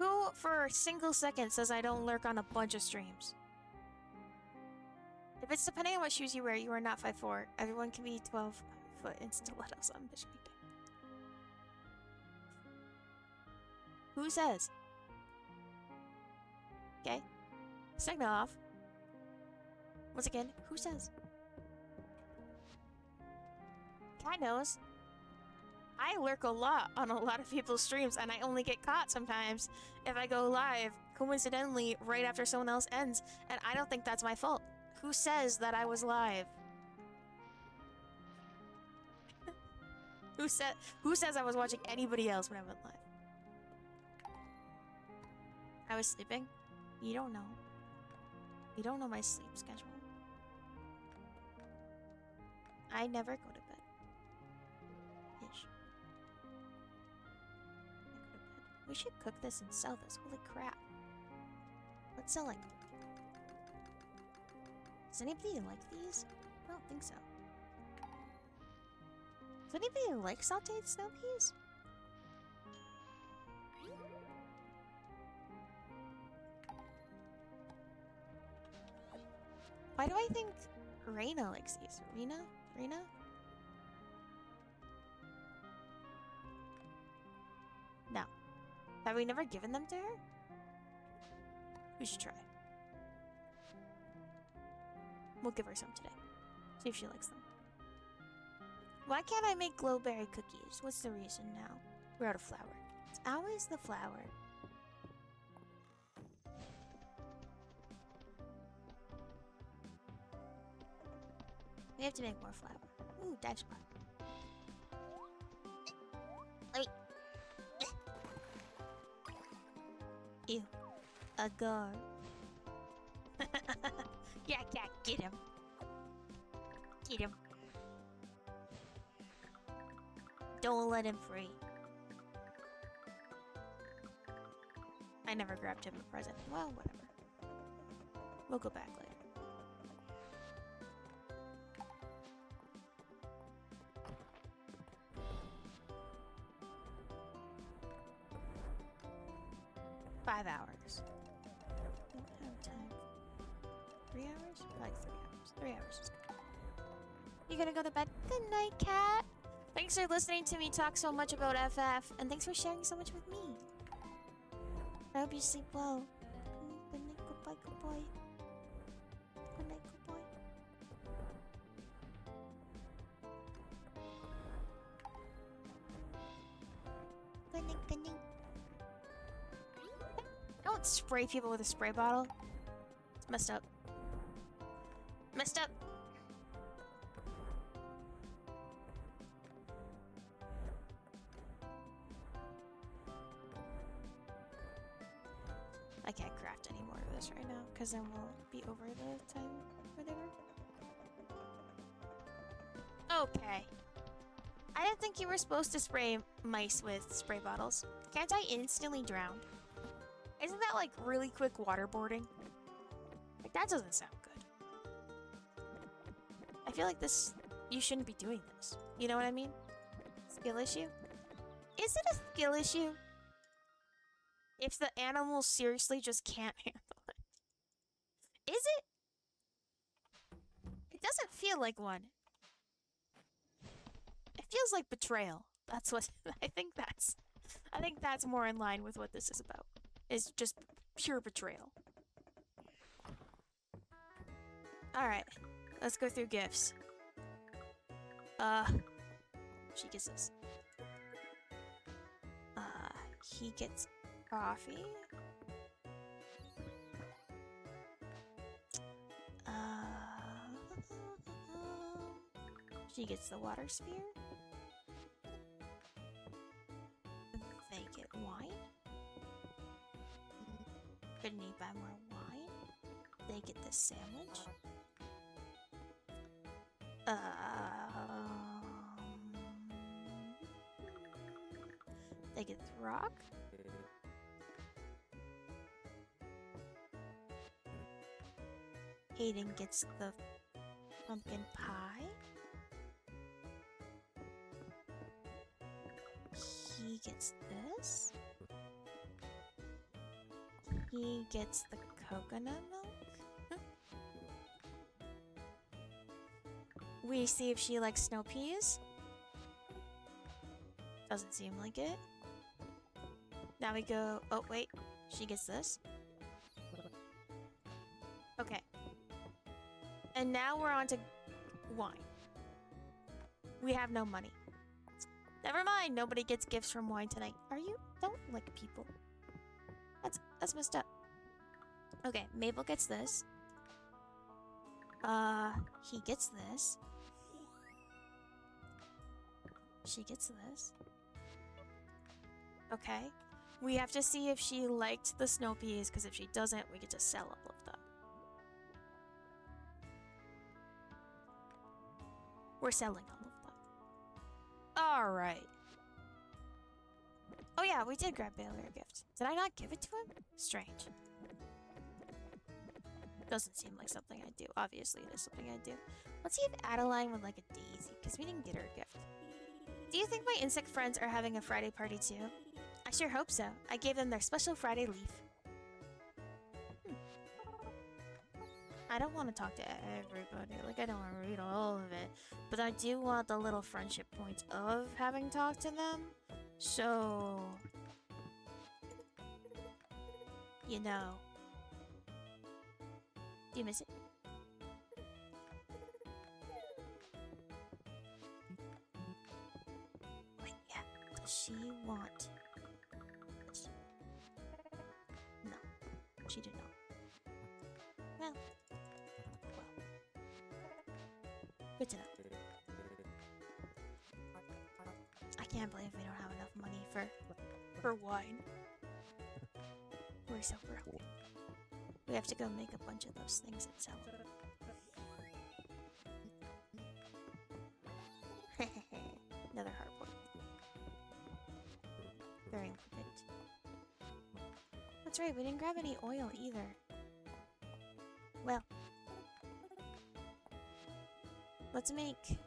Who, for a single second, says I don't lurk on a bunch of streams? If it's depending on what shoes you wear, you are not 5'4". Everyone can be 12-foot in stilettos on Michigan Day. Who says? Okay. Signal off. Once again, who says? Cat knows. I lurk a lot on a lot of people's streams, and I only get caught sometimes if I go live, coincidentally, right after someone else ends, and I don't think that's my fault. Who says that I was live? Who says I was watching anybody else when I went live? I was sleeping? You don't know. You don't know my sleep schedule. I never go to bed. Ish. I go to bed. We should cook this and sell this. Holy crap. What's selling? Does anybody like these? I don't think so. Does anybody like sauteed snow peas? Why do I think Reina likes these? Rena? No. Have we never given them to her? We should try. We'll give her some today. See if she likes them. Why can't I make glowberry cookies? What's the reason now? We're out of flour. It's always the flour. We have to make more flour. Ooh, dive spot. Wait. Ew. Agar. Yeah, get him. Get him. Don't let him free. I never grabbed him a present. Well, whatever. We'll go back later. $5 hours. Don't have time. 3 hours? Like 3 hours. 3 hours is good. You gonna go to bed? Good night, cat. Thanks for listening to me talk so much about FF, and thanks for sharing so much with me. I hope you sleep well. Good night, goodbye, good boy. Good night, good boy. Good night, good night. Don't spray people with a spray bottle. It's messed up. Messed up. I can't craft any more of this right now, because then we'll be over the time whatever. Okay. I didn't think you were supposed to spray mice with spray bottles. Can't I instantly drown? Isn't that like really quick waterboarding? Like, that doesn't sound good. I feel like this... You shouldn't be doing this. You know what I mean? Skill issue? Is it a skill issue? If the animal seriously just can't handle it. Is it? It doesn't feel like one. It feels like betrayal. That's what... I think that's more in line with what this is about. Is just pure betrayal. Alright. Let's go through gifts. She gets this. He gets coffee. She gets the water sphere. They get wine. Couldn't he buy more wine? They get the sandwich. They get the rock. Hayden gets the pumpkin pie. He gets this. He gets the coconut milk. We see if she likes snow peas. Doesn't seem like it. Now we go... Oh, wait. She gets this. Okay. And now we're on to wine. We have no money. Never mind. Nobody gets gifts from wine tonight. Are you? Don't lick people. That's messed up. Okay, Mabel gets this. He gets this. She gets this. Okay. We have to see if she liked the snow peas, because if she doesn't, we get to sell all of them. We're selling all of them. Alright. Oh yeah, we did grab Baylor a gift. Did I not give it to him? Strange. Doesn't seem like something I do. Obviously, it is something I do. Let's see if Adeline would like a daisy, because we didn't get her a gift. Do you think my insect friends are having a Friday party too? I sure hope so. I gave them their special Friday leaf. I don't want to talk to everybody. Like, I don't want to read all of it. But I do want the little friendship points of having talked to them. So... You know. Do you miss it? Wait, yeah. Does she want... No. She did not. Well. Good to know. I can't believe we don't have enough money for wine. We're so broke. We have to go make a bunch of those things and sell them. Another hard point. Very important. That's right, we didn't grab any oil either. Well. Let's make...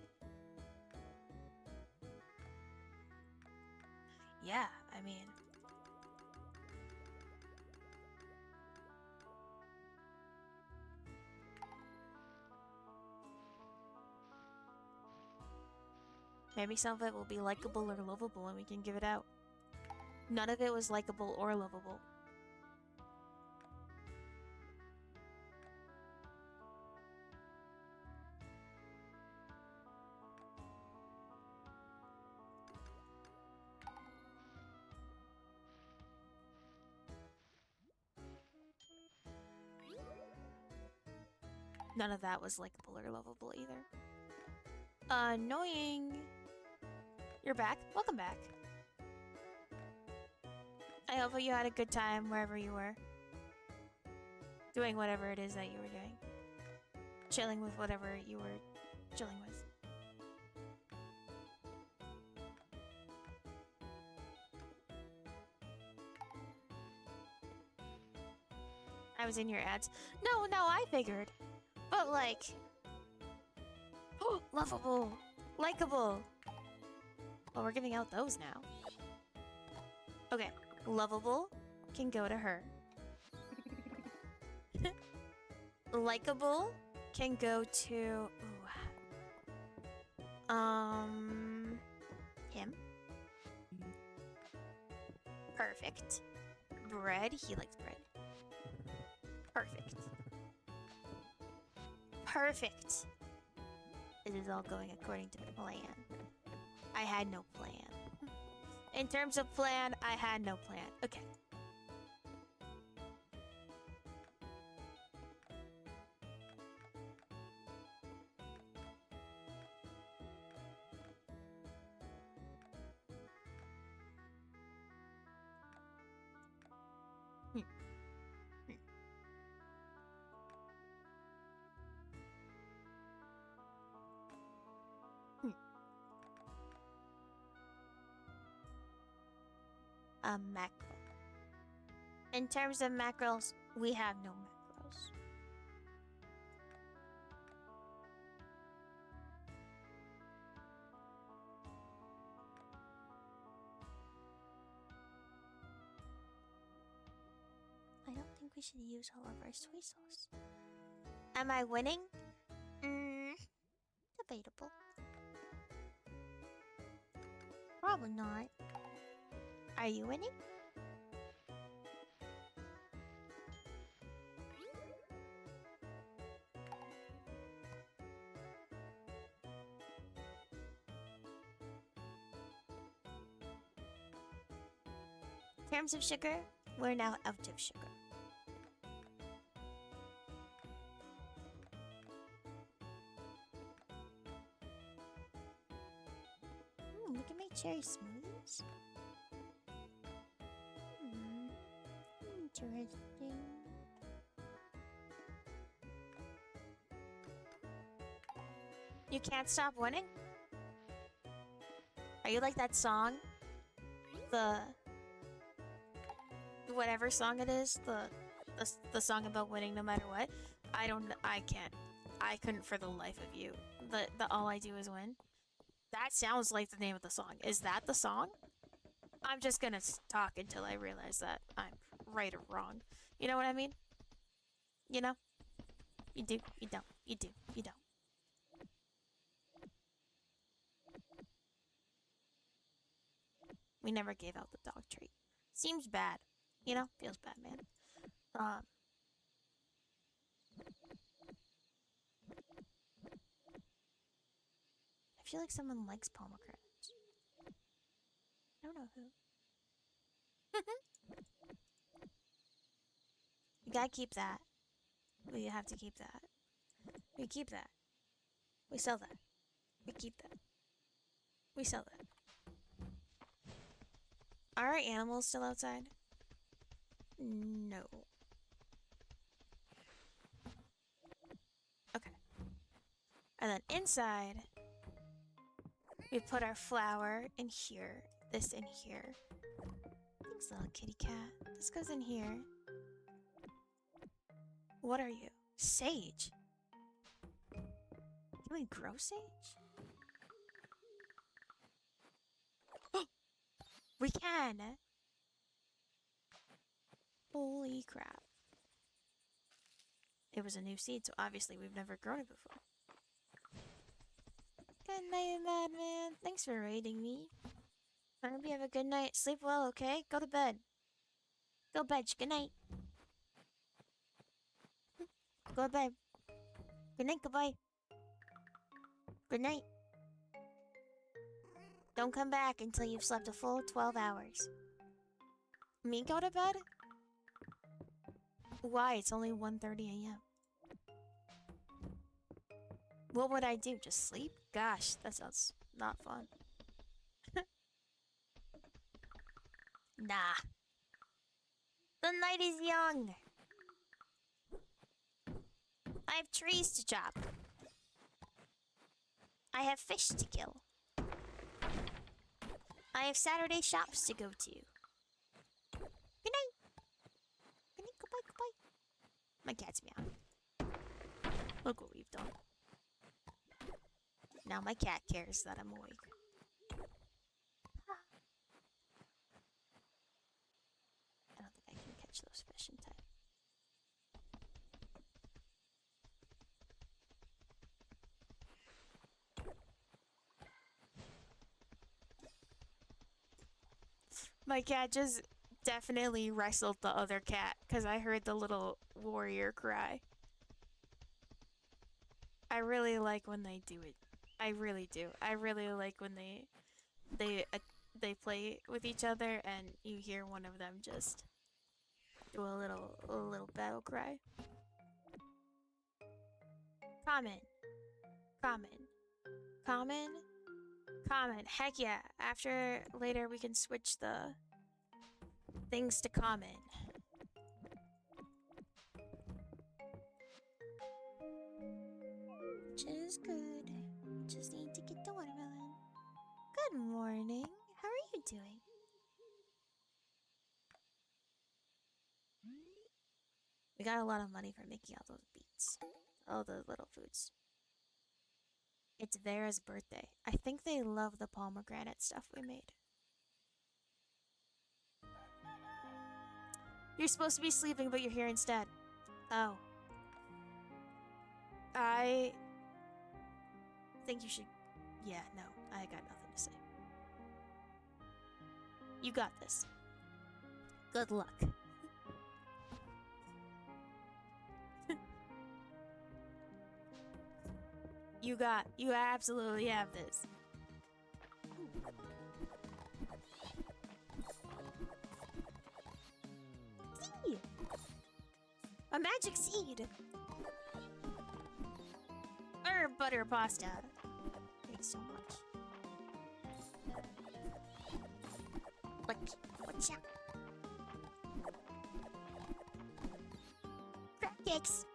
Yeah, I mean... Maybe some of it will be likable or lovable and we can give it out. None of it was likable or lovable. None of that was likable or lovable either. Annoying. You're back. Welcome back. I hope you had a good time wherever you were. Doing whatever it is that you were doing. Chilling with whatever you were chilling with. I was in your ads. No, I figured. But like... Oh, lovable. Likeable. Well, we're giving out those now. Okay. Lovable can go to her. Likeable can go to... him. Perfect. Bread. He likes bread. Perfect. Perfect. It is all going according to plan. I had no plan. In terms of plan, I had no plan. Okay. A mackerel. In terms of mackerels, we have no mackerels. I don't we should use all of our soy sauce. Am I winning? Debatable. Probably not. Are you winning? In terms of sugar, we're now out of sugar. We can make cherry smoothies. Interesting. You can't stop winning? Are you like that song? The whatever song it is, the song about winning no matter what. I can't. I couldn't for the life of you. The all I do is win. That sounds like the name of the song. Is that the song? I'm just gonna talk until I realize that I'm right or wrong. You know what I mean? You know? You do, you don't, you do, you don't. We never gave out the dog treat. Seems bad. You know? Feels bad, man. I feel like someone likes pomegranates. I don't know who. You gotta keep that. We have to keep that. We keep that. We sell that. We keep that. We sell that. Are our animals still outside? No. Okay. And then inside, we put our flour in here. This in here. Thanks, little kitty cat. This goes in here. What are you? Sage. Can we grow sage? We can! Holy crap. It was a new seed, so obviously we've never grown it before. Good night, madman. Thanks for raiding me. I hope you have a good night. Sleep well, okay? Go to bed. Go to bed. Good night. Go to bed. Good night, goodbye. Good night. Don't come back until you've slept a full 12 hours. Me go to bed? Why? It's only 1:30 a.m. What would I do? Just sleep? Gosh, that sounds not fun. Nah. The night is young. I have trees to chop. I have fish to kill. I have Saturday shops to go to. Good night. Good night, goodbye, goodbye. My cat's meowing. Look what we've done. Now my cat cares that I'm awake. I don't think I can catch those fish in time. My cat just definitely wrestled the other cat because I heard the little warrior cry. I really like when they do it. I really do. I really like when they play with each other and you hear one of them just do a little battle cry. Common. Common. Common. Common. Heck yeah. After later we can switch the things to common. Which is good. Just need to get the watermelon. Good morning. How are you doing? We got a lot of money for making all those beets. All the little foods. It's Vera's birthday. I think they love the pomegranate stuff we made. You're supposed to be sleeping, but you're here instead. Oh. I think you should... Yeah, no. I got nothing to say. You got this. Good luck. You absolutely have this. Seed! A magic seed! Butter pasta. Thanks so much. What's up? Crab cakes!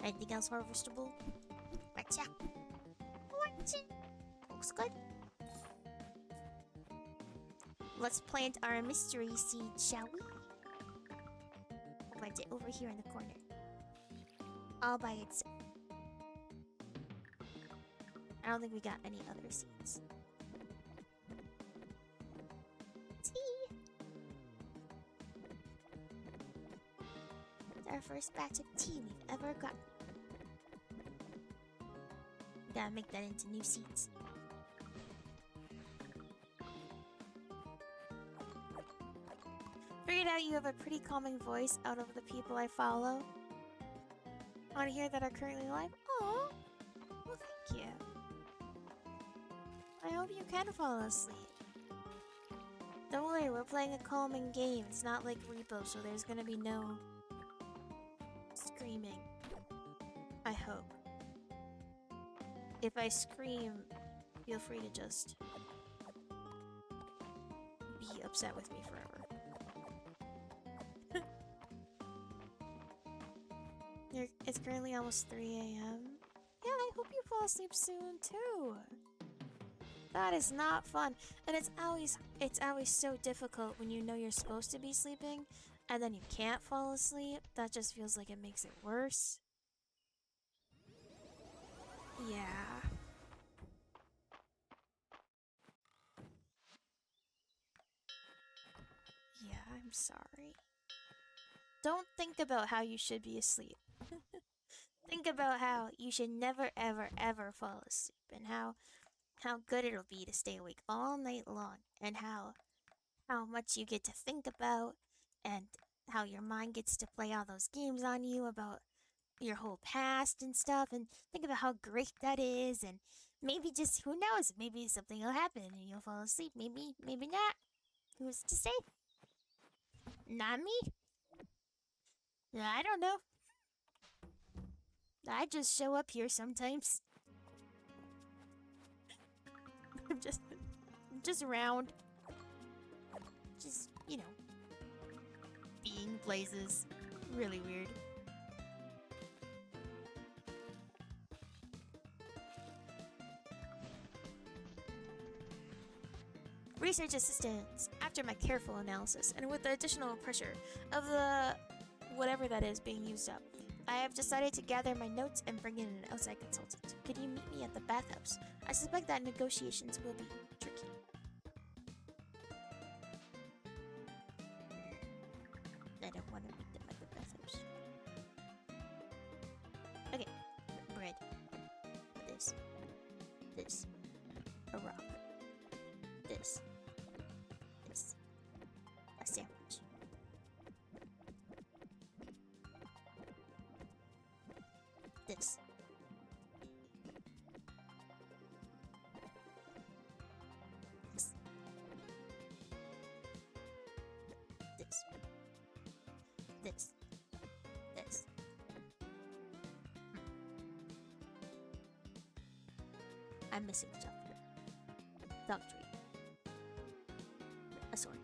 Anything else harvestable? What's up? Looks good. Let's plant our mystery seed, shall we? Plant it over here in the corner. All by itself. I don't think we got any other seeds. Tea! It's our first batch of tea we've ever gotten. We gotta make that into new seeds. Figured out you have a pretty calming voice out of the people I follow on here that are currently alive. Aww. Well, thank you. I hope you can fall asleep. Don't worry, we're playing a calming game. It's not like Repo, so there's gonna be no screaming. I hope. If I scream, feel free to just be upset with me forever. It's currently almost 3 a.m. Yeah, I hope you fall asleep soon too. That is not fun, and it's always so difficult when you know you're supposed to be sleeping, and then you can't fall asleep. That just feels like it makes it worse. Yeah. Yeah, I'm sorry. Don't think about how you should be asleep. Think about how you should never ever ever fall asleep, and how good it'll be to stay awake all night long, and how much you get to think about, and how your mind gets to play all those games on you about your whole past and stuff, and think about how great that is, and maybe just, who knows, maybe something will happen and you'll fall asleep, maybe not. Who's to say? Not me? I don't know. I just show up here sometimes. I'm just around. Just, you know, being places. Really weird. Research assistants. After my careful analysis, and with the additional pressure of the whatever that is being used up, I have decided to gather my notes and bring in an outside consultant. Could you meet me at the bathhouse? I suspect that negotiations will be tricky. I don't want to meet them at the bathhouse. Okay. Bread. This. A rock. This. A sandwich. This. I'm missing stuff here. Dog treat. A sword.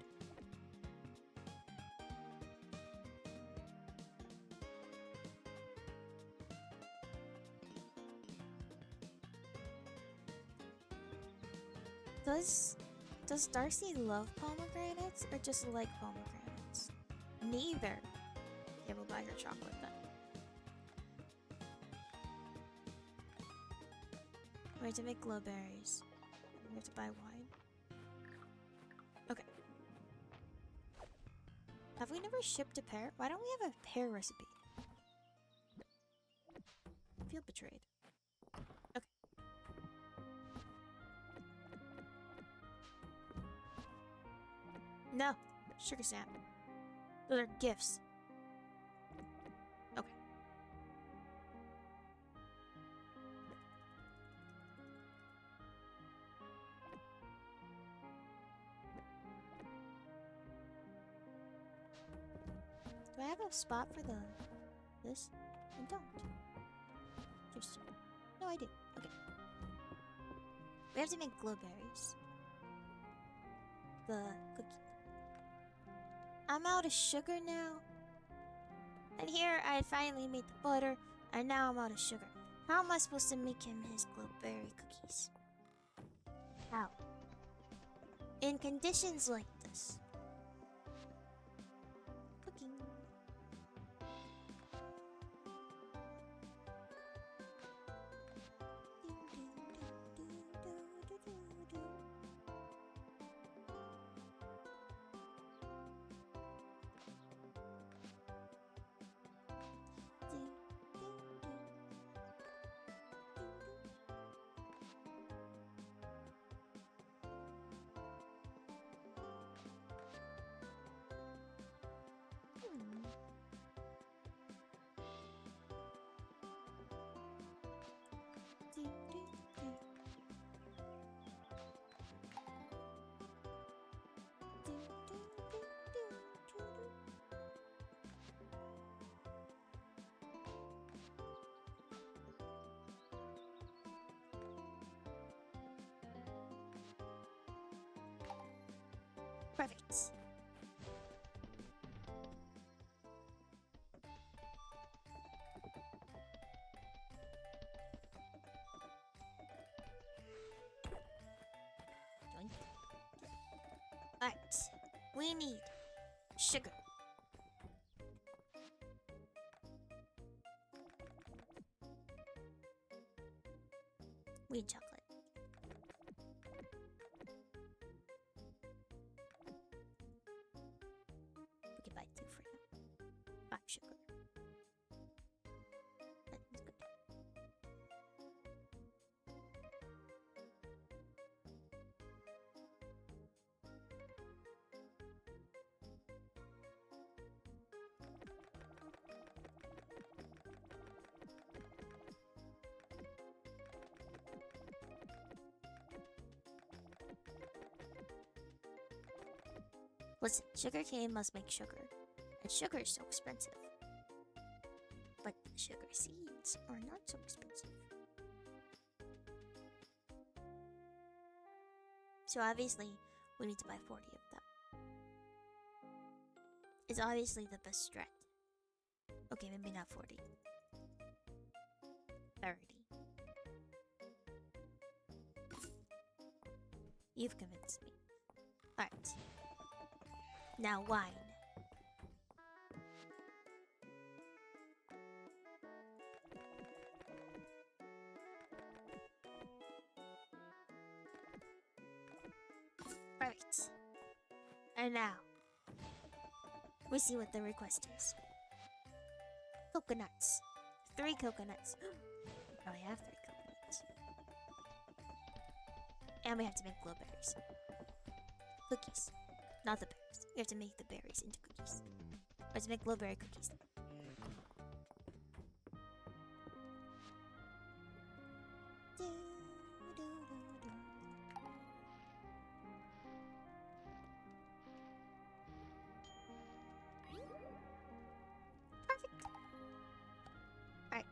Does Darcy love pomegranates or just like pomegranates? Neither. Okay, we'll buy her chocolate then. We have to make glowberries. We have to buy wine. Have we never shipped a pear? Why don't we have a pear recipe? I feel betrayed. Okay. No. Sugar snap. Those are gifts. Okay. Do I have a spot for this? I don't. Just no, I do. Okay. We have to make glowberries. The cookie. I'm out of sugar now. And here I had finally made the butter, and now I'm out of sugar. How am I supposed to make him his glowberry cookies? How? In conditions like this. Cooking. Perfect. Alright. We need sugar. We need chocolate. We can buy 2 for now. 5 sugar. That is good. Listen, sugar cane must make sugar, and sugar is so expensive. But the sugar seeds are not so expensive. So obviously, we need to buy 40 of them. It's obviously the best strat. Okay, maybe not 40. 30. You've convinced me. Alright. Now wine. Perfect. And now, we see what the request is. Coconuts. 3 coconuts. We probably have 3 coconuts. And we have to make glowberries. Cookies. Not the berries. We have to make the berries into cookies. We have to make glowberry cookies. Perfect. Alright.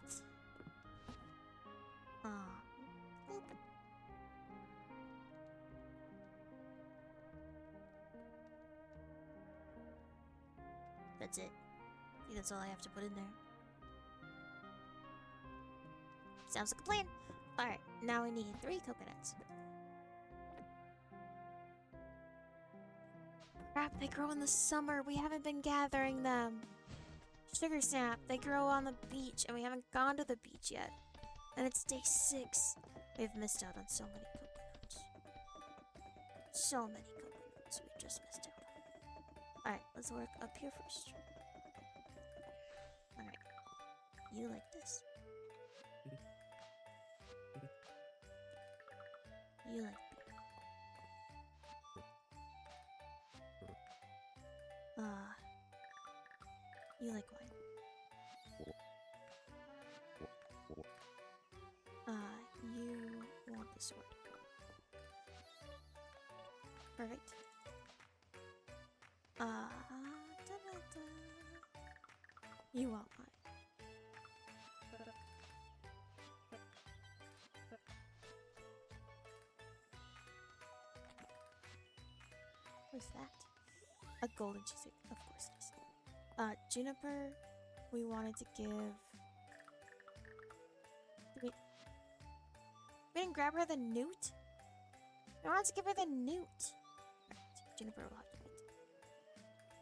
That's it. I think that's all I have to put in there. Sounds like a plan. Alright, now we need 3 coconuts. Crap, they grow in the summer. We haven't been gathering them. Sugar snap, they grow on the beach, and we haven't gone to the beach yet. And it's day 6. We've missed out on so many coconuts. So many coconuts we just missed out on. Alright, let's work up here first. Alright, you like this. You like beer. You like wine. You want the sword. Perfect. Da-da-da. You want mine. What's that? A golden cheesecake, of course it is. Juniper, we wanted to give... We didn't grab her the newt? We wanted to give her the newt. Right, Juniper will have to wait.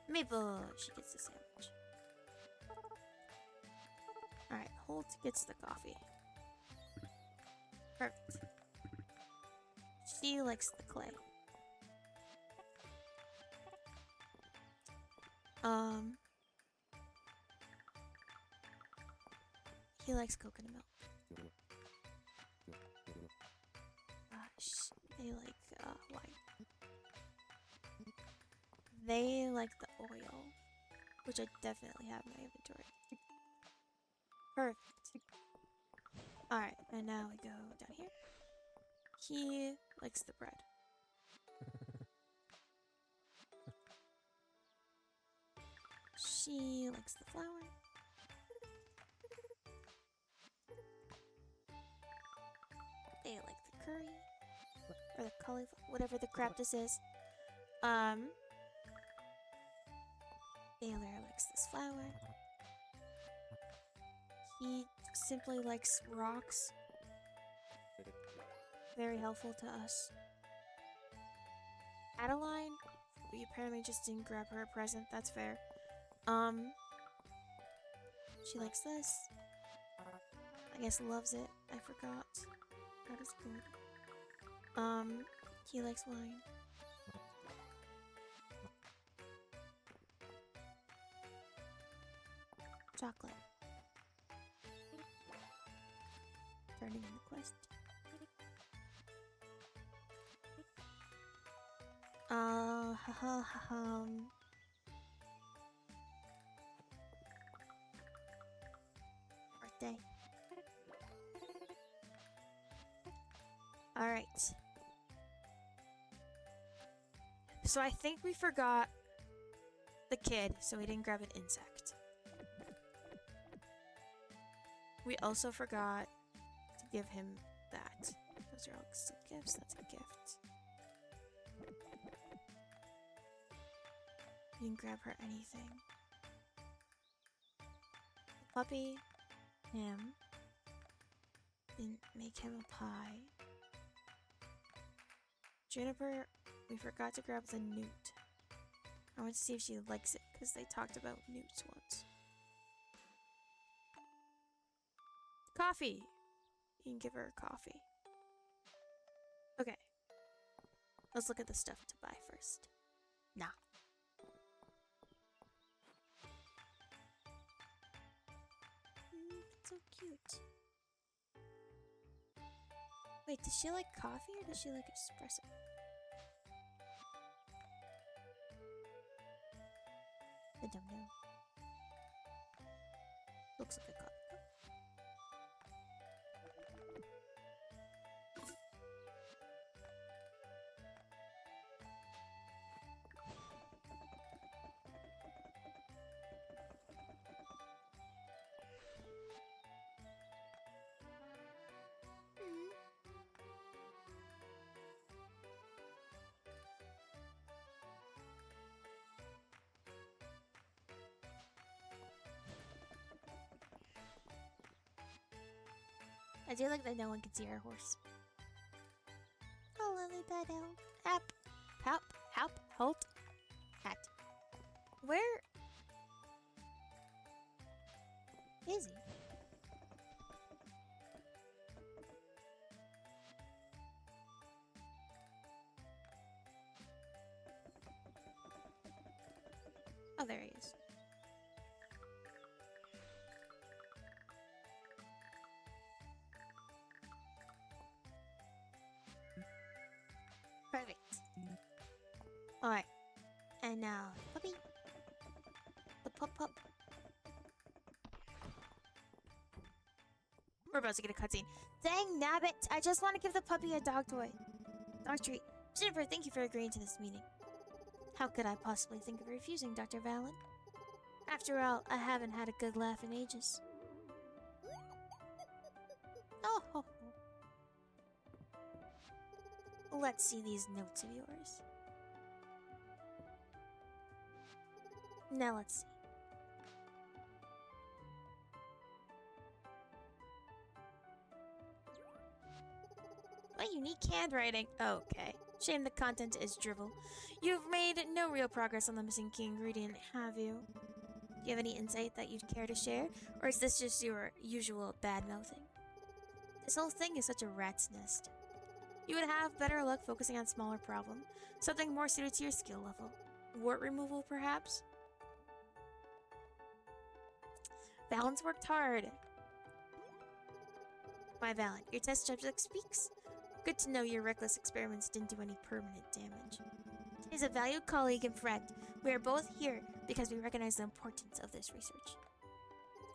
Maple, she gets the sandwich. Alright, Holt gets the coffee. Perfect. She likes the clay. He likes coconut milk. They like wine. They like the oil, which I definitely have in my inventory. Perfect. Alright, and now we go down here. He likes the bread. She likes the flour. They like the curry. Or the cauliflower, whatever the crap this is. Baylor likes this flower. He simply likes rocks. Very helpful to us. Adeline, we apparently just didn't grab her a present, that's fair. She likes this. I guess loves it. I forgot. That is good. He likes wine. Chocolate. Turning in the quest. Birthday. Alright. So I think we forgot the kid, so we didn't grab an insect. We also forgot to give him that. Those are all gifts. That's a gift. We didn't grab her anything. The puppy, him. Didn't make him a pie. Juniper, we forgot to grab the newt. I want to see if she likes it, because they talked about newts once. Coffee! You can give her a coffee. Okay. Let's look at the stuff to buy first. Nah. It's so cute. Wait, does she like coffee or does she like espresso? I don't know. Looks like a coffee cup. I do like that no one can see our horse. Oh, Lily Pedo. Hap. Help. Halt. Hat. Where is he? Oh, there he is. Perfect. Alright. And now, puppy. The pup. We're about to get a cutscene. Dang nabbit! I just want to give the puppy a dog toy. Dog treat. Jennifer, thank you for agreeing to this meeting. How could I possibly think of refusing, Dr. Valen? After all, I haven't had a good laugh in ages. Oh, ho, ho. Let's see these notes of yours. Now let's see. What unique handwriting. Okay. Shame the content is drivel. You've made no real progress on the missing key ingredient, have you? Do you have any insight that you'd care to share? Or is this just your usual bad-mouthing? This whole thing is such a rat's nest. You would have better luck focusing on smaller problem. Something more suited to your skill level. Wart removal, perhaps? Valen's worked hard. My Valen, your test subject speaks. Good to know your reckless experiments didn't do any permanent damage. He's a valued colleague and friend. We are both here because we recognize the importance of this research.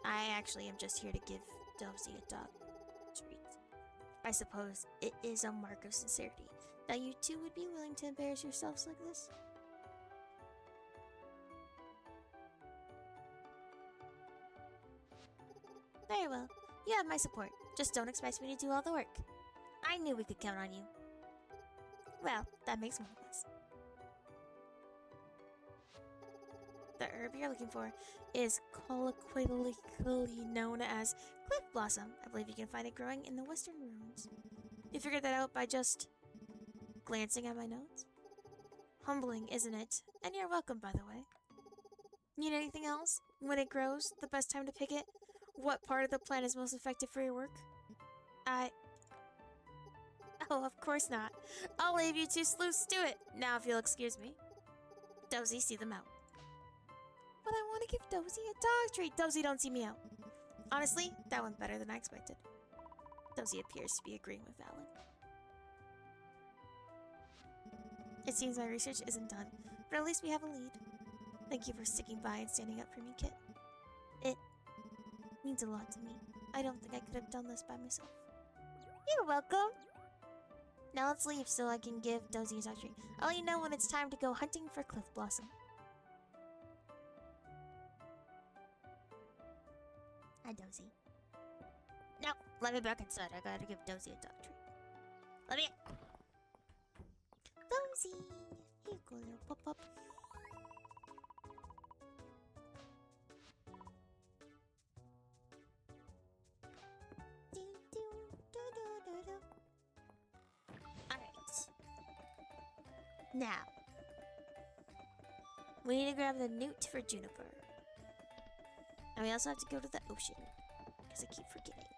I actually am just here to give Dozy a dog treat. I suppose it is a mark of sincerity that you two would be willing to embarrass yourselves like this. Very well. You have my support. Just don't expect me to do all the work. I knew we could count on you. Well, that makes one of us. The herb you're looking for is colloquially known as cliff blossom. I believe you can find it growing in the western ruins. You figured that out by just glancing at my notes? Humbling, isn't it? And you're welcome, by the way. Need anything else? When it grows, the best time to pick it? What part of the plant is most effective for your work? Oh, of course not. I'll leave you two sleuths to it. Now, if you'll excuse me. Dozy, see them out. But I want to give Dozy a dog treat. Dozy, don't see me out. Honestly, that went better than I expected. Dozy appears to be agreeing with Valen. It seems my research isn't done, but at least we have a lead. Thank you for sticking by and standing up for me, Kit. It means a lot to me. I don't think I could have done this by myself. You're welcome. Now let's leave so I can give Dozy a dog treat. I'll let you know when it's time to go hunting for Cliff Blossom. Hi, Dozy. No, let me back inside. I gotta give Dozy a dog treat. Let me in. Dozy! Here you go, little pop-up. Alright. Now, we need to grab the newt for Juniper. And we also have to go to the ocean, because I keep forgetting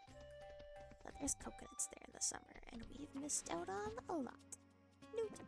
that there's coconuts there in the summer, and we've missed out on a lot. Newt.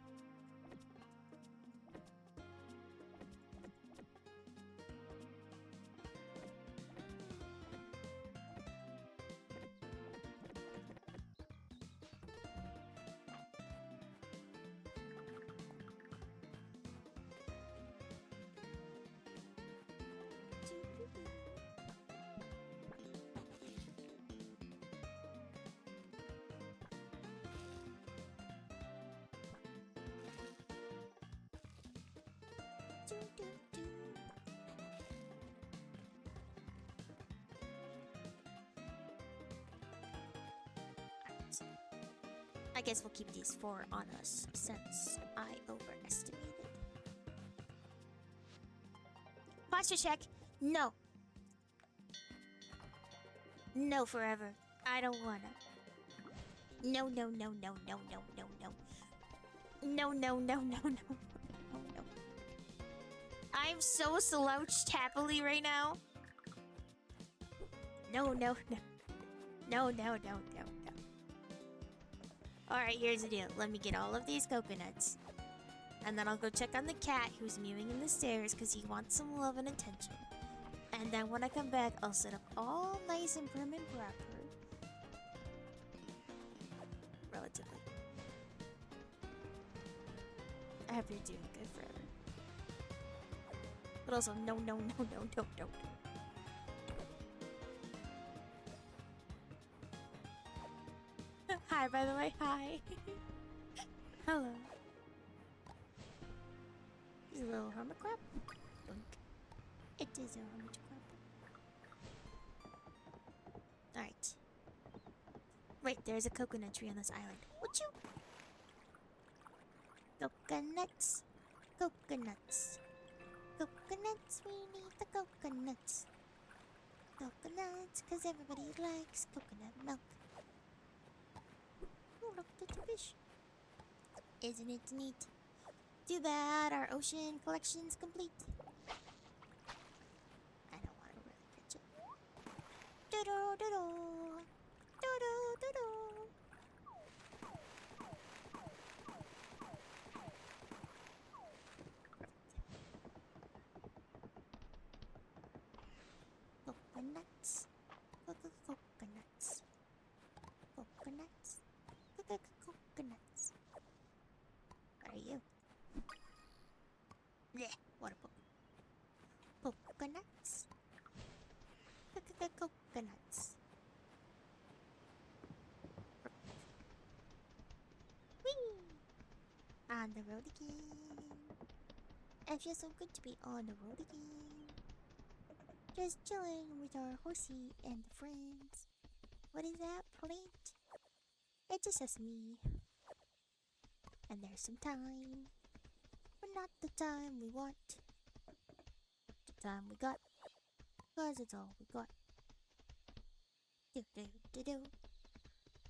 I guess we'll keep these 4 on us since I overestimated. Posture check. No. No forever. I don't wanna. No, no, no, no, no, no, no, no. No, no, no, no, no, no, no. I'm so slouched happily right now. No, no, no. No, no, no, no, no. Alright, here's the deal. Let me get all of these coconuts. And then I'll go check on the cat who's mewing in the stairs because he wants some love and attention. And then when I come back, I'll set up all nice and prim and proper. Relatively. I hope you're doing good forever. But also, no. Hi, by the way, hi. Hello. Is a little hermit crab? Dunk. It is a hermit crab. Alright. Wait, there's a coconut tree on this island. Would you? Coconuts. Coconuts. Coconuts, we need the coconuts. Coconuts, cause everybody likes coconut milk. Oh, look at the fish. Isn't it neat? Too bad our ocean collection's complete. I don't want to really catch it. Do-do-do-do. Do-do-do-do. Coconuts. Coconuts. Coconuts. Coconuts. What are you? Blech, what a poke. Coconuts. Coconuts. Whee! On the road again. It feels so good to be on the road again. Just chilling with our horsey and the friends. What is that plate? It just says me. And there's some time. But not the time we want. The time we got. Cause it's all we got. Do do do do.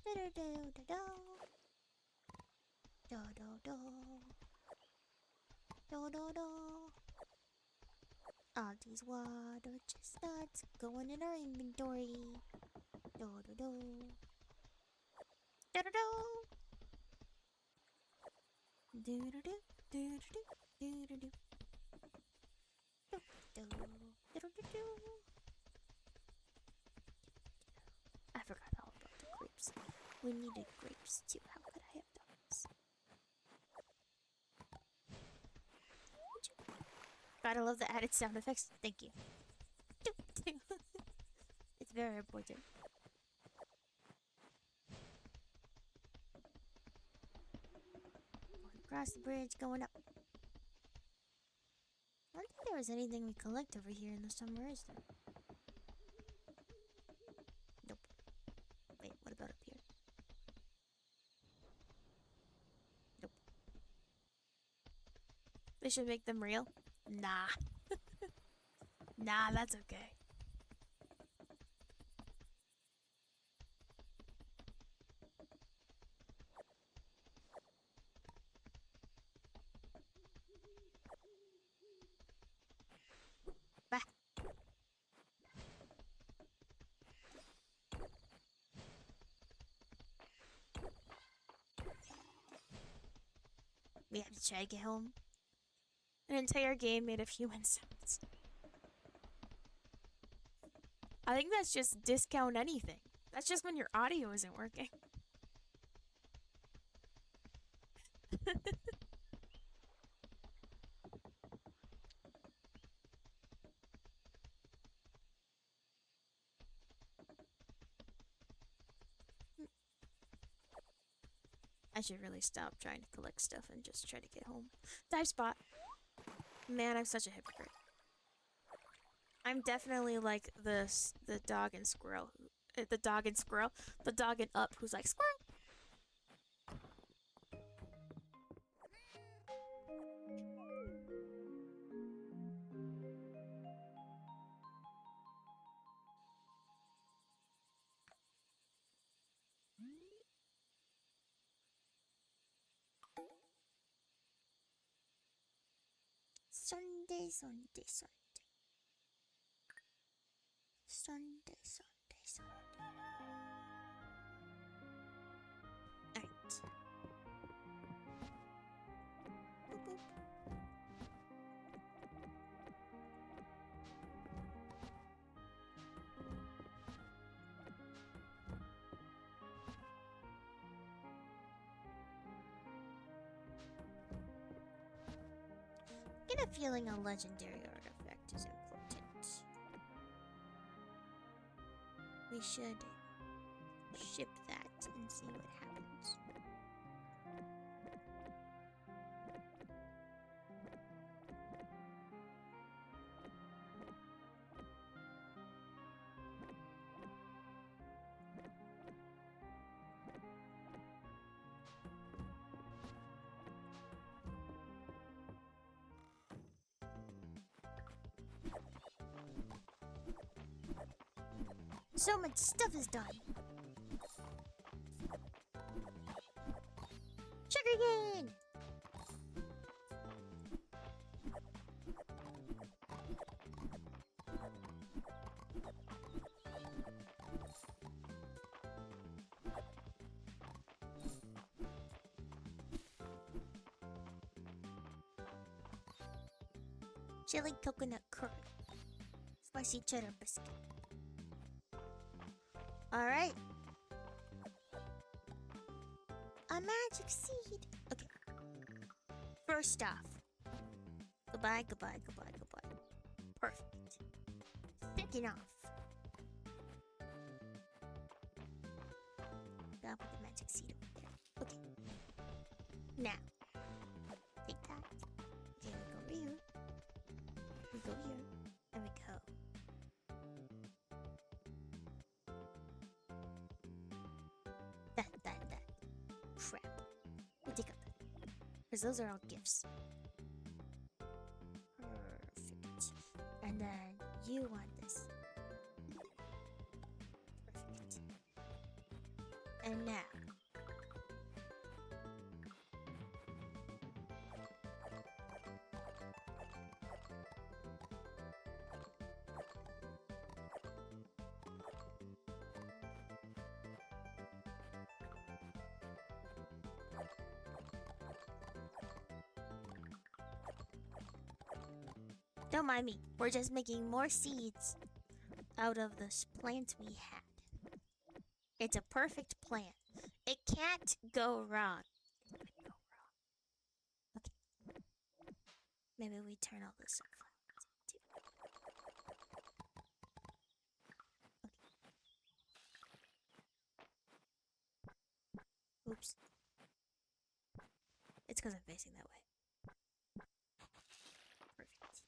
Do do do do do. Do do do. Do do do. All these water chestnuts going in our inventory. Do do do. Do do do. Do do do. Do do do. Do do do. Do do do do do. I forgot all about the grapes. We needed grapes too. How could I have done this? Gotta love the added sound effects. Thank you. It's very important. Going across the bridge, going up. I don't think there was anything we collect over here in the summer, is there? Nope. Wait, what about up here? Nope. They should make them real? Nah. Nah, that's okay. Bah. We have to try to get home. An entire game made of human sounds. I think that's just discount anything. That's just when your audio isn't working. I should really stop trying to collect stuff and just try to get home. Dive spot. Man, I'm such a hypocrite. I'm definitely like the dog and squirrel. The dog and squirrel. The dog and up who's like, squirrel. Sunday, Sunday, Sunday. Sunday, Sunday, Sunday. Alright. Boop, boop. get a feeling a legendary artifact is important. We should ship that and see what happens. So much stuff is done. Sugarcane! Chili coconut curry. Spicy cheddar biscuit. Alright. A magic seed. Okay. First off. Goodbye, goodbye, goodbye, goodbye. Perfect. Second off. Gotta put the magic seed over there. Okay. Now. Take that. Okay, we go over here. We go here. And we go. That. Crap. We take up that. Because those are all gifts. Perfect. And then you want this. Perfect. And now. Don't mind me. We're just making more seeds out of this plant we had. It's a perfect plant. It can't go wrong. It could go wrong. Okay. Maybe we turn all this off. Okay. Oops. It's because I'm facing that way. Perfect.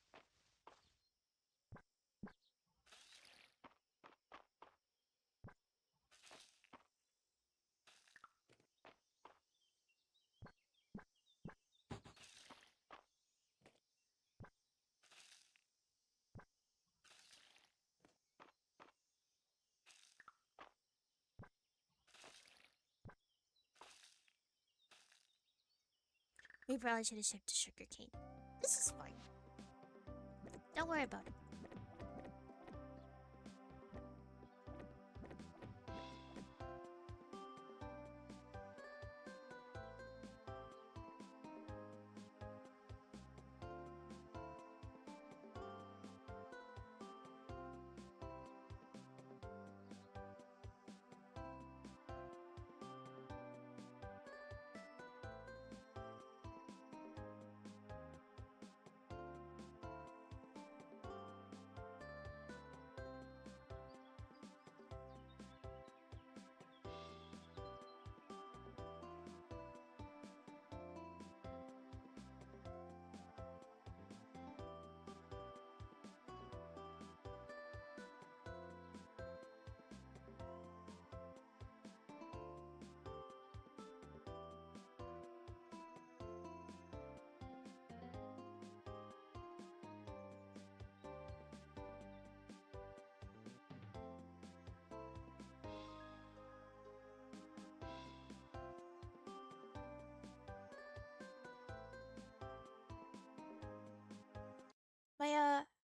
We probably should have shipped to sugarcane. This is fine. Don't worry about it.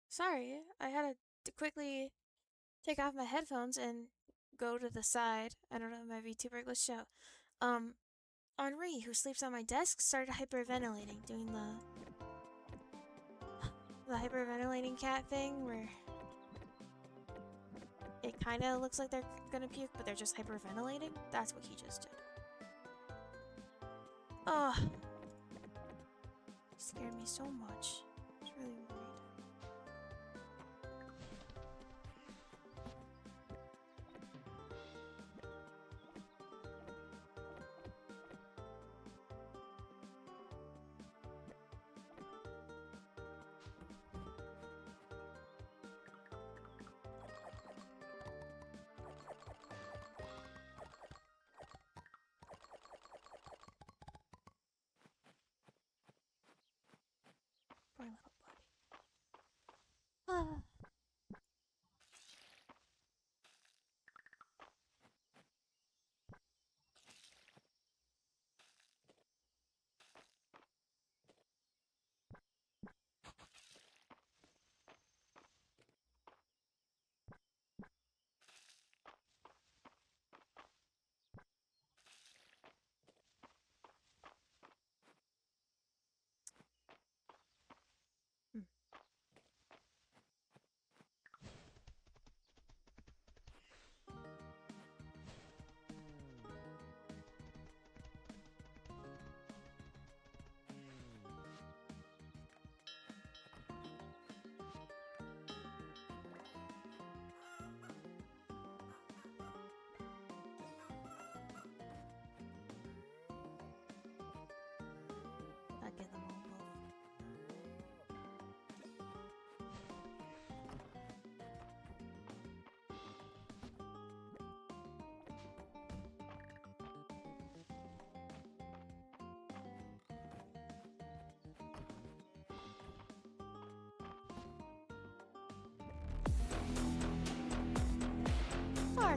Sorry, I had to quickly take off my headphones and go to the side. I don't know, my VTuber glitched out. Henri, who sleeps on my desk, started hyperventilating, doing the hyperventilating cat thing where it kind of looks like they're gonna puke, but they're just hyperventilating. That's what he just did. Oh, scared me so much.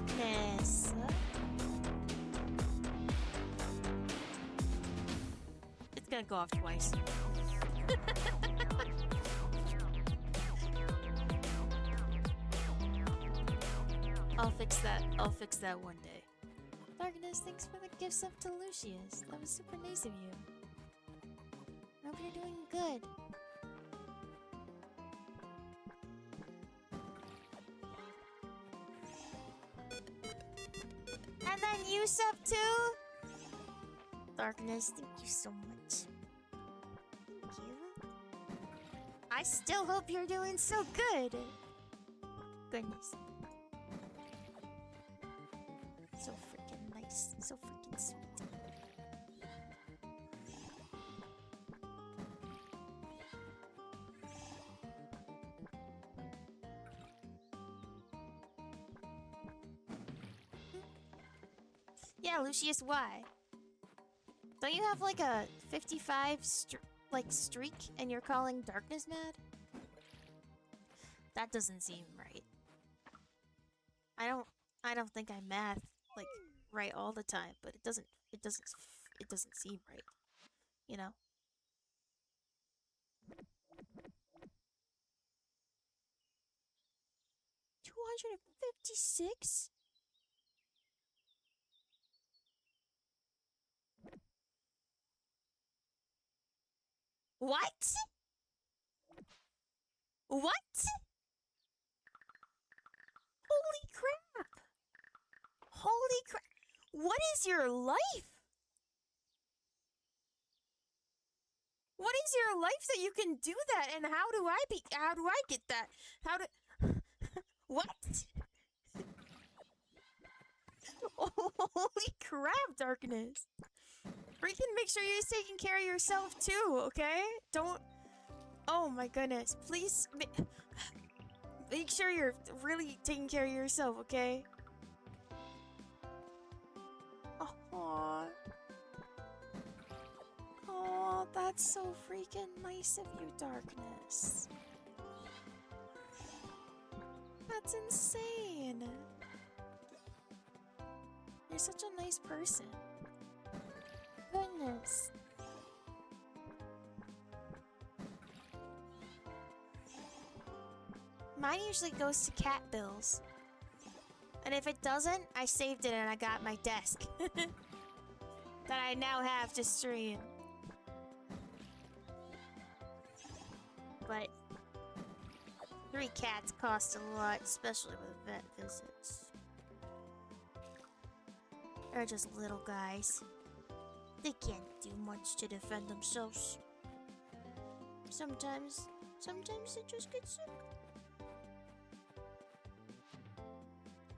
Darkness! It's gonna go off twice. I'll fix that. I'll fix that one day. Darkness, thanks for the gifts up to Lucius. That was super nice of you. I hope you're doing good. And then you sub too? Darkness, thank you so much. Thank you. I still hope you're doing so good. Goodness. So freaking nice. So freaking sweet. Yeah, Lucius, why? Don't you have like a 55 streak and you're calling Darkness mad? That doesn't seem right. I don't think I math like right all the time, but it doesn't seem right. You know? 256? What? What? Holy crap! Holy crap! What is your life? What is your life that you can do that? And how do I get that? How do what? Holy crap, Darkness. Freaking make sure you're taking care of yourself too, okay? Don't. Oh my goodness. Please make sure you're really taking care of yourself, okay? Aww. Oh, that's so freaking nice of you, Darkness. That's insane. You're such a nice person. Goodness. Mine usually goes to cat bills. And if it doesn't, I saved it and I got my desk. That I now have to stream. But 3 cats cost a lot, especially with vet visits. They're just little guys. They can't do much to defend themselves. Sometimes they just get sick.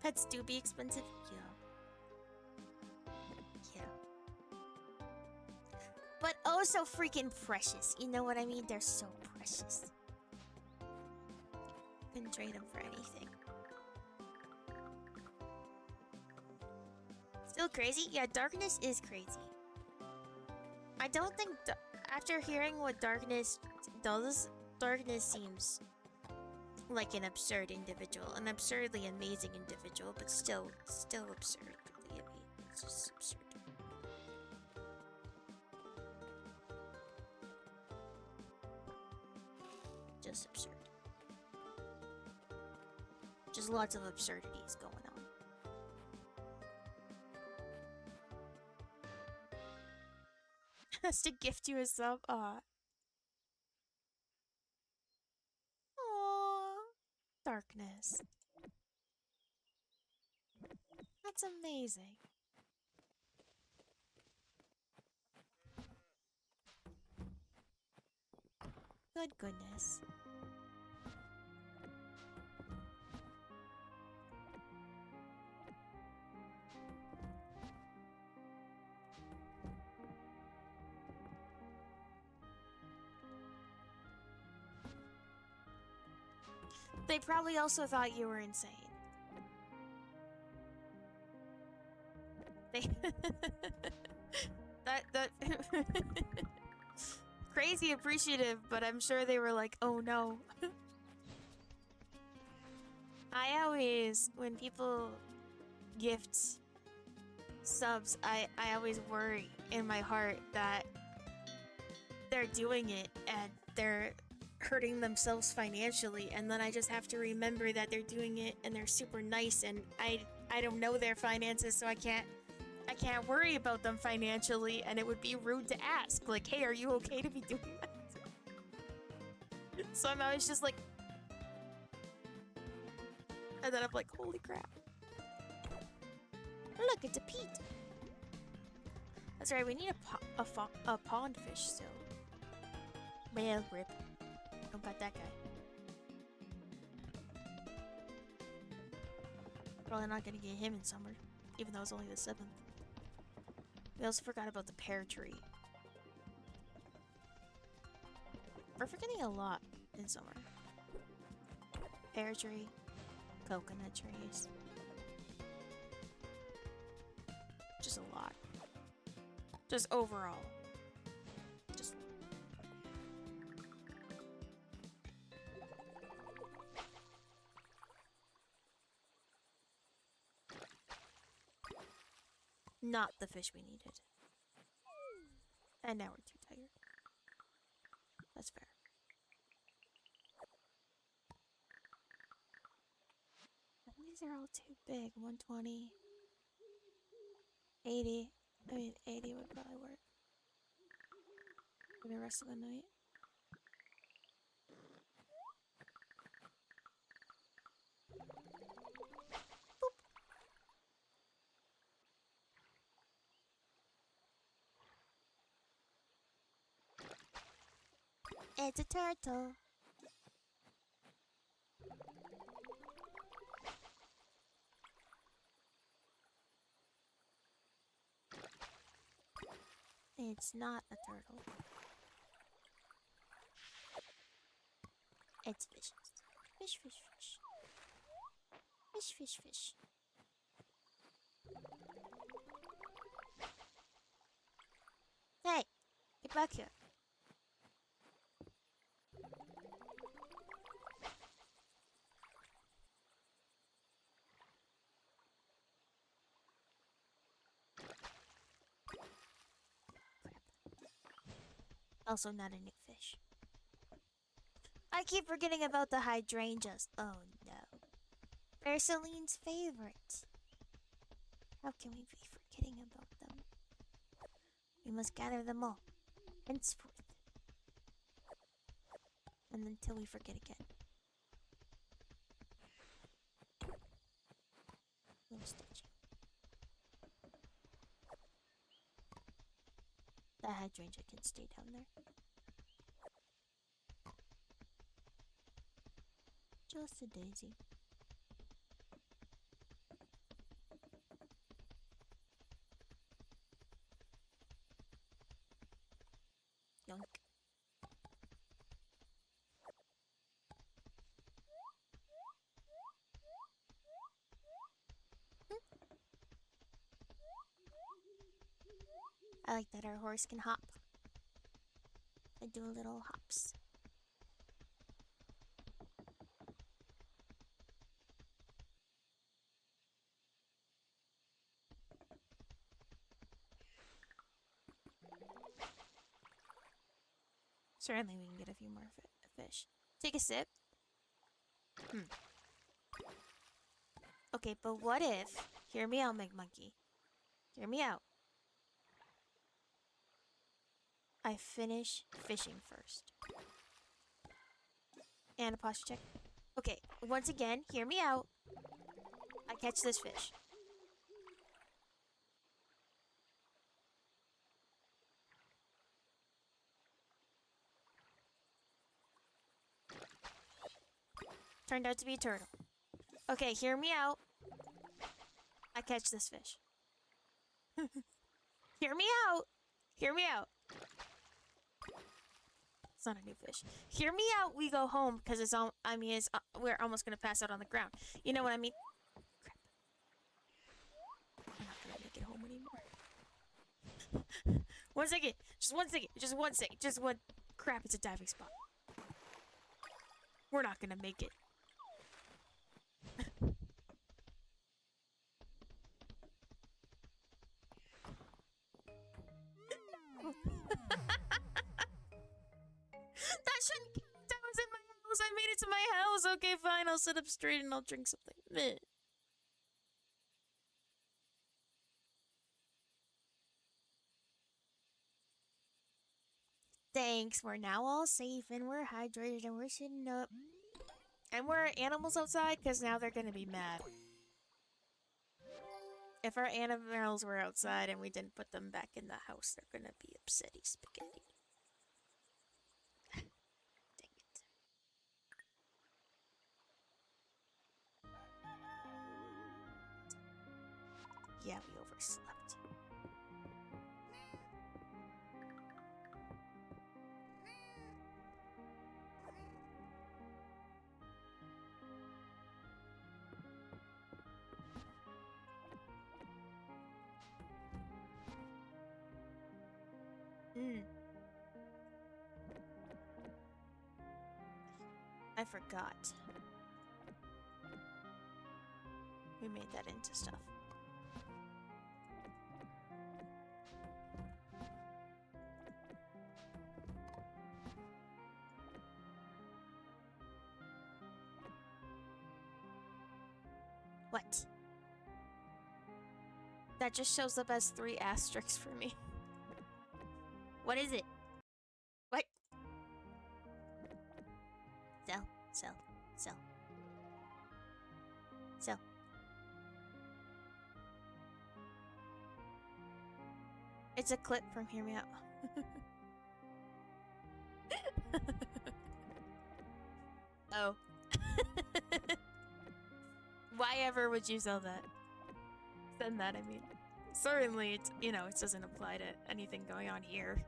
Pets do be expensive, yeah. But oh so freaking precious, you know what I mean? They're so precious. Couldn't trade them for anything. Still crazy? Yeah, Darkness is crazy. I don't think, after hearing what Darkness does, Darkness seems like an absurd individual. An absurdly amazing individual, but still absurd. It's just absurd. Just absurd. Just lots of absurdities going on. Has to gift you a sub. Aw. Aww. Darkness. That's amazing. Good goodness. They probably also thought you were insane. They that crazy appreciative, but I'm sure they were like, oh no. I always, when people gifts, subs, I always worry in my heart that they're doing it and they're hurting themselves financially, and then I just have to remember that they're doing it and they're super nice, and I don't know their finances, so I can't worry about them financially, and it would be rude to ask, like, hey, are you okay to be doing that? So I'm always just like, and then I'm like, holy crap. Look, it's a Pete. That's right, we need a pond fish still. Man, rip. Don't got that guy. Probably not gonna get him in summer, even though it's only the 7th. We also forgot about the pear tree. We're forgetting a lot in summer. Pear tree, coconut trees. Just a lot. Just overall. Just... Not the fish we needed. And now we're too tired. That's fair. And these are all too big. 120. 80. I mean, 80 would probably work. For the rest of the night. Boop. It's a turtle. It's not a turtle. It's fishes. Fish, fish, fish. Fish, fish, fish. Hey! Get back here. Also not a new fish. I keep forgetting about the hydrangeas. Oh no. They're Celine's favorite. How can we be forgetting about them? We must gather them all. Henceforth. And until we forget again. Little statue. That hydrangea can stay down there. Just a daisy. Yoink. I like that our horse can hop. I do little hops. Certainly we can get a few more fish. Take a sip. Okay, but what if... Hear me out, McMonkey. Hear me out. I finish fishing first. And a posture check. Okay, once again, hear me out. I catch this fish. Turned out to be a turtle. Okay, hear me out. I catch this fish. Hear me out. Hear me out. It's not a new fish. Hear me out. We go home because it's all. I mean, it's we're almost gonna pass out on the ground. You know what I mean? Crap. I'm not gonna make it home anymore. 1 second. Just 1 second. Just 1 second. Just one. Crap! It's a diving spot. We're not gonna make it. to my house. Okay, fine. I'll sit up straight and I'll drink something. Meh. Thanks. We're now all safe and we're hydrated and we're sitting up. And we're animals outside because now they're going to be mad. If our animals were outside and we didn't put them back in the house, they're going to be upsetty spaghetti. Dang it. Yeah, we overslept. I forgot. We made that into stuff. What? That just shows up as 3 asterisks for me. What is it? What? Sell, sell, sell. Sell. It's a clip from Hear Me Out. Oh. Why ever would you sell that? Send that, I mean. Certainly, it's, you know, it doesn't apply to anything going on here.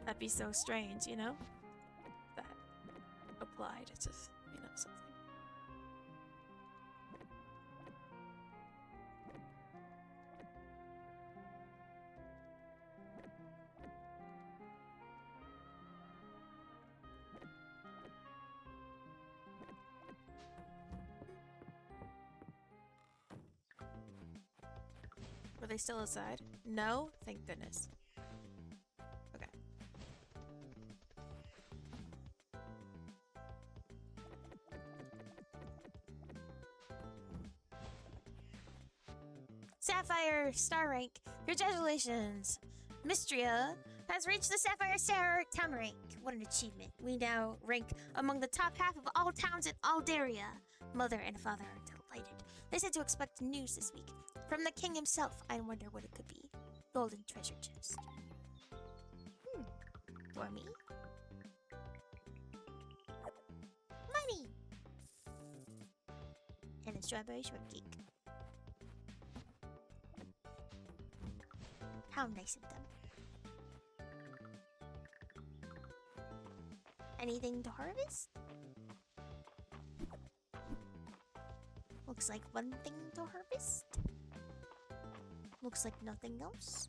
That'd be so strange, you know? That applied to, you know, something. Were they still outside? No? Thank goodness. Okay. Sapphire Star Rank. Congratulations! Mistria has reached the Sapphire Star Town Rank. What an achievement. We now rank among the top half of all towns in Aldaria. Mother and father are delighted. They said to expect news this week. From the king himself. I wonder what it could be. Golden treasure chest. For me? Money! And a strawberry shortcake. How nice of them. Anything to harvest? Looks like one thing to harvest. Looks like nothing else.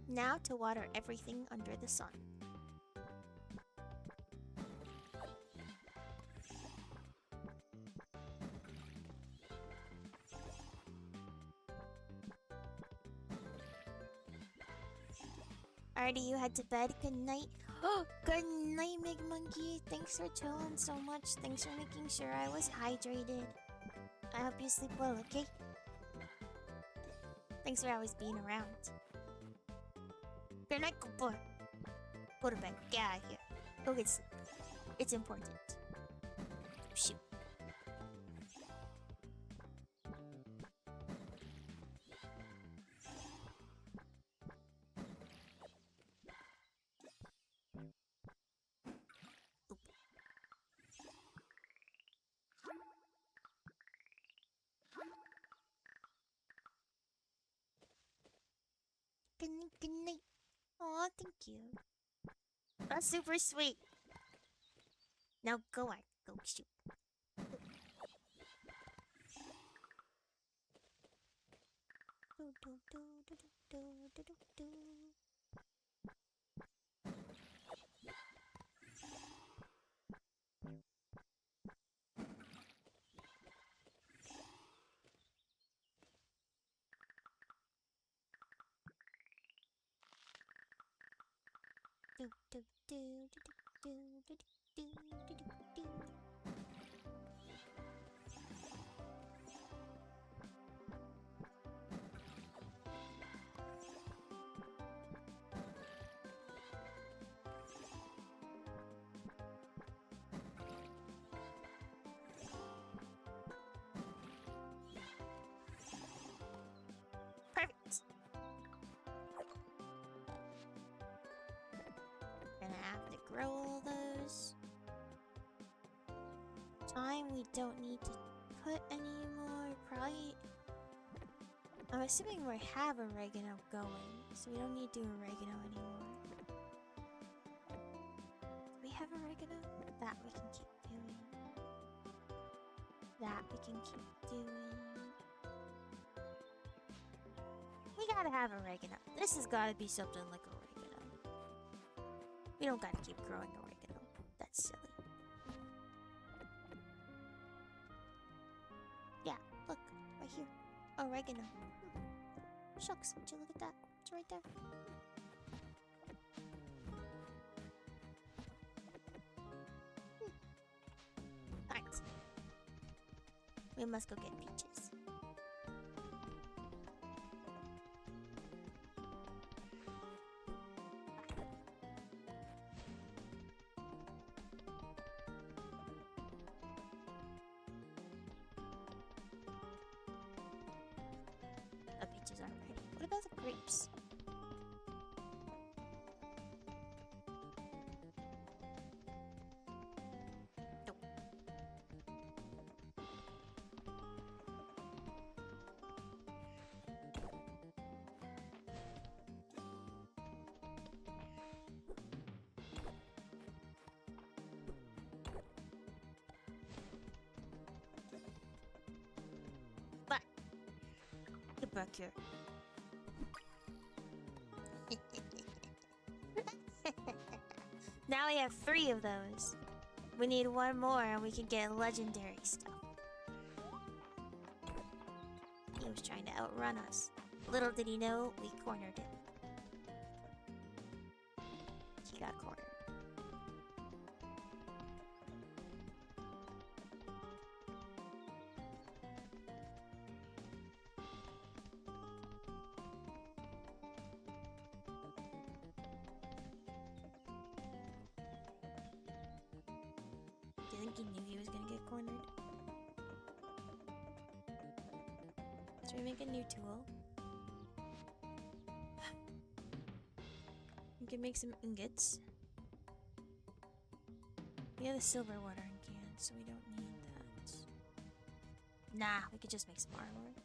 Now to water everything under the sun. Alrighty, you head to bed. Good night. Oh, good night, Big Monkey. Thanks for chilling so much. Thanks for making sure I was hydrated. I hope you sleep well, okay? Thanks for always being around. Good night, good boy. Go to bed. Get out of here. Go get sleep. It's important. Shoot. Good night. Aw, thank you. That's super sweet. Now go on. Go shoot. Perfect. Gonna have to grow all those. Thyme we don't need to put anymore. Probably. I'm assuming we have oregano going, so we don't need to do oregano anymore. Do we have oregano? That we can keep doing. That we can keep doing. We gotta have oregano. This has gotta be something like oregano. We don't gotta keep growing oregano. That's silly. Yeah, look, right here. Oregano. Shucks, would you look at that? It's right there. Alright. We must go get peaches. The peaches aren't ready. What about the grapes? Nope. But get back here. Now we have 3 of those. We need 1 more and we can get legendary stuff. He was trying to outrun us. Little did he know, we cornered him. He got cornered. Do you think he knew he was gonna get cornered? Should we make a new tool? We can make some ingots. We have a silver watering can, so we don't need that. Nah, we could just make some armor.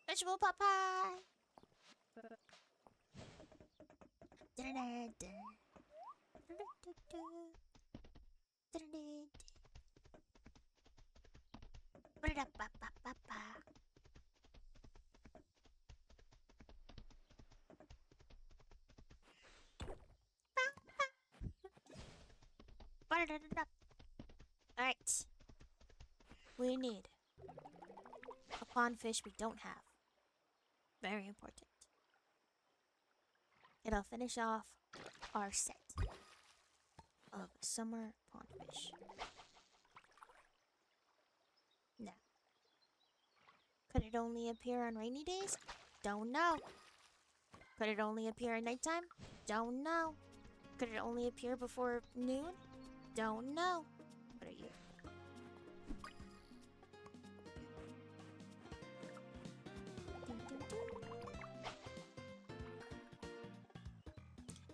Vegetable pot pie! Alright. We need a pond fish we don't have. Very important. It'll finish off our set of summer pond fish. Now, could it only appear on rainy days? Don't know. Could it only appear at nighttime? Don't know. Could it only appear before noon? Don't know. What are you?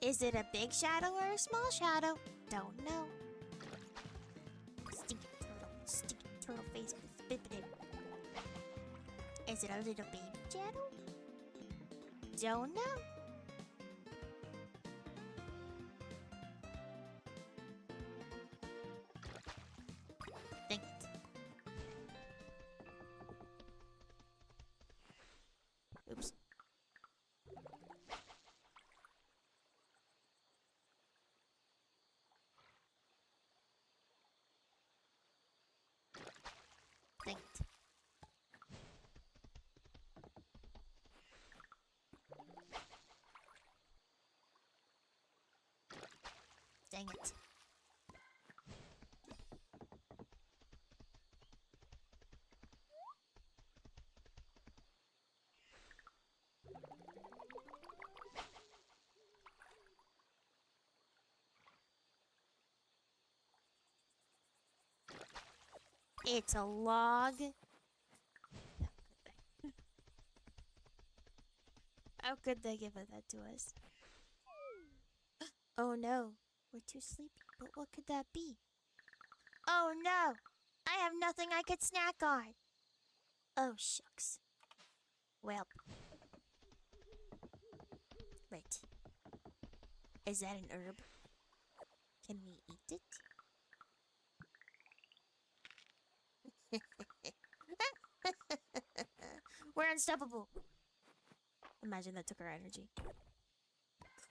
Is it a big shadow or a small shadow? Don't know. Stinky turtle face with bippity. Is it a little baby shadow? Don't know. Dang it. Oops. Dang it. It's a log. How could they give it that to us? Oh no, we're too sleepy. But what could that be? Oh no! I have nothing I could snack on. Oh shucks. Well. Right. Is that an herb? Can we eat it? We're unstoppable. Imagine that took our energy.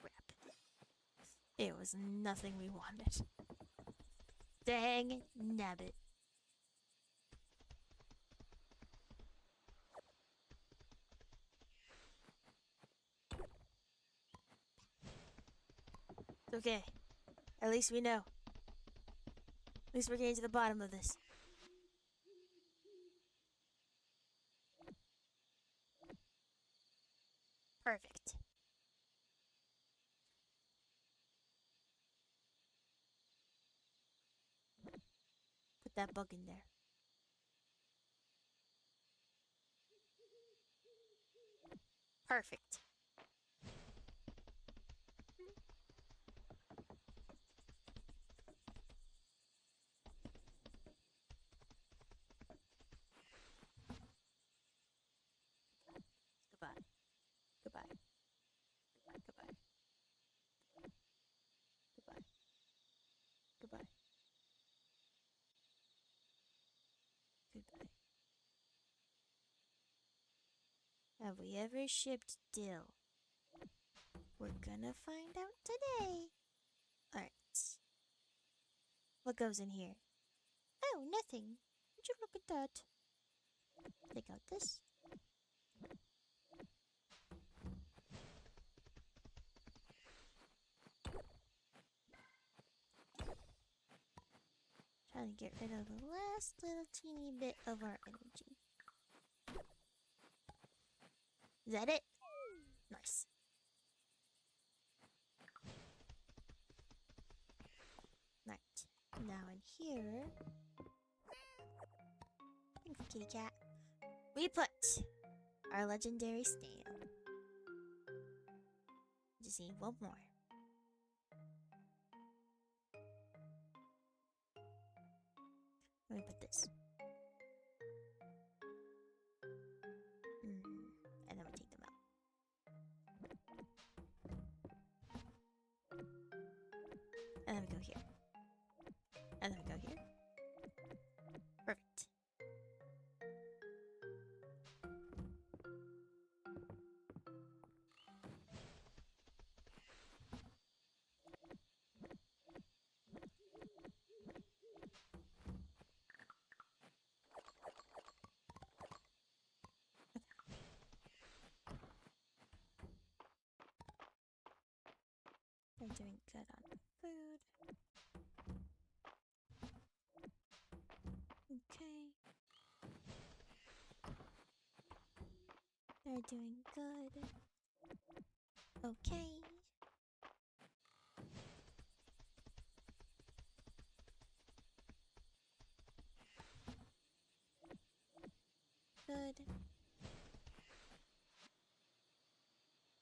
Crap. It was nothing we wanted. Dang nabbit. It's okay. At least we know. At least we're getting to the bottom of this. Perfect. Put that bug in there. Perfect. Goodbye. Goodbye. Goodbye. Goodbye. Goodbye. Goodbye. Have we ever shipped dill? We're gonna find out today. Alright. What goes in here? Oh, nothing. Would you look at that? Take out this. Trying to get rid of the last little teeny bit of our energy. Is that it? Nice. Right. Now in here... Thanks, kitty cat. We put our legendary snail. Just need one more. Let me put this. And then we take them out. And then we go here. And then we go here. Perfect. They're doing good on food. Okay. They're doing good. Okay. Good.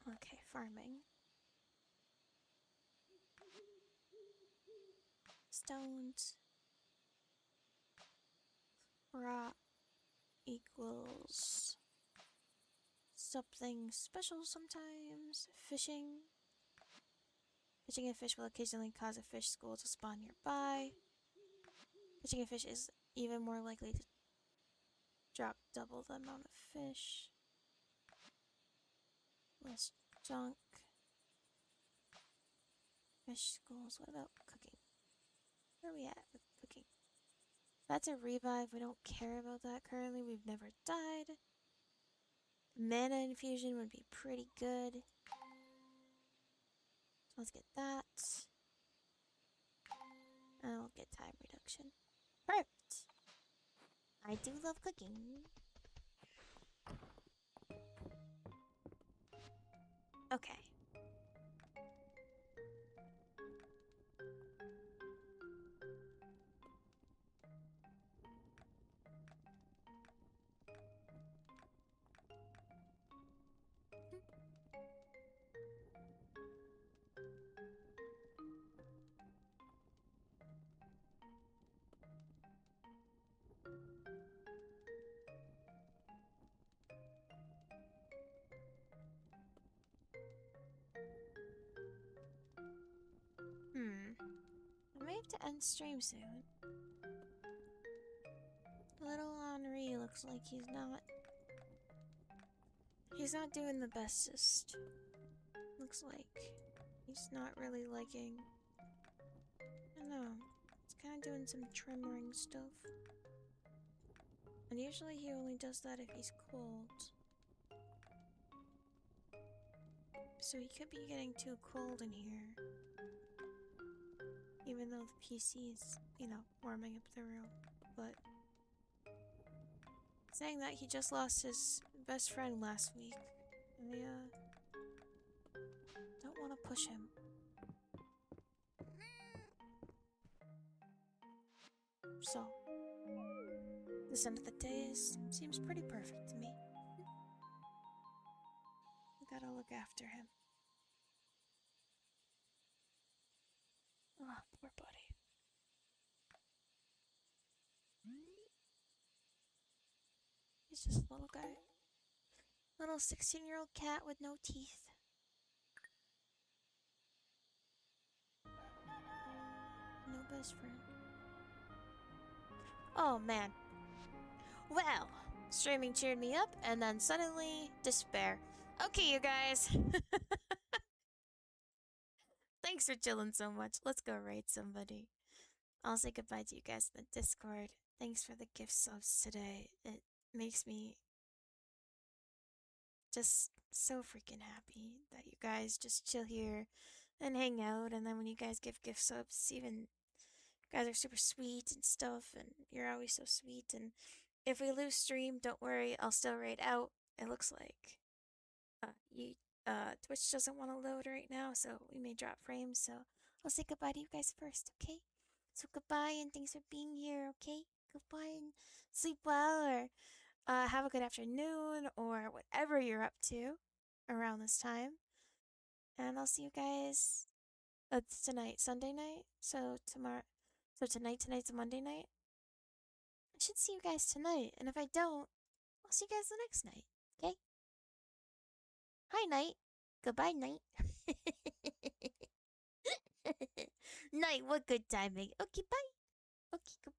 Okay, farming. Stones. Rock equals something special sometimes. Fishing. Catching a fish will occasionally cause a fish school to spawn nearby. Catching a fish is even more likely to drop double the amount of fish. Less junk. Fish schools. What about cooking? Where are we at with cooking? That's a revive. We don't care about that currently. We've never died. Mana infusion would be pretty good. So let's get that. And I'll get time reduction. Perfect. I do love cooking. Okay. I may have to end stream soon. Little Henri looks like he's not doing the bestest. Looks like he's not really liking. I don't know. He's kind of doing some tremoring stuff. And usually he only does that if he's cold. So he could be getting too cold in here. Even though the PC is, warming up the room. But saying that, he just lost his best friend last week. And don't want to push him. So, this end of the day seems pretty perfect to me. I gotta look after him. Oh, poor buddy. He's just a little guy. Little 16-year-old cat with no teeth. No best friend. Oh, man. Well, streaming cheered me up, and then suddenly, despair. Okay, you guys. Thanks for chilling so much. Let's go raid somebody. I'll say goodbye to you guys in the Discord. Thanks for the gift subs today. It makes me just so freaking happy that you guys just chill here and hang out. And then when you guys give gift subs, even you guys are super sweet and stuff, and you're always so sweet. And if we lose stream, don't worry, I'll still raid out. It looks like Twitch doesn't want to load right now, so we may drop frames. So I'll say goodbye to you guys first, okay? So goodbye and thanks for being here, okay? Goodbye and sleep well, or have a good afternoon, or whatever you're up to around this time. And I'll see you guys tonight, Sunday night. So tonight's a Monday night. I should see you guys tonight, and if I don't, I'll see you guys the next night, okay? Hi, night. Goodbye, night. Night, what good timing. Okay, bye. Okay, goodbye.